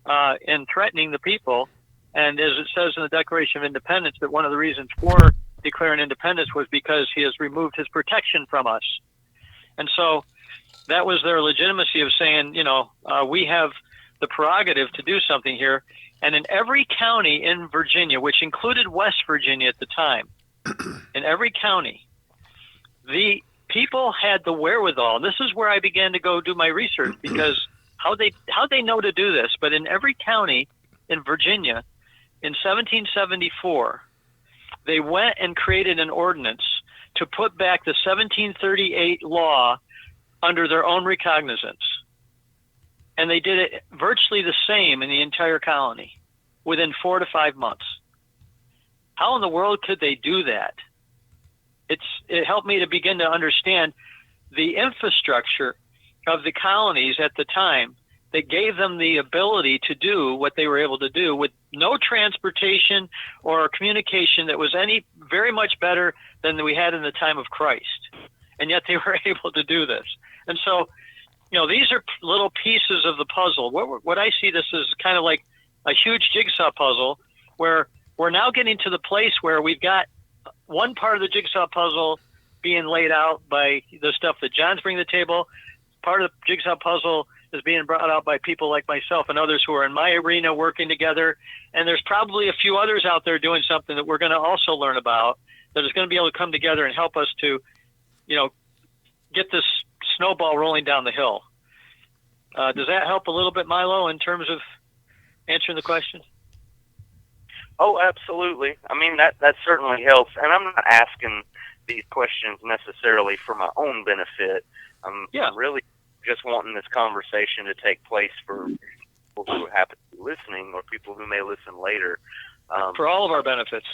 and threatening the people. And as it says in the Declaration of Independence, that one of the reasons for declaring independence was because he has removed his protection from us. And so that was their legitimacy of saying, we have the prerogative to do something here. And in every county in Virginia, which included West Virginia at the time, in every county, the people had the wherewithal. And this is where I began to go do my research, because how they know to do this. But in every county in Virginia in 1774, they went and created an ordinance to put back the 1738 law under their own recognizance. And they did it virtually the same in the entire colony within 4 to 5 months. How in the world could they do that? It helped me to begin to understand the infrastructure of the colonies at the time that gave them the ability to do what they were able to do with no transportation or communication that was any very much better than we had in the time of Christ. And yet they were able to do this. And so, these are little pieces of the puzzle. What I see this is kind of like a huge jigsaw puzzle, where we're now getting to the place where we've got one part of the jigsaw puzzle being laid out by the stuff that John's bringing to the table. Part of the jigsaw puzzle is being brought out by people like myself and others who are in my arena working together. And there's probably a few others out there doing something that we're going to also learn about, that is going to be able to come together and help us to, get this snowball rolling down the hill. Does that help a little bit, Milo, in terms of answering the question? Oh, absolutely. I mean, that certainly helps. And I'm not asking these questions necessarily for my own benefit. I'm really just wanting this conversation to take place for people who happen to be listening or people who may listen later. For all of our benefits.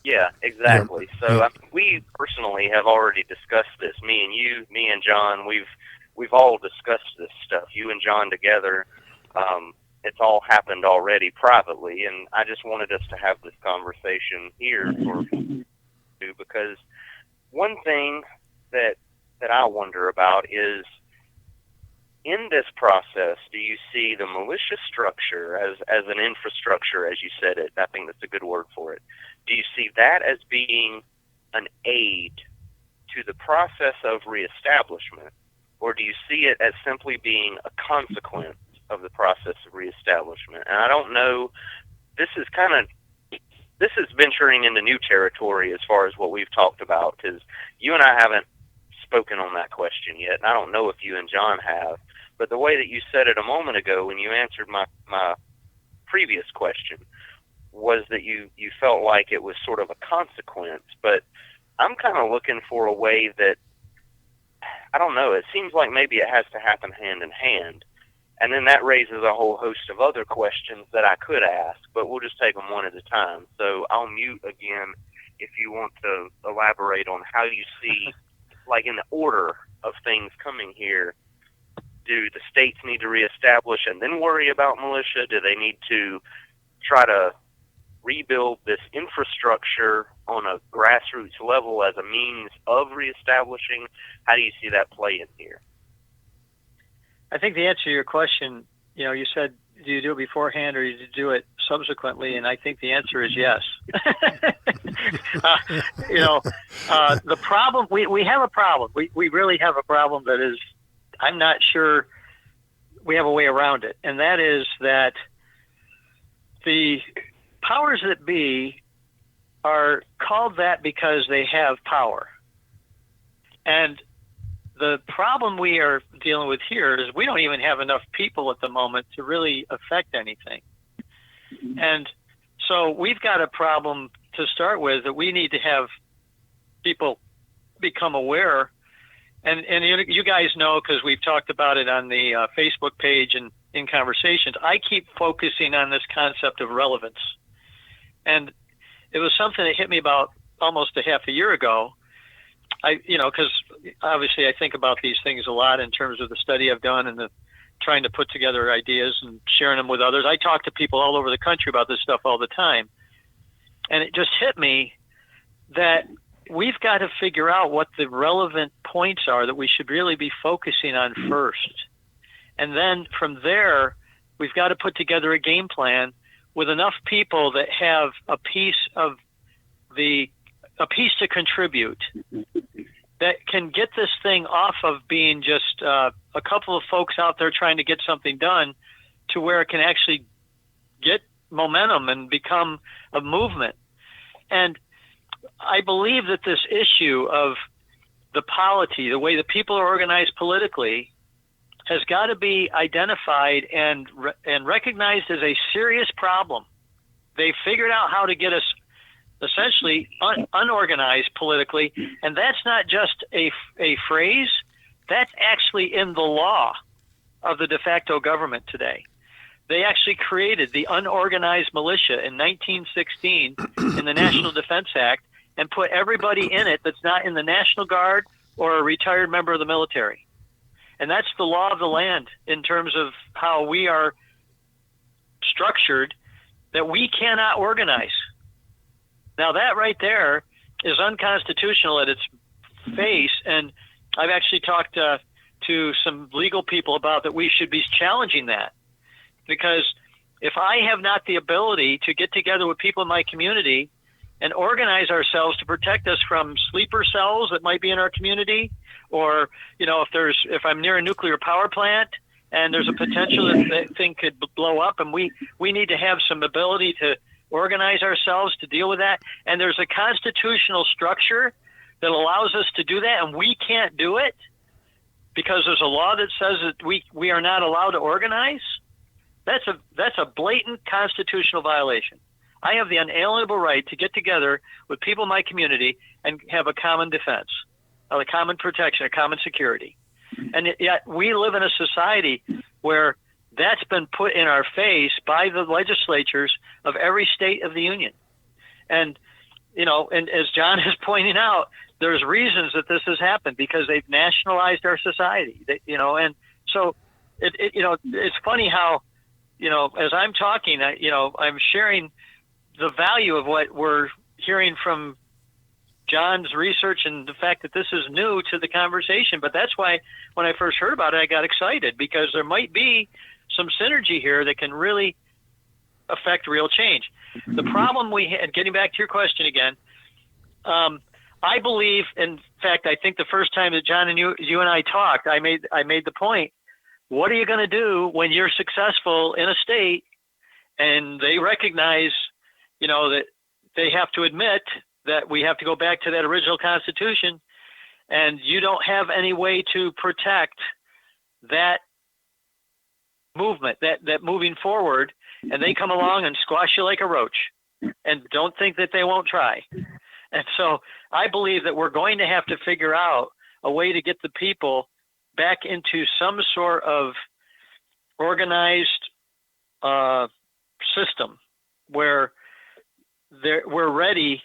Yeah, exactly. So we personally have already discussed this. Me and you, me and John, we've all discussed this stuff. You and John together. It's all happened already privately, and I just wanted us to have this conversation here because one thing that I wonder about is, in this process, do you see the militia structure as an infrastructure, as you said it? I think that's a good word for it. Do you see that as being an aid to the process of reestablishment, or do you see it as simply being a consequence of the process of reestablishment? And I don't know, this is venturing into new territory as far as what we've talked about, because you and I haven't spoken on that question yet, and I don't know if you and John have. But the way that you said it a moment ago when you answered my previous question was that you felt like it was sort of a consequence. But I'm kind of looking for a way that, I don't know, it seems like maybe it has to happen hand in hand. And then that raises a whole host of other questions that I could ask, but we'll just take them one at a time. So I'll mute again if you want to elaborate on how you see, like in the order of things coming here. Do the states need to reestablish and then worry about militia? Do they need to try to rebuild this infrastructure on a grassroots level as a means of reestablishing? How do you see that play in here? I think the answer to your question, you said, do you do it beforehand or do you do it subsequently? And I think the answer is yes. The problem, we have a problem. We really have a problem that is, I'm not sure we have a way around it. And that is that the powers that be are called that because they have power. And the problem we are dealing with here is we don't even have enough people at the moment to really affect anything. And so we've got a problem to start with, that we need to have people become aware. And you guys know, because we've talked about it on the Facebook page and in conversations, I keep focusing on this concept of relevance. And it was something that hit me about almost a half a year ago. Because obviously I think about these things a lot in terms of the study I've done and the trying to put together ideas and sharing them with others. I talk to people all over the country about this stuff all the time. And it just hit me that we've got to figure out what the relevant points are that we should really be focusing on first. And then from there, we've got to put together a game plan with enough people that have a piece to contribute that can get this thing off of being just a couple of folks out there trying to get something done to where it can actually get momentum and become a movement. And I believe that this issue of the polity, the way that people are organized politically, has got to be identified and recognized as a serious problem. They figured out how to get us essentially unorganized politically, and that's not just a phrase. That's actually in the law of the de facto government today. They actually created the unorganized militia in 1916 in the National Defense Act and put everybody in it that's not in the National Guard or a retired member of the military. And that's the law of the land in terms of how we are structured, that we cannot organize. Now that right there is unconstitutional at its face, and I've actually talked to some legal people about that we should be challenging that. Because if I have not the ability to get together with people in my community and organize ourselves to protect us from sleeper cells that might be in our community, or if I'm near a nuclear power plant and there's a potential that that thing could blow up, and we need to have some ability to organize ourselves to deal with that. And there's a constitutional structure that allows us to do that, and we can't do it because there's a law that says that we are not allowed to organize. That's a blatant constitutional violation. I have the unalienable right to get together with people in my community and have a common defense, a common protection, a common security. And yet we live in a society where that's been put in our face by the legislatures of every state of the union. And, and as John is pointing out, there's reasons that this has happened because they've nationalized our society, and so it's funny how, as I'm talking, I'm sharing the value of what we're hearing from John's research and the fact that this is new to the conversation. But that's why when I first heard about it, I got excited, because there might be some synergy here that can really affect real change. The problem we had, getting back to your question again, I believe, in fact, I think the first time that John and you and I talked, I made the point, what are you going to do when you're successful in a state and they recognize, that they have to admit that we have to go back to that original Constitution, and you don't have any way to protect that movement, that moving forward, and they come along and squash you like a roach, and don't think that they won't try. And so I believe that we're going to have to figure out a way to get the people back into some sort of organized system where we're ready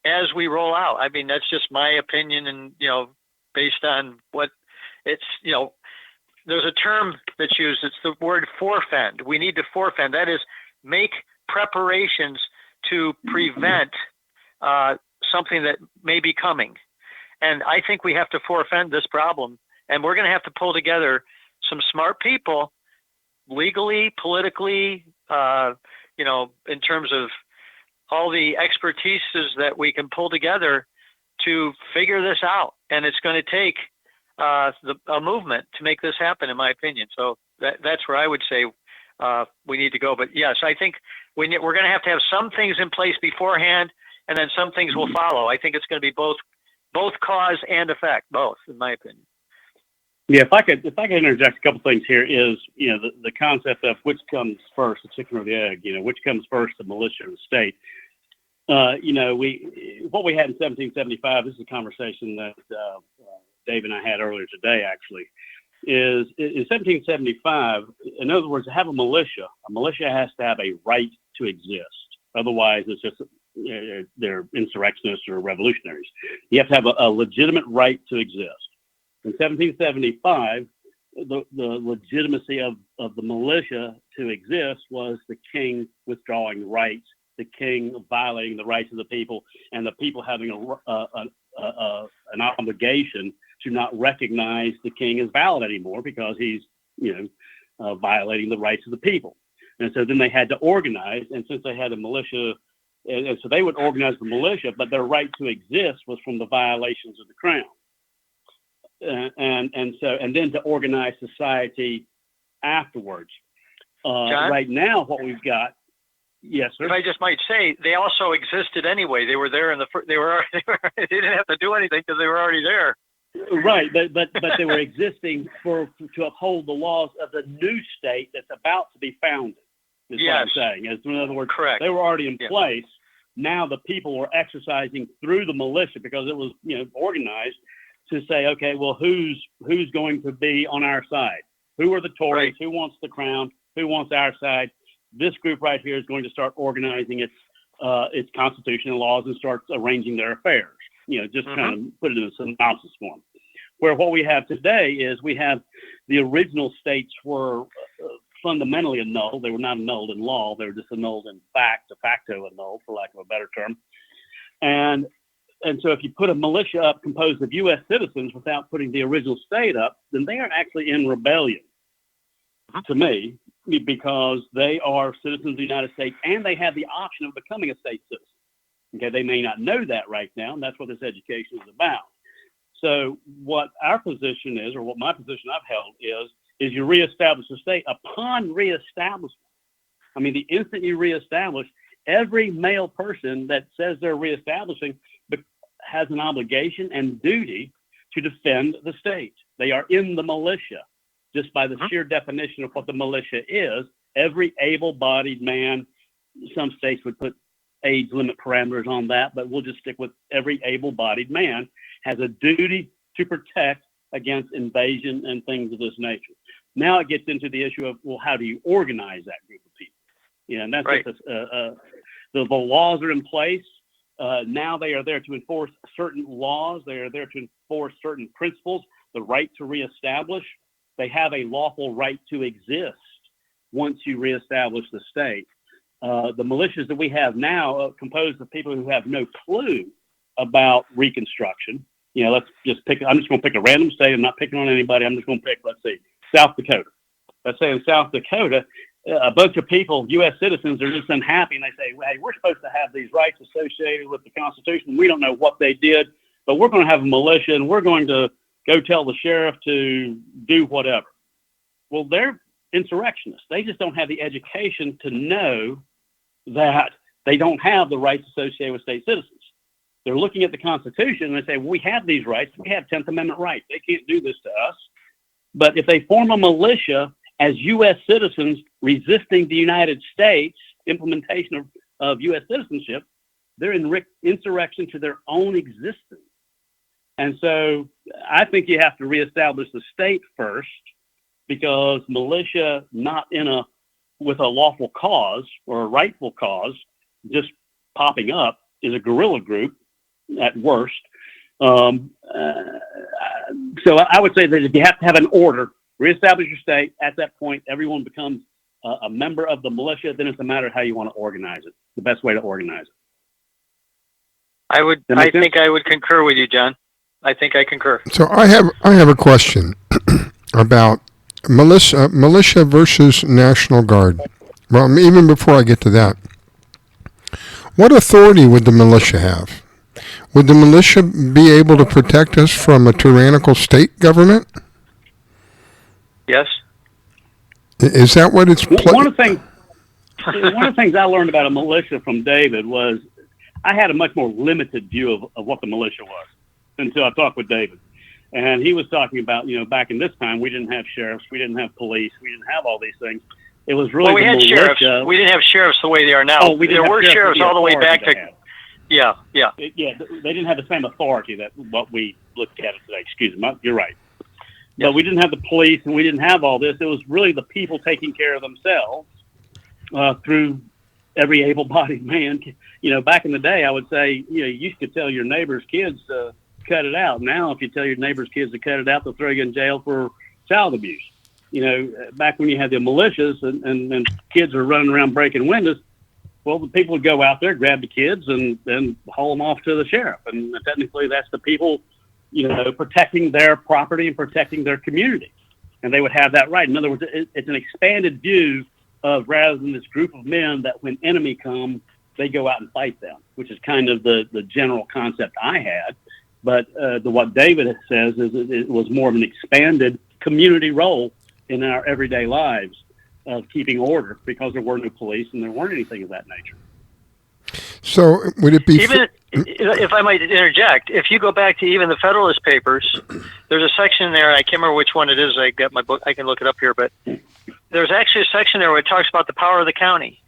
as we roll out. I mean, that's just my opinion, and based on what it's, there's a term that's used. It's the word forefend. We need to forefend. That is, make preparations to prevent something that may be coming. And I think we have to forefend this problem. And we're going to have to pull together some smart people, legally, politically, in terms of all the expertises that we can pull together to figure this out. And it's going to take a movement to make this happen, in my opinion. So that's where I would say we need to go. But yes, I think we're going to have some things in place beforehand, and then some things will follow. I think it's going to be both cause and effect, both, in my opinion. Yeah, if I could interject a couple things here is, the concept of which comes first, the chicken or the egg, which comes first, the militia or the state. what we had in 1775. This is a conversation that Dave and I had earlier today. Actually, is in 1775. In other words, to have a militia has to have a right to exist. Otherwise, it's just they're insurrectionists or revolutionaries. You have to have a legitimate right to exist. In 1775, the legitimacy of the militia to exist was the king withdrawing rights, the king violating the rights of the people, and the people having an obligation to not recognize the king as valid anymore because he's violating the rights of the people. And so then they had to organize, and since they had a militia, and so they would organize the militia, but their right to exist was from the violations of the crown. And then to organize society afterwards. John? Right now, what we've got, yes, sir. If I just might say, they also existed anyway. They were there they didn't have to do anything because they were already there. Right, but they were existing to uphold the laws of the new state that's about to be founded. Is what I'm saying. In other words, correct. They were already in place. Now the people were exercising through the militia because it was organized to say, okay, well, who's going to be on our side? Who are the Tories? Who wants the crown? Who wants our side? This group right here is going to start organizing its constitution and laws and start arranging their affairs. Just kind of put it in a synopsis form. Where what we have today is we have the original states were fundamentally annulled. They were not annulled in law. They were just annulled in fact, de facto annulled, for lack of a better term. And so if you put a militia up composed of U.S. citizens without putting the original state up, then they are actually in rebellion, to me, because they are citizens of the United States and they have the option of becoming a state citizen. Okay, they may not know that right now, and that's what this education is about. So what our position is, or what my position I've held is you reestablish the state. Upon reestablishment, I mean, the instant you reestablish, every male person that says they're reestablishing has an obligation and duty to defend the state. They are in the militia. Just by the sheer definition of what the militia is, every able-bodied man, some states would put age limit parameters on that, but we'll just stick with every able-bodied man has a duty to protect against invasion and things of this nature. Now it gets into the issue of, well, how do you organize that group of people? And that's just the laws are in place. Now they are there to enforce certain laws. They are there to enforce certain principles, the right to reestablish. They have a lawful right to exist once you reestablish the state. The militias that we have now are composed of people who have no clue about Reconstruction. Let's just pick, I'm just going to pick a random state. I'm not picking on anybody. I'm just going to pick, let's see, South Dakota. Let's say in South Dakota, a bunch of people, U.S. citizens, are just unhappy, and they say, hey, we're supposed to have these rights associated with the Constitution. We don't know what they did, but we're going to have a militia, and we're going to go tell the sheriff to do whatever. Well, they're insurrectionists. They just don't have the education to know that they don't have the rights associated with state citizens. They're looking at the Constitution, and they say, well, we have these rights. We have 10th Amendment rights. They can't do this to us. But if they form a militia as U.S. citizens resisting the United States implementation of U.S. citizenship, they're in insurrection to their own existence. And so I think you have to reestablish the state first, because militia not with a lawful cause or a rightful cause just popping up is a guerrilla group at worst. So I would say that if you have to have an order, reestablish your state. At that point, everyone becomes a member of the militia. Then it's a matter of how you want to organize it, the best way to organize it. I think I would concur with you, John. I think I concur. So I have a question about militia versus National Guard. Well, even before I get to that, what authority would the militia have? Would the militia be able to protect us from a tyrannical state government? Yes. Is that what it's? One of the things I learned about a militia from David was I had a much more limited view of what the militia was until I talked with David. And he was talking about, back in this time, we didn't have sheriffs, we didn't have police, we didn't have all these things. It was really we had sheriffs. We didn't have sheriffs the way they are now. There were sheriffs all the way back to Yeah. They didn't have the same authority that what we looked at it today. Excuse me, you're right. But we didn't have the police, and we didn't have all this. It was really the people taking care of themselves through every able-bodied man. Back in the day, I would say, you used to tell your neighbor's kids to cut it out. Now, if you tell your neighbor's kids to cut it out, they'll throw you in jail for child abuse. Back when you had the militias and kids were running around breaking windows, well, the people would go out there, grab the kids, and then haul them off to the sheriff. And technically, that's the people, protecting their property and protecting their community. And they would have that right. In other words, it's an expanded view of, rather than this group of men that when enemy come, they go out and fight them, which is kind of the general concept I had. But what David says is it was more of an expanded community role in our everyday lives of keeping order, because there were no police and there weren't anything of that nature. So would it be... Even, if I might interject, if you go back to even the Federalist Papers, there's a section there, I can't remember which one it is, I got my book, I can look it up here, but there's actually a section there where it talks about the power of the county.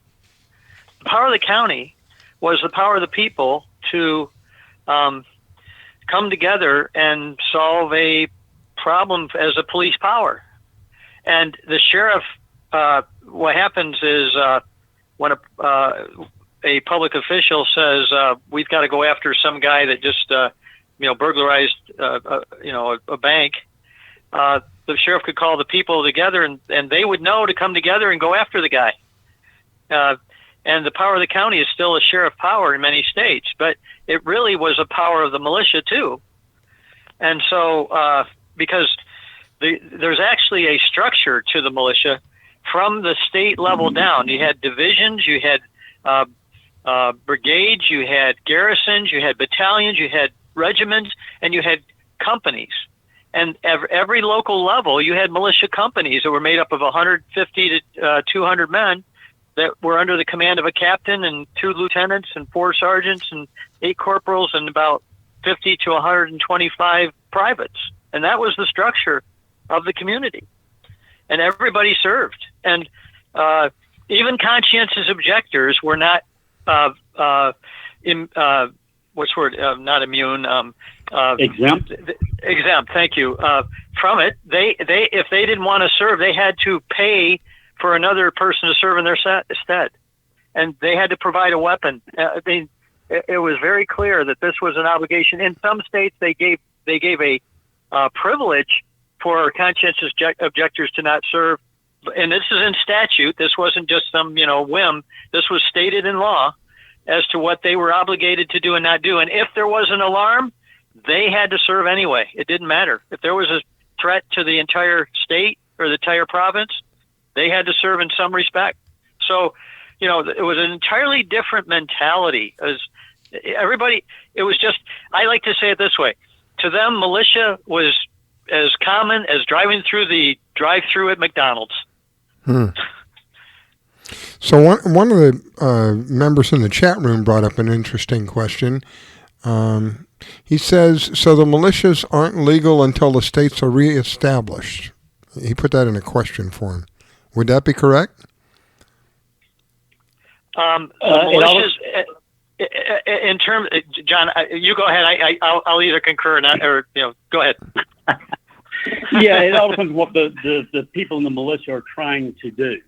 The power of the county was the power of the people to come together and solve a problem as a police power. And the sheriff, what happens is when a public official says, we've got to go after some guy that just, burglarized, a bank, the sheriff could call the people together and they would know to come together and go after the guy. And the power of the county is still a sheriff power in many states, but it really was a power of the militia too. And so, because there's actually a structure to the militia from the state level down. You had divisions, you had brigades, you had garrisons, you had battalions, you had regiments, and you had companies. And every local level, you had militia companies that were made up of 150 to 200 men that were under the command of a captain and 2 lieutenants and 4 sergeants and 8 corporals and about 50 to 125 privates. And that was the structure of the community. And everybody served. And even conscientious objectors were not, not immune. Exempt. Exempt. Thank you. From it, they if they didn't want to serve, they had to pay for another person to serve in their stead, and they had to provide a weapon. It was very clear that this was an obligation. In some states, they gave a privilege for conscientious objectors to not serve, and this is in statute. This wasn't just some whim. This was stated in law as to what they were obligated to do and not do. And if there was an alarm, they had to serve anyway. It didn't matter. If there was a threat to the entire state or the entire province, they had to serve in some respect. So, it was an entirely different mentality. As everybody, it was just, I like to say it this way. To them, militia was as common as driving through the drive-through at McDonald's. So one of the members in the chat room brought up an interesting question. He says, so the militias aren't legal until the states are reestablished. He put that in a question form. Would that be correct? Militias, in terms, John, you go ahead. I'll either concur or not, or go ahead. Yeah, it all depends on what the people in the militia are trying to do.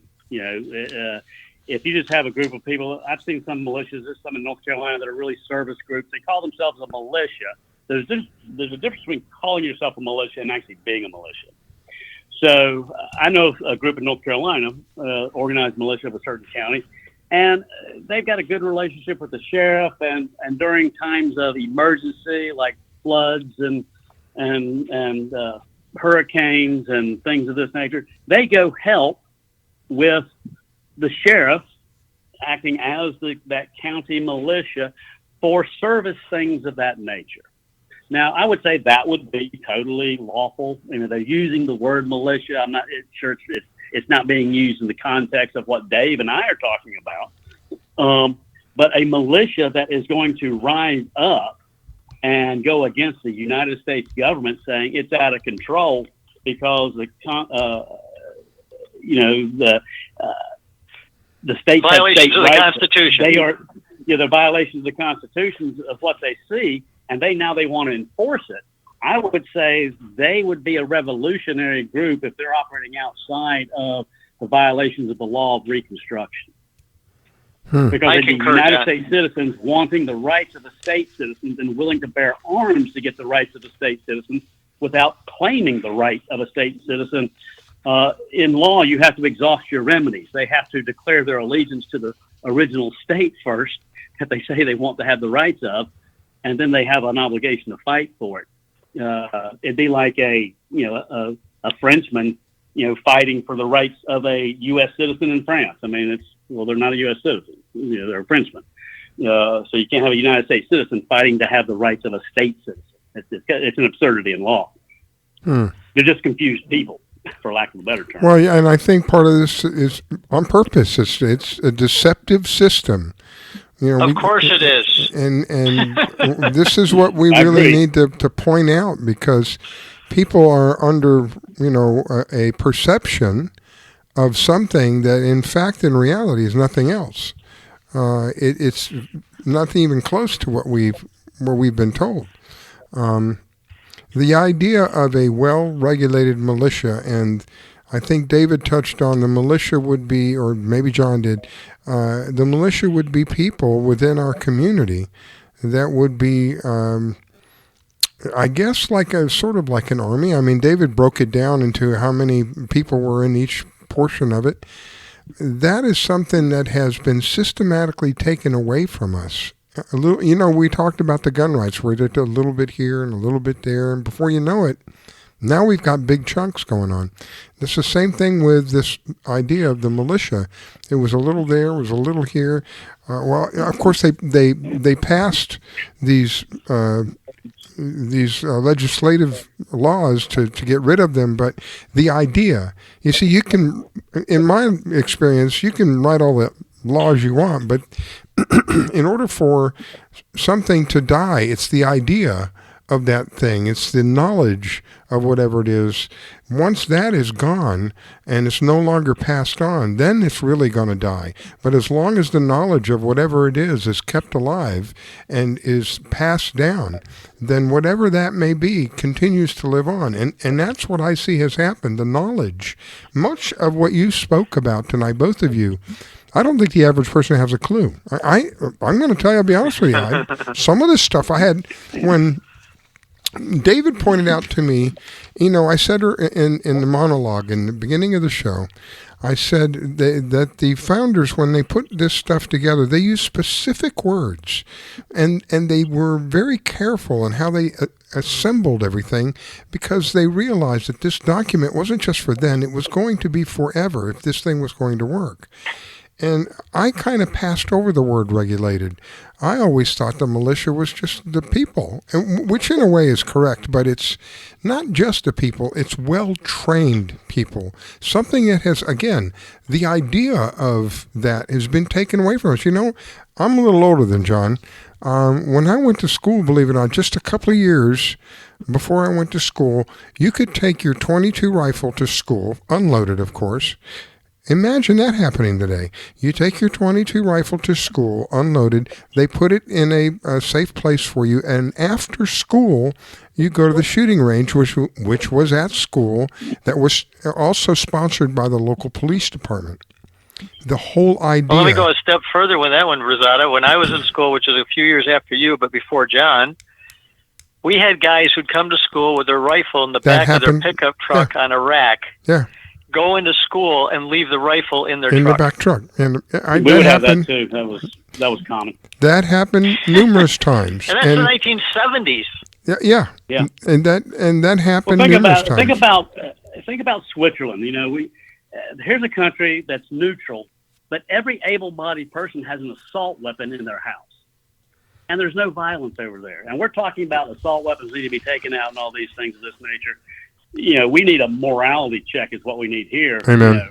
If you just have a group of people, I've seen some militias. There's some in North Carolina that are really service groups. They call themselves a militia. There's a difference between calling yourself a militia and actually being a militia. So I know a group in North Carolina, organized militia of a certain county, and they've got a good relationship with the sheriff. And during times of emergency, like floods and hurricanes and things of this nature, they go help with the sheriff acting as that county militia for service things of that nature. Now, I would say that would be totally lawful. They're using the word militia. I'm not sure it's not being used in the context of what Dave and I are talking about. But a militia that is going to rise up and go against the United States government, saying it's out of control because the states violations have state of the rights. Constitution. the violations of the Constitution of what they see, and they want to enforce it. I would say they would be a revolutionary group if they're operating outside of the violations of the law of Reconstruction. Because they'd be United States citizens wanting the rights of the state citizens and willing to bear arms to get the rights of the state citizens without claiming the right of a state citizen. In law, you have to exhaust your remedies. They have to declare their allegiance to the original state first that they say they want to have the rights of, and then they have an obligation to fight for it. It'd be like a Frenchman, fighting for the rights of a U.S. citizen in France. I mean, they're not a U.S. citizen. They're a Frenchman. So you can't have a United States citizen fighting to have the rights of a state citizen. It's an absurdity in law. They're just confused people, for lack of a better term. Well, yeah, and I think part of this is on purpose. It's a deceptive system. Of course it is. And this is what we really need to point out, because people are under, a perception of something that in fact, in reality, is nothing else. It's not even close to what we've been told. The idea of a well-regulated militia, and I think David touched on the militia would be, or maybe John did, the militia would be people within our community that would be, I guess, sort of like an army. I mean, David broke it down into how many people were in each portion of it. That is something that has been systematically taken away from us. A little, we talked about the gun rights, where there's a little bit here and a little bit there, and before you know it, now we've got big chunks going on. It's the same thing with this idea of the militia. It was a little there, it was a little here. Well, of course, they passed these legislative laws to get rid of them, but the idea, you see, you can, in my experience, you can write all the laws you want, but in order for something to die, it's the idea of that thing. It's the knowledge of whatever it is. Once that is gone and it's no longer passed on, then it's really going to die. But as long as the knowledge of whatever it is kept alive and is passed down, then whatever that may be continues to live on. And that's what I see has happened, the knowledge. Much of what you spoke about tonight, both of you, I don't think the average person has a clue. I'm going to tell you, I'll be honest with you, some of this stuff I had when David pointed out to me, I said in the monologue in the beginning of the show, I said that the founders, when they put this stuff together, they used specific words, and they were very careful in how they assembled everything, because they realized that this document wasn't just for then, it was going to be forever if this thing was going to work. And I kind of passed over the word regulated. I always thought the militia was just the people, which in a way is correct, but it's not just the people, it's well-trained people. Something that has, again, the idea of that has been taken away from us. I'm a little older than John. When I went to school, believe it or not, just a couple of years before I went to school, you could take your .22 rifle to school, unloaded, of course. Imagine that happening today. You take your .22 rifle to school, unloaded. They put it in a safe place for you, and after school, you go to the shooting range, which was at school, that was also sponsored by the local police department. The whole idea. Well, let me go a step further with that one, Rosada. When I was in school, which was a few years after you, but before John, we had guys who'd come to school with their rifle in the back of their pickup truck on a rack. Yeah. Go into school and leave the rifle in their truck. In the back truck. And we would have that too. That was common. That happened numerous times. And that's the 1970s. Yeah. And that happened numerous times. Think about Switzerland. Here's a country that's neutral, but every able-bodied person has an assault weapon in their house. And there's no violence over there. And we're talking about assault weapons need to be taken out and all these things of this nature. We need a morality check is what we need here. Amen.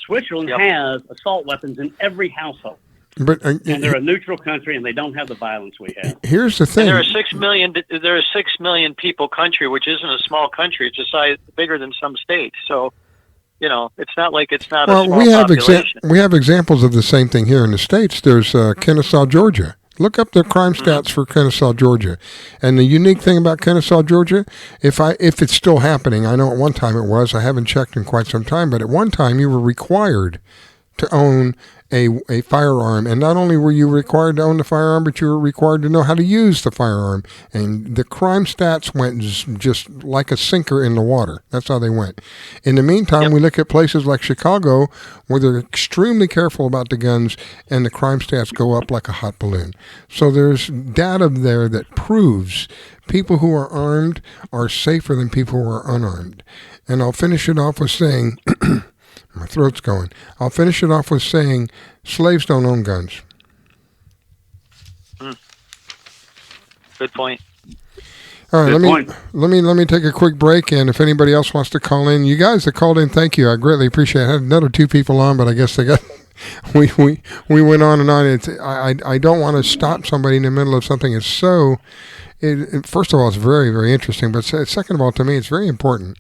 Switzerland has assault weapons in every household. But and they're a neutral country, and they don't have the violence we have. Here's the thing. And they're a 6 million people country, which isn't a small country. It's a size bigger than some states. So it's not like it's not a Well, small we have population. we have examples of the same thing here in the States. There's Kennesaw, Georgia. Look up the crime stats for Kennesaw, Georgia. And the unique thing about Kennesaw, Georgia, if it's still happening, I know at one time it was. I haven't checked in quite some time, but at one time you were required to own a firearm. And not only were you required to own the firearm, but you were required to know how to use the firearm. And the crime stats went just like a sinker in the water. That's how they went. In the meantime, we look at places like Chicago where they're extremely careful about the guns and the crime stats go up like a hot balloon. So there's data there that proves people who are armed are safer than people who are unarmed. And I'll finish it off with saying... My throat's going. I'll finish it off with saying slaves don't own guns. Good point. All right, let me take a quick break, and if anybody else wants to call in, you guys that called in, thank you. I greatly appreciate it. I had another 2 people on, but I guess they got we went on and on. I don't want to stop somebody in the middle of something. It's so. First of all, it's very, very interesting, but second of all, to me, it's very important.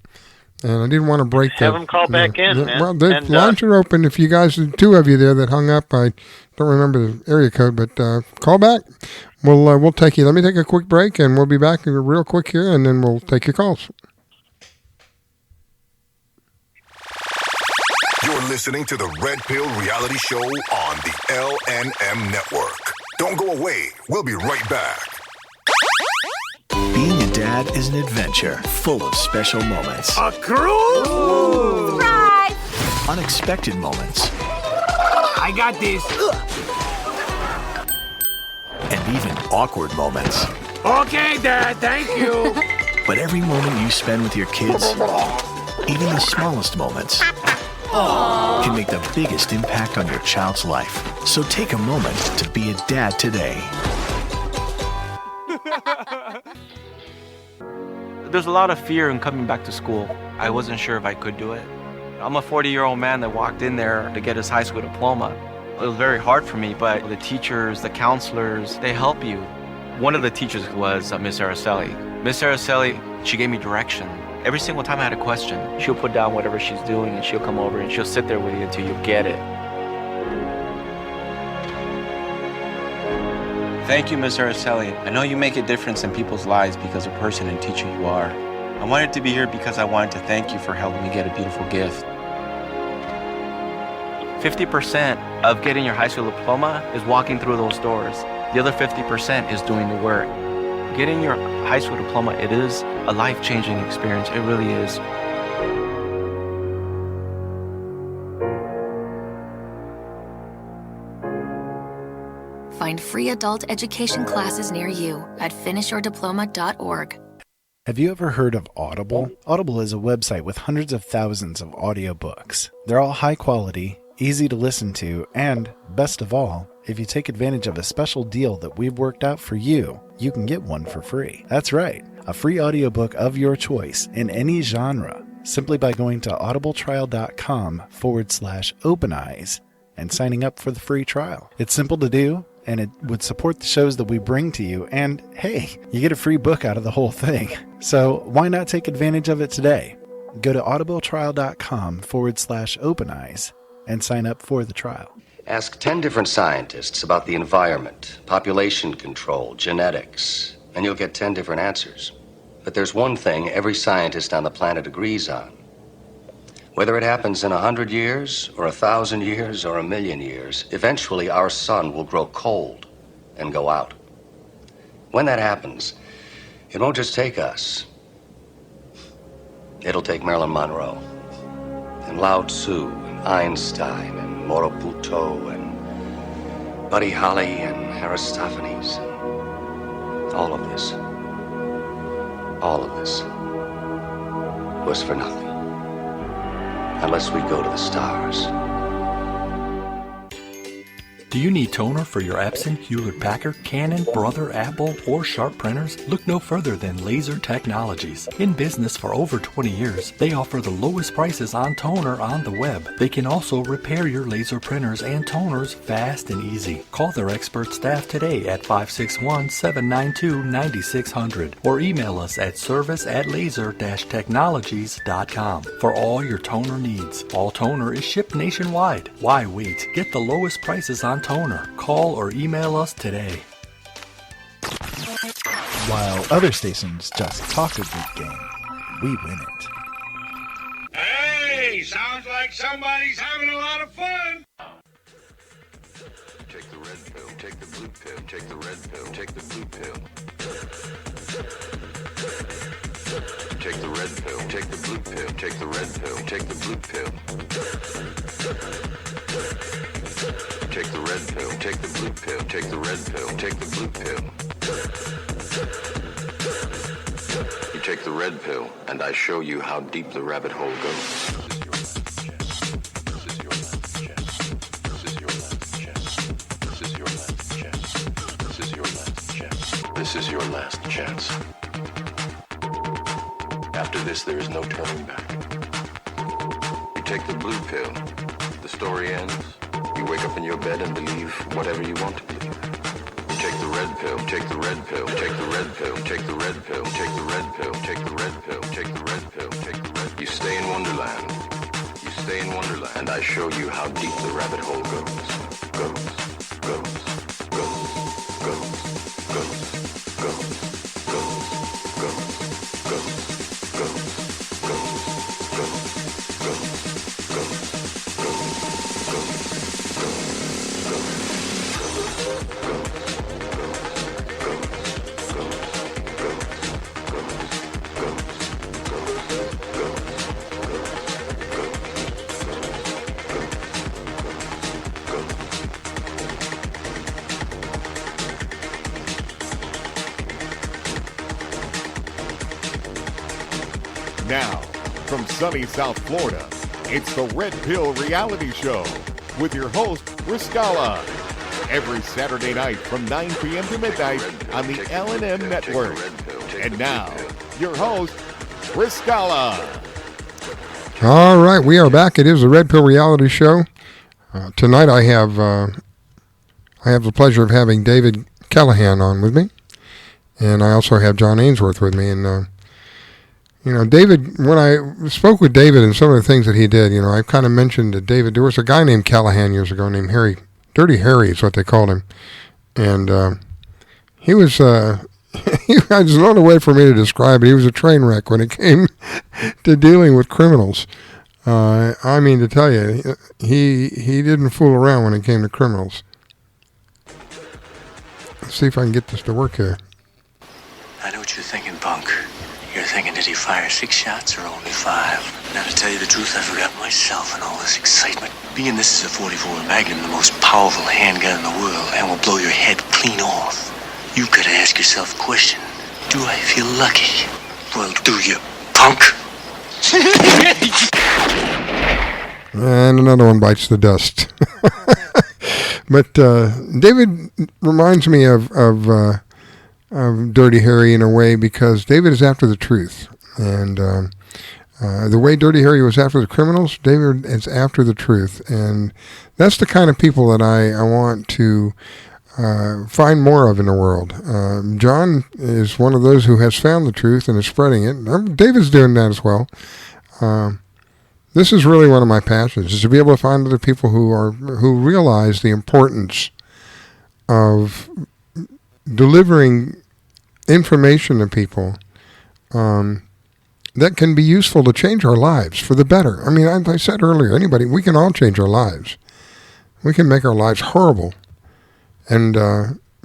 And I didn't want to break Have them call back in, man. Well, the lines are open. If you guys, 2 of you there that hung up, I don't remember the area code, but call back. We'll take you. Let me take a quick break, and we'll be back real quick here, and then we'll take your calls. You're listening to the Red Pill Reality Show on the LNM Network. Don't go away. We'll be right back. Being a dad is an adventure full of special moments. A cruise? Surprise! Unexpected moments. I got this. And even awkward moments. Okay, Dad, thank you. But every moment you spend with your kids, even the smallest moments, can make the biggest impact on your child's life. So take a moment to be a dad today. There's a lot of fear in coming back to school. I wasn't sure if I could do it. I'm a 40-year-old man that walked in there to get his high school diploma. It was very hard for me, but the teachers, the counselors, they help you. One of the teachers was Miss Araceli. Miss Araceli, she gave me direction. Every single time I had a question, she'll put down whatever she's doing and she'll come over and she'll sit there with you until you get it. Thank you, Ms. Araceli. I know you make a difference in people's lives because of the person and teacher you are. I wanted to be here because I wanted to thank you for helping me get a beautiful gift. 50% of getting your high school diploma is walking through those doors. The other 50% is doing the work. Getting your high school diploma, it is a life-changing experience. It really is. Find free adult education classes near you at finishyourdiploma.org. Have you ever heard of Audible? Audible is a website with hundreds of thousands of audiobooks. They're all high quality, easy to listen to, and, best of all, if you take advantage of a special deal that we've worked out for you, you can get one for free. That's right, a free audiobook of your choice in any genre, simply by going to audibletrial.com/openeyes and signing up for the free trial. It's simple to do, and it would support the shows that we bring to you, and hey, you get a free book out of the whole thing. So why not take advantage of it today? Go to audibletrial.com/openeyes and sign up for the trial. Ask 10 different scientists about the environment, population control, genetics, and you'll get 10 different answers. But there's one thing every scientist on the planet agrees on. Whether it happens in 100 years, or 1,000 years, or 1,000,000 years, eventually our sun will grow cold and go out. When that happens, it won't just take us. It'll take Marilyn Monroe, and Lao Tzu, and Einstein, and Morobuto, and Buddy Holly, and Aristophanes. All of this was for nothing. Unless we go to the stars. Do you need toner for your Epson, Hewlett-Packard, Canon, Brother, Apple, or Sharp printers? Look no further than Laser Technologies. In business for over 20 years, they offer the lowest prices on toner on the web. They can also repair your laser printers and toners fast and easy. Call their expert staff today at 561-792-9600 or email us at service@laser-technologies.com for all your toner needs. All toner is shipped nationwide. Why wait? Get the lowest prices on toner. Call or email us today. While other stations just talk a good game, we win it. Hey, sounds like somebody's having a lot of fun. Take the red pill, take the blue pill, take the red pill, take the blue pill. Take the red pill, take the blue pill, take the red pill, take the blue pill. Take the red pill, take the blue pill, take the red pill, take the blue pill. You take the red pill, and I show you how deep the rabbit hole goes. This is your last chance. After this, there is no turning back. You take the blue pill, the story ends. You wake up in your bed and believe whatever you want to believe. You take the red pill, take the red pill, take the red pill, take the red pill, take the red pill, take the red pill, take the red pill, take the red. You stay in Wonderland. You stay in Wonderland, and I show you how deep the rabbit hole goes. Goes, goes, goes, goes, goes, goes, goes, goes, goes, goes, goes, goes, goes, goes, Now, from sunny South Florida, it's the Red Pill Reality Show with your host, Riscala. Every Saturday night from 9 p.m. to midnight on the L&M Network. And now, your host, Riscala. All right, we are back. It is the Red Pill Reality Show. Tonight I have the pleasure of having David Callihan on with me. And I also have John Ainsworth with me. And David, when I spoke with David and some of the things that he did, I kind of mentioned to David, there was a guy named Callihan years ago named Harry, Dirty Harry is what they called him. And he was, there's no other way for me to describe it. He was a train wreck when it came to dealing with criminals. I mean, to tell you, he didn't fool around when it came to criminals. Let's see if I can get this to work here. I know what you're thinking, punk. You're thinking, did he fire 6 shots or only 5? Now, to tell you the truth, I forgot myself in all this excitement. Being this is a 44 Magnum, the most powerful handgun in the world, and will blow your head clean off. You gotta ask yourself a question. Do I feel lucky? Well, do you, punk? And another one bites the dust. But David reminds me of Dirty Harry in a way, because David is after the truth. And the way Dirty Harry was after the criminals, David is after the truth. And that's the kind of people that I want to find more of in the world. John is one of those who has found the truth and is spreading it. David's doing that as well. This is really one of my passions, is to be able to find other people who realize the importance of delivering information to people that can be useful to change our lives for the better. I mean, as I said earlier, we can all change our lives. We can make our lives horrible. And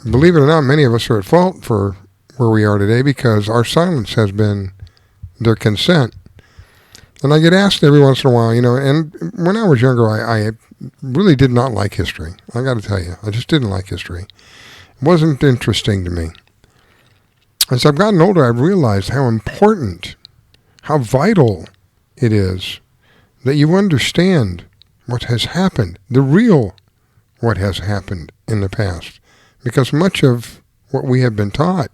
believe it or not, many of us are at fault for where we are today because our silence has been their consent. And I get asked every once in a while, and when I was younger, I really did not like history. I got to tell you, I just didn't like history. It wasn't interesting to me. As I've gotten older, I've realized how important, how vital it is that you understand what has happened, the real what has happened in the past, because much of what we have been taught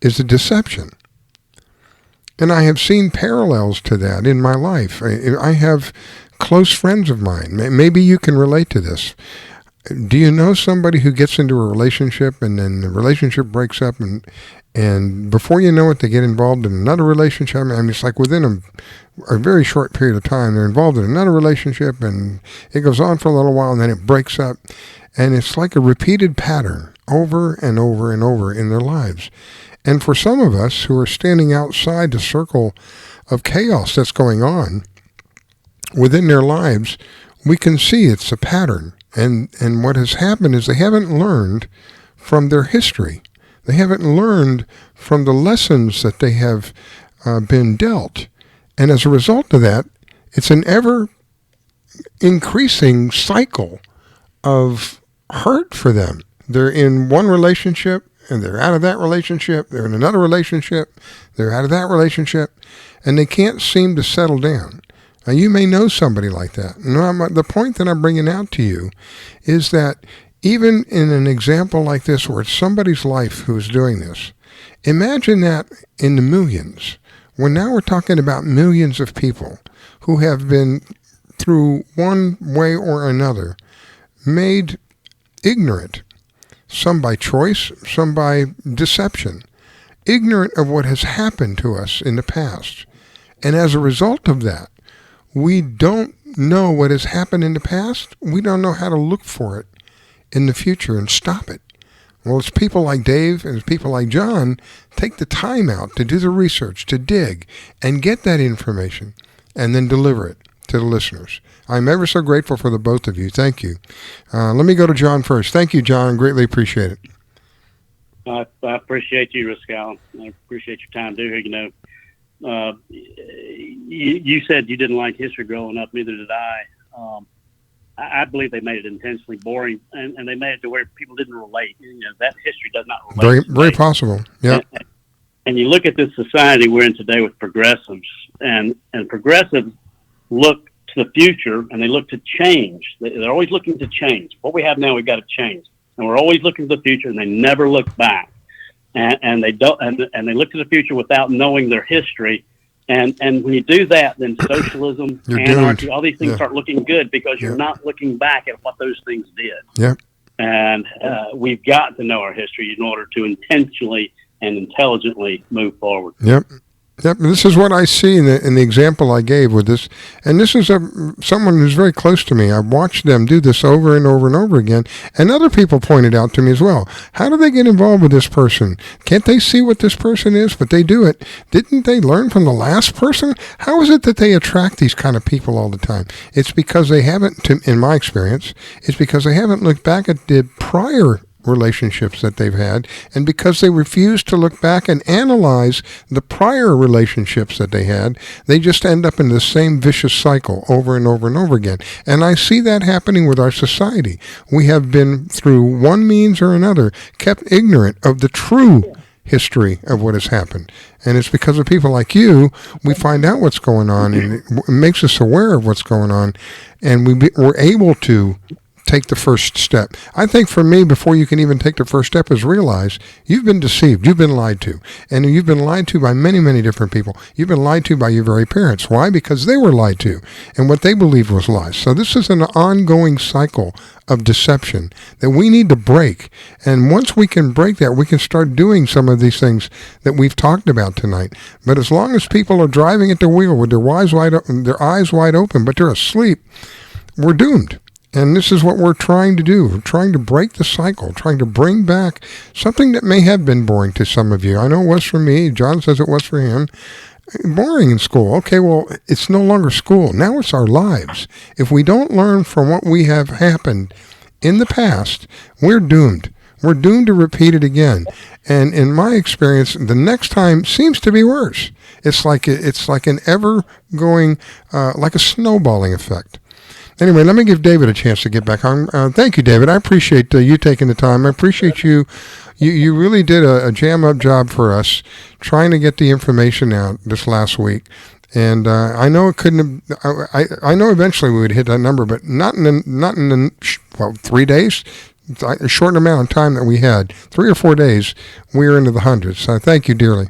is a deception. And I have seen parallels to that in my life. I have close friends of mine. Maybe you can relate to this. Do you know somebody who gets into a relationship and then the relationship breaks up and before you know it, they get involved in another relationship? I mean, it's like within a very short period of time, they're involved in another relationship and it goes on for a little while and then it breaks up. And it's like a repeated pattern over and over and over in their lives. And for some of us who are standing outside the circle of chaos that's going on within their lives, we can see it's a pattern. And what has happened is they haven't learned from their history. They haven't learned from the lessons that they have been dealt. And as a result of that, it's an ever-increasing cycle of hurt for them. They're in one relationship, and they're out of that relationship. They're in another relationship. They're out of that relationship. And they can't seem to settle down. Now, you may know somebody like that. And the point that I'm bringing out to you is that even in an example like this where it's somebody's life who's doing this, imagine that in the millions. When now we're talking about millions of people who have been, through one way or another, made ignorant, some by choice, some by deception, ignorant of what has happened to us in the past. And as a result of that, we don't know what has happened in the past. We don't know how to look for it in the future and stop it. Well, it's people like Dave and it's people like John take the time out to do the research, to dig and get that information and then deliver it to the listeners. I'm ever so grateful for the both of you. Thank you. Let me go to John first. Thank you, John. Greatly appreciate it. I appreciate you, Riscal. I appreciate your time, too. You know, you said you didn't like history growing up. Neither did I. I believe they made it intentionally boring, and they made it to where people didn't relate. You know, that history does not relate. Very possible. Yeah. And you look at this society we're in today with progressives, and progressives look to the future and they look to change. They're always looking to change. What we have now, we've got to change, and we're always looking to the future, and they never look back. And they don't, and they look to the future without knowing their history. And when you do that, then socialism, anarchy, all these things start looking good because you're not looking back at what those things did. Yeah. And we've got to know our history in order to intentionally and intelligently move forward. Yep. Yep. This is what I see in the example I gave with this. And this is someone who's very close to me. I've watched them do this over and over and over again. And other people pointed out to me as well. How do they get involved with this person? Can't they see what this person is? But they do it. Didn't they learn from the last person? How is it that they attract these kind of people all the time? It's because they haven't, in my experience, it's because they haven't looked back at the prior relationships that they've had, and because they refuse to look back and analyze the prior relationships that they had, they just end up in the same vicious cycle over and over and over again. And I see that happening with our society. We have been, through one means or another, kept ignorant of the true history of what has happened. And it's because of people like you, we find out what's going on, and it makes us aware of what's going on, and we're able to take the first step. I think for me, before you can even take the first step, is realize you've been deceived. You've been lied to. And you've been lied to by many, many different people. You've been lied to by your very parents. Why? Because they were lied to, and what they believed was lies. So this is an ongoing cycle of deception that we need to break. And once we can break that, we can start doing some of these things that we've talked about tonight. But as long as people are driving at the wheel with their eyes wide open, but they're asleep, we're doomed. And this is what we're trying to do. We're trying to break the cycle, trying to bring back something that may have been boring to some of you. I know it was for me. John says it was for him. Boring in school. Okay, well, it's no longer school. Now it's our lives. If we don't learn from what we have happened in the past, we're doomed. We're doomed to repeat it again. And in my experience, the next time seems to be worse. It's like an ever-going, like a snowballing effect. Anyway, let me give David a chance to get back on. Thank you, David. I appreciate you taking the time. I appreciate you You really did a jam-up job for us trying to get the information out this last week. And I know it couldn't have, I know eventually we would hit that number, but not in 3 days? A short amount of time that we had, 3 or 4 days, we were into the hundreds. So thank you dearly.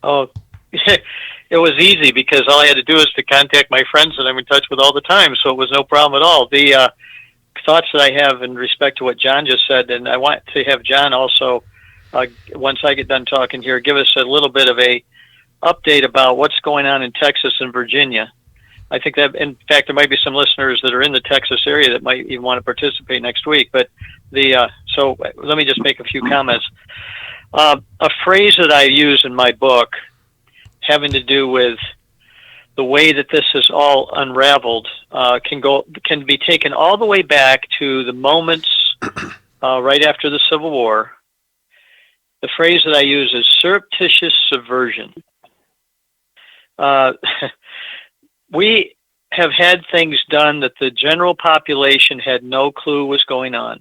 Oh, it was easy because all I had to do was to contact my friends that I'm in touch with all the time, so it was no problem at all. The thoughts that I have in respect to what John just said, and I want to have John also, once I get done talking here, give us a little bit of a update about what's going on in Texas and Virginia. I think that, in fact, there might be some listeners that are in the Texas area that might even want to participate next week. But so let me just make a few comments. A phrase that I use in my book, having to do with the way that this is all unraveled, can be taken all the way back to the moments right after the Civil War. The phrase that I use is surreptitious subversion. We have had things done that the general population had no clue was going on.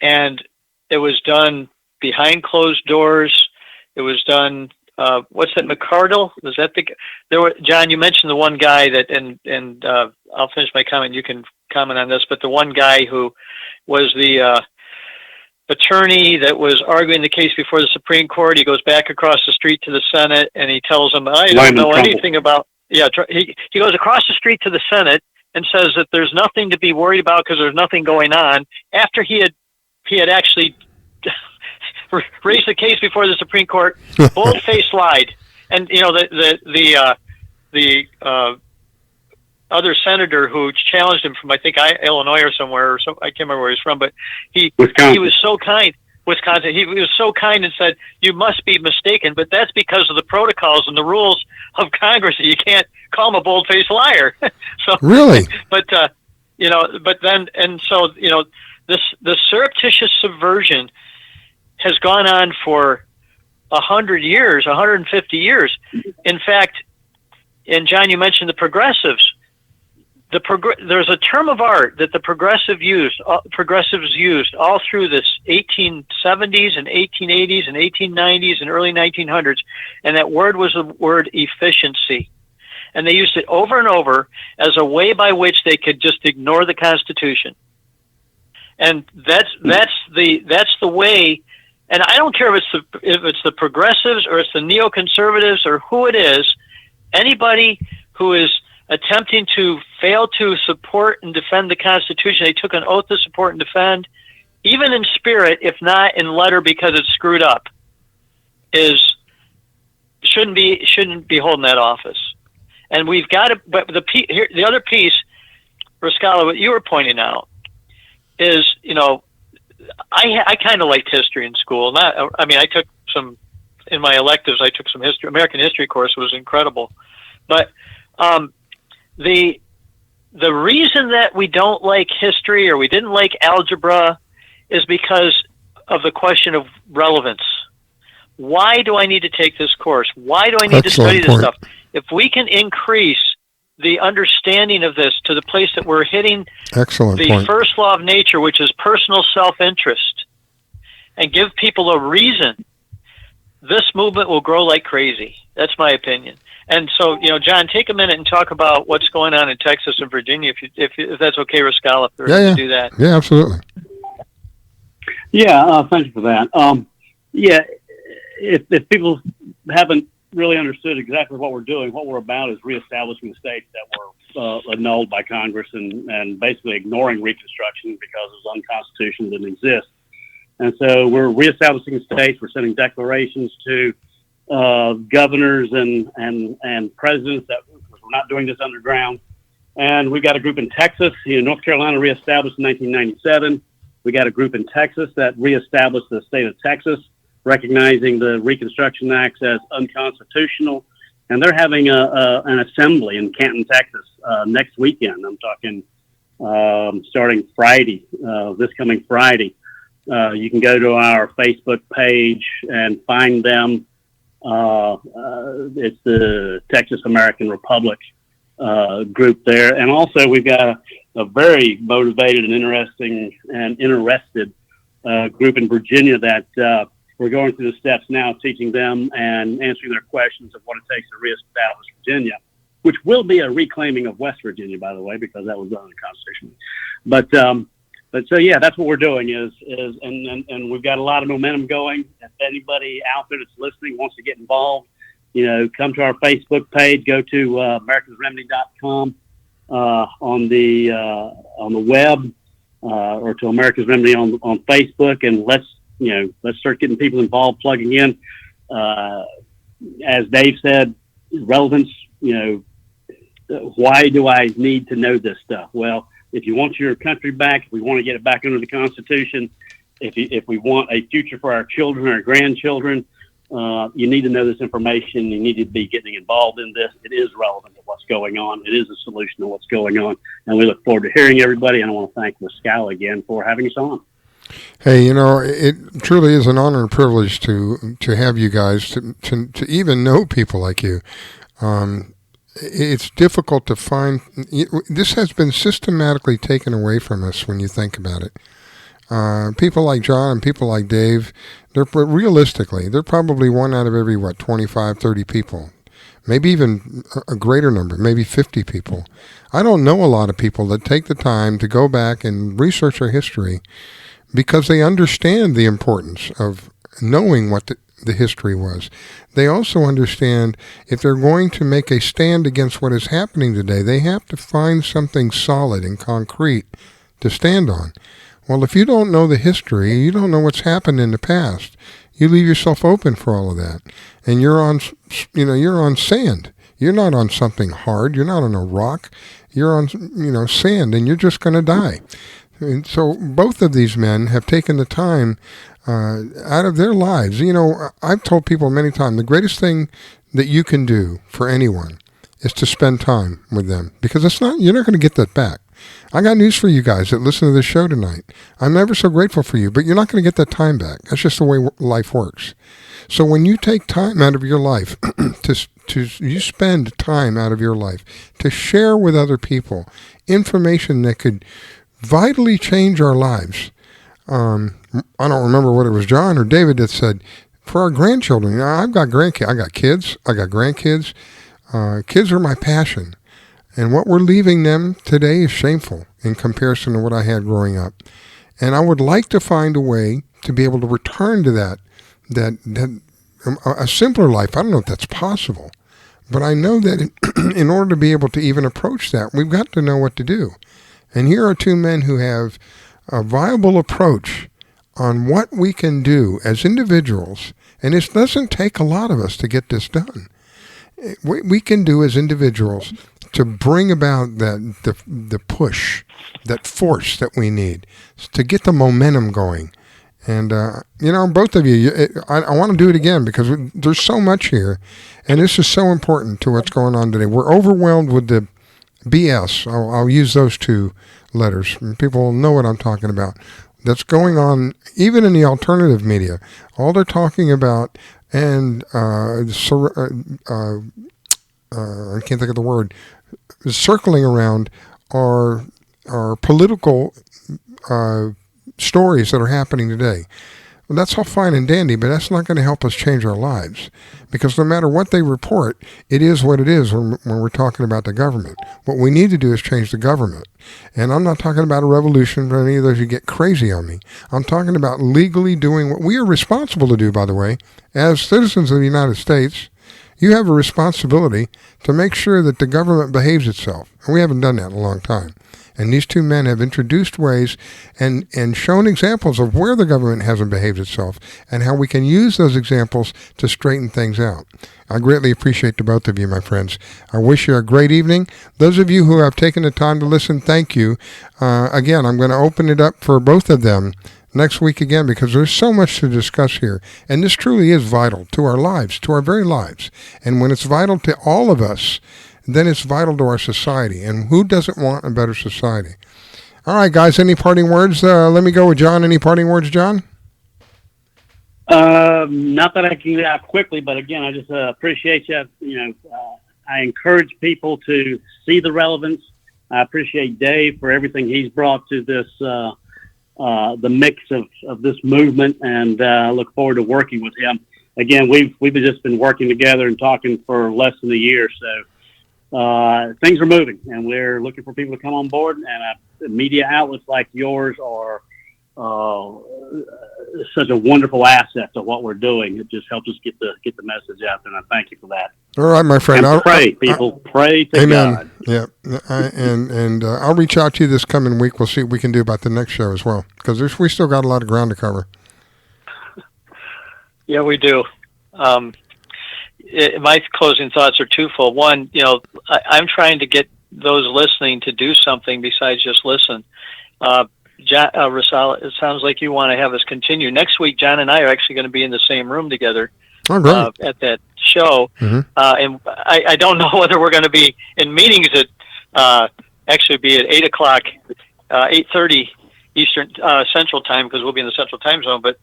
And it was done behind closed doors. It was done, what's that, McCardle? Was that John, you mentioned the one guy that, and I'll finish my comment, you can comment on this, but the one guy who was the attorney that was arguing the case before the Supreme Court, he goes back across the street to the Senate and he tells them, I don't know anything about, he goes across the street to the Senate and says that there's nothing to be worried about because there's nothing going on, after he had actually raised the case before the Supreme Court, bold-faced lied. And, you know, the other senator who challenged him from, I think, Illinois or somewhere, or I can't remember where he's from, but he was so kind. Wisconsin. He was so kind and said, "You must be mistaken, but that's because of the protocols and the rules of Congress. You can't call him a bold-faced liar." So really, but then this surreptitious subversion has gone on for 100 years, 150 years. In fact, and John, you mentioned the progressives. There's a term of art that the progressives used all through this 1870s and 1880s and 1890s and early 1900s, and that word was the word efficiency. And they used it over and over as a way by which they could just ignore the Constitution. And that's the way. And I don't care if it's the progressives or it's the neoconservatives or who it is. Anybody who is attempting to fail to support and defend the Constitution, they took an oath to support and defend, even in spirit, if not in letter because it's screwed up, shouldn't be holding that office. And we've got to. But the other piece, Rascala, what you were pointing out is, I kind of liked history in school. I took some in my electives. I took some history. American history course was incredible, but the reason that we don't like history or we didn't like algebra is because of the question of relevance. Why do I need to take this course? Why do I need to study this stuff? If we can increase the understanding of this to the place that we're hitting the first law of nature, which is personal self-interest, and give people a reason, this movement will grow like crazy. That's my opinion. And so, John, take a minute and talk about what's going on in Texas and Virginia, if that's okay, Rascala, to do that. Yeah, absolutely. Yeah, thank you for that. If people haven't really understood exactly what we're doing, what we're about is reestablishing the states that were annulled by Congress and basically ignoring Reconstruction because it was unconstitutional, didn't exist. And so we're reestablishing states. We're sending declarations to governors and presidents that we're not doing this underground. And we've got a group in Texas. North Carolina reestablished in 1997. We got a group in Texas that reestablished the state of Texas, recognizing the Reconstruction Acts as unconstitutional. And they're having an assembly in Canton, Texas, next weekend. I'm talking starting Friday, this coming Friday. You can go to our Facebook page and find them. It's the Texas American Republic group there. And also we've got a very motivated and interested group in Virginia that we're going through the steps now, teaching them and answering their questions of what it takes to reestablish Virginia, which will be a reclaiming of West Virginia, by the way, because that was done in the Constitution. But so yeah, that's what we're doing and we've got a lot of momentum going. If anybody out there that's listening wants to get involved, come to our Facebook page, go to americansremedy.com on the web, or to America's Remedy on Facebook, and let's start getting people involved, plugging in. As Dave said, relevance. Why do I need to know this stuff? Well, if you want your country back, if we want to get it back under the Constitution, if we want a future for our children or our grandchildren, you need to know this information. You need to be getting involved in this. It is relevant to what's going on. It is a solution to what's going on. And we look forward to hearing everybody. And I want to thank Ms. Scala again for having us on. Hey, it truly is an honor and privilege to have you guys, to even know people like you. It's difficult to find. This has been systematically taken away from us when you think about it. People like John and people like Dave, they're probably one out of every, 25, 30 people. Maybe even a greater number, maybe 50 people. I don't know a lot of people that take the time to go back and research our history because they understand the importance of knowing what the history was. They also understand if they're going to make a stand against what is happening today, they have to find something solid and concrete to stand on. Well, if you don't know the history, you don't know what's happened in the past, you leave yourself open for all of that. And you're on sand. You're not on something hard. You're not on a rock. You're on, sand, and you're just going to die. And so both of these men have taken the time out of their lives. I've told people many times, the greatest thing that you can do for anyone is to spend time with them, because you're not going to get that back. I got news for you guys that listen to this show tonight. I'm ever so grateful for you, but you're not going to get that time back. That's just the way life works. So when you take time out of your life, you spend time out of your life to share with other people information that could vitally change our lives. I don't remember what it was, John or David, that said, for our grandchildren, I've got grandkids, I got kids, I got grandkids. Kids are my passion. And what we're leaving them today is shameful in comparison to what I had growing up. And I would like to find a way to be able to return to that a simpler life. I don't know if that's possible, but I know that in order to be able to even approach that, we've got to know what to do. And here are two men who have a viable approach on what we can do as individuals. And it doesn't take a lot of us to get this done. We can do as individuals to bring about the push, that force that we need to get the momentum going. And, both of you, I want to do it again because there's so much here. And this is so important to what's going on today. We're overwhelmed with the BS. I'll use those two letters. People will know what I'm talking about. That's going on even in the alternative media. All they're talking about, and I can't think of the word, circling around are political stories that are happening today. Well, that's all fine and dandy, but that's not going to help us change our lives, because no matter what they report, it is what it is when we're talking about the government. What we need to do is change the government. And I'm not talking about a revolution for any of those who get crazy on me. I'm talking about legally doing what we are responsible to do, by the way. As citizens of the United States, you have a responsibility to make sure that the government behaves itself. And we haven't done that in a long time. And these two men have introduced ways and shown examples of where the government hasn't behaved itself and how we can use those examples to straighten things out. I greatly appreciate the both of you, my friends. I wish you a great evening. Those of you who have taken the time to listen, thank you. Again, I'm going to open it up for both of them next week again, because there's so much to discuss here. And this truly is vital to our lives, to our very lives. And when it's vital to all of us, then it's vital to our society. And who doesn't want a better society? All right, guys, any parting words? Let me go with John. Any parting words, John? Not that I can get out quickly, but again, I just appreciate you. I encourage people to see the relevance. I appreciate Dave for everything he's brought to this the mix of this movement, and look forward to working with him. Again, we've just been working together and talking for less than a year, so things are moving, and we're looking for people to come on board. And media outlets like yours are such a wonderful asset to what we're doing. It just helps us get the message out there, and I thank you for that. All right, my friend. And pray, people. Pray to amen. God. Yeah, and I'll reach out to you this coming week. We'll see what we can do about the next show as well, because we still got a lot of ground to cover. Yeah, we do. My closing thoughts are twofold. One, I'm trying to get those listening to do something besides just listen. Rasala, it sounds like you want to have us continue. Next week, John and I are actually going to be in the same room together at that show. Mm-hmm. And I don't know whether we're going to be in meetings at actually be at 8 o'clock, 8:30 Eastern Central Time, because we'll be in the Central Time Zone. But,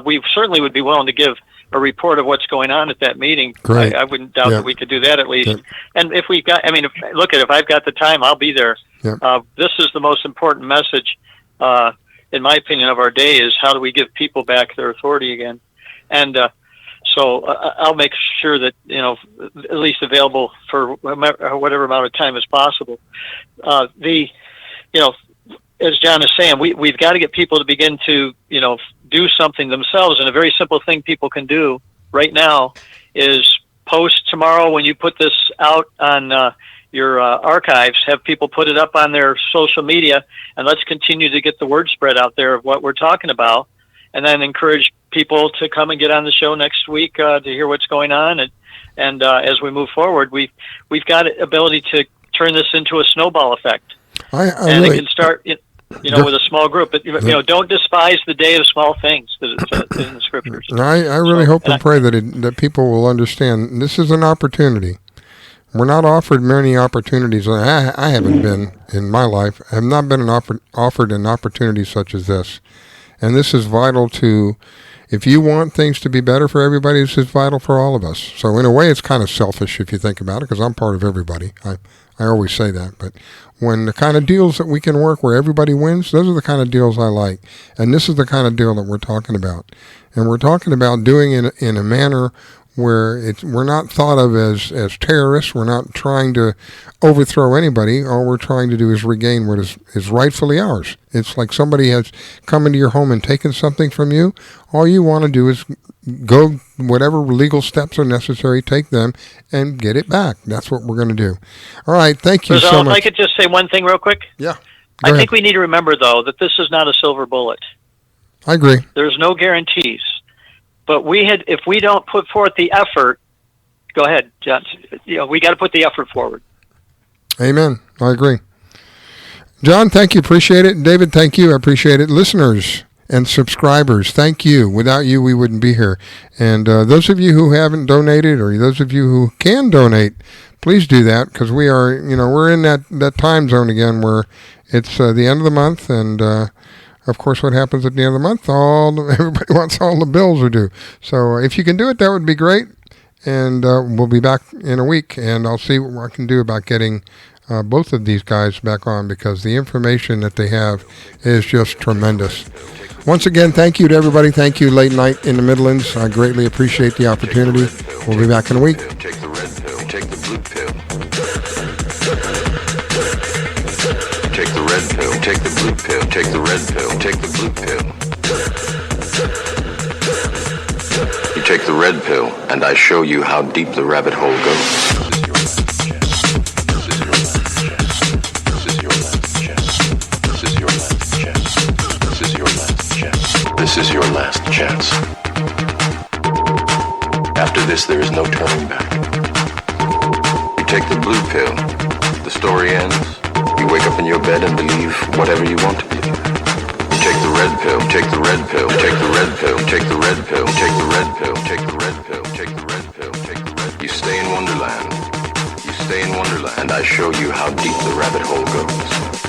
we certainly would be willing to give a report of what's going on at that meeting. I wouldn't doubt that we could do that at least. Yeah. And if we got, if I've got the time, I'll be there. Yeah. This is the most important message, in my opinion, of our day, is how do we give people back their authority again? And so I'll make sure that, at least available for whatever amount of time as possible. As John is saying, we've got to get people to begin to, do something themselves. And a very simple thing people can do right now is post tomorrow when you put this out on your archives, have people put it up on their social media, and let's continue to get the word spread out there of what we're talking about, and then encourage people to come and get on the show next week to hear what's going on. And as we move forward, we've got an ability to turn this into a snowball effect. And it can start, with a small group. But, don't despise the day of small things, because it's in the scriptures. I really hope and pray that people will understand this is an opportunity. We're not offered many opportunities. I haven't been in my life. I have not been offered an opportunity such as this. And this is vital to, if you want things to be better for everybody, this is vital for all of us. So in a way, it's kind of selfish if you think about it, because I'm part of everybody. I always say that. But when the kind of deals that we can work where everybody wins, those are the kind of deals I like. And this is the kind of deal that we're talking about. And we're talking about doing it in a manner where we're not thought of as terrorists. We're not trying to overthrow anybody. All we're trying to do is regain what is rightfully ours. It's like somebody has come into your home and taken something from you. All you want to do is go whatever legal steps are necessary, take them, and get it back. That's what we're going to do. All right, thank you so much. If I could just say one thing real quick. Yeah. I think we need to remember, though, that this is not a silver bullet. I agree. There's no guarantees. But if we don't put forth the effort, go ahead, John. We got to put the effort forward. Amen. I agree. John, thank you. Appreciate it. David, thank you. I appreciate it. Listeners and subscribers, thank you. Without you, we wouldn't be here. And those of you who haven't donated, or those of you who can donate, please do that, because we are, we're in that time zone again where it's the end of the month, and of course, what happens at the end of the month, everybody wants all the bills are due. So if you can do it, that would be great. And we'll be back in a week, and I'll see what I can do about getting both of these guys back on, because the information that they have is just tremendous. Once again, thank you to everybody. Thank you, Late Night in the Midlands. I greatly appreciate the opportunity. We'll be back in a week. Take the red pill, take the blue pill. Take the red pill, take the blue pill, take the red pill, take the blue pill. You take the red pill, and I show you how deep the rabbit hole goes. This is your last chance. After this, there is no turning back. You take the blue pill, the story ends. You wake up in your bed and believe whatever you want to believe. You take the red pill, take the red pill, take the red pill, take the red pill, take the red pill, take the red pill, take the red pill, take the red pill. You stay in Wonderland. You stay in Wonderland, and I show you how deep the rabbit hole goes.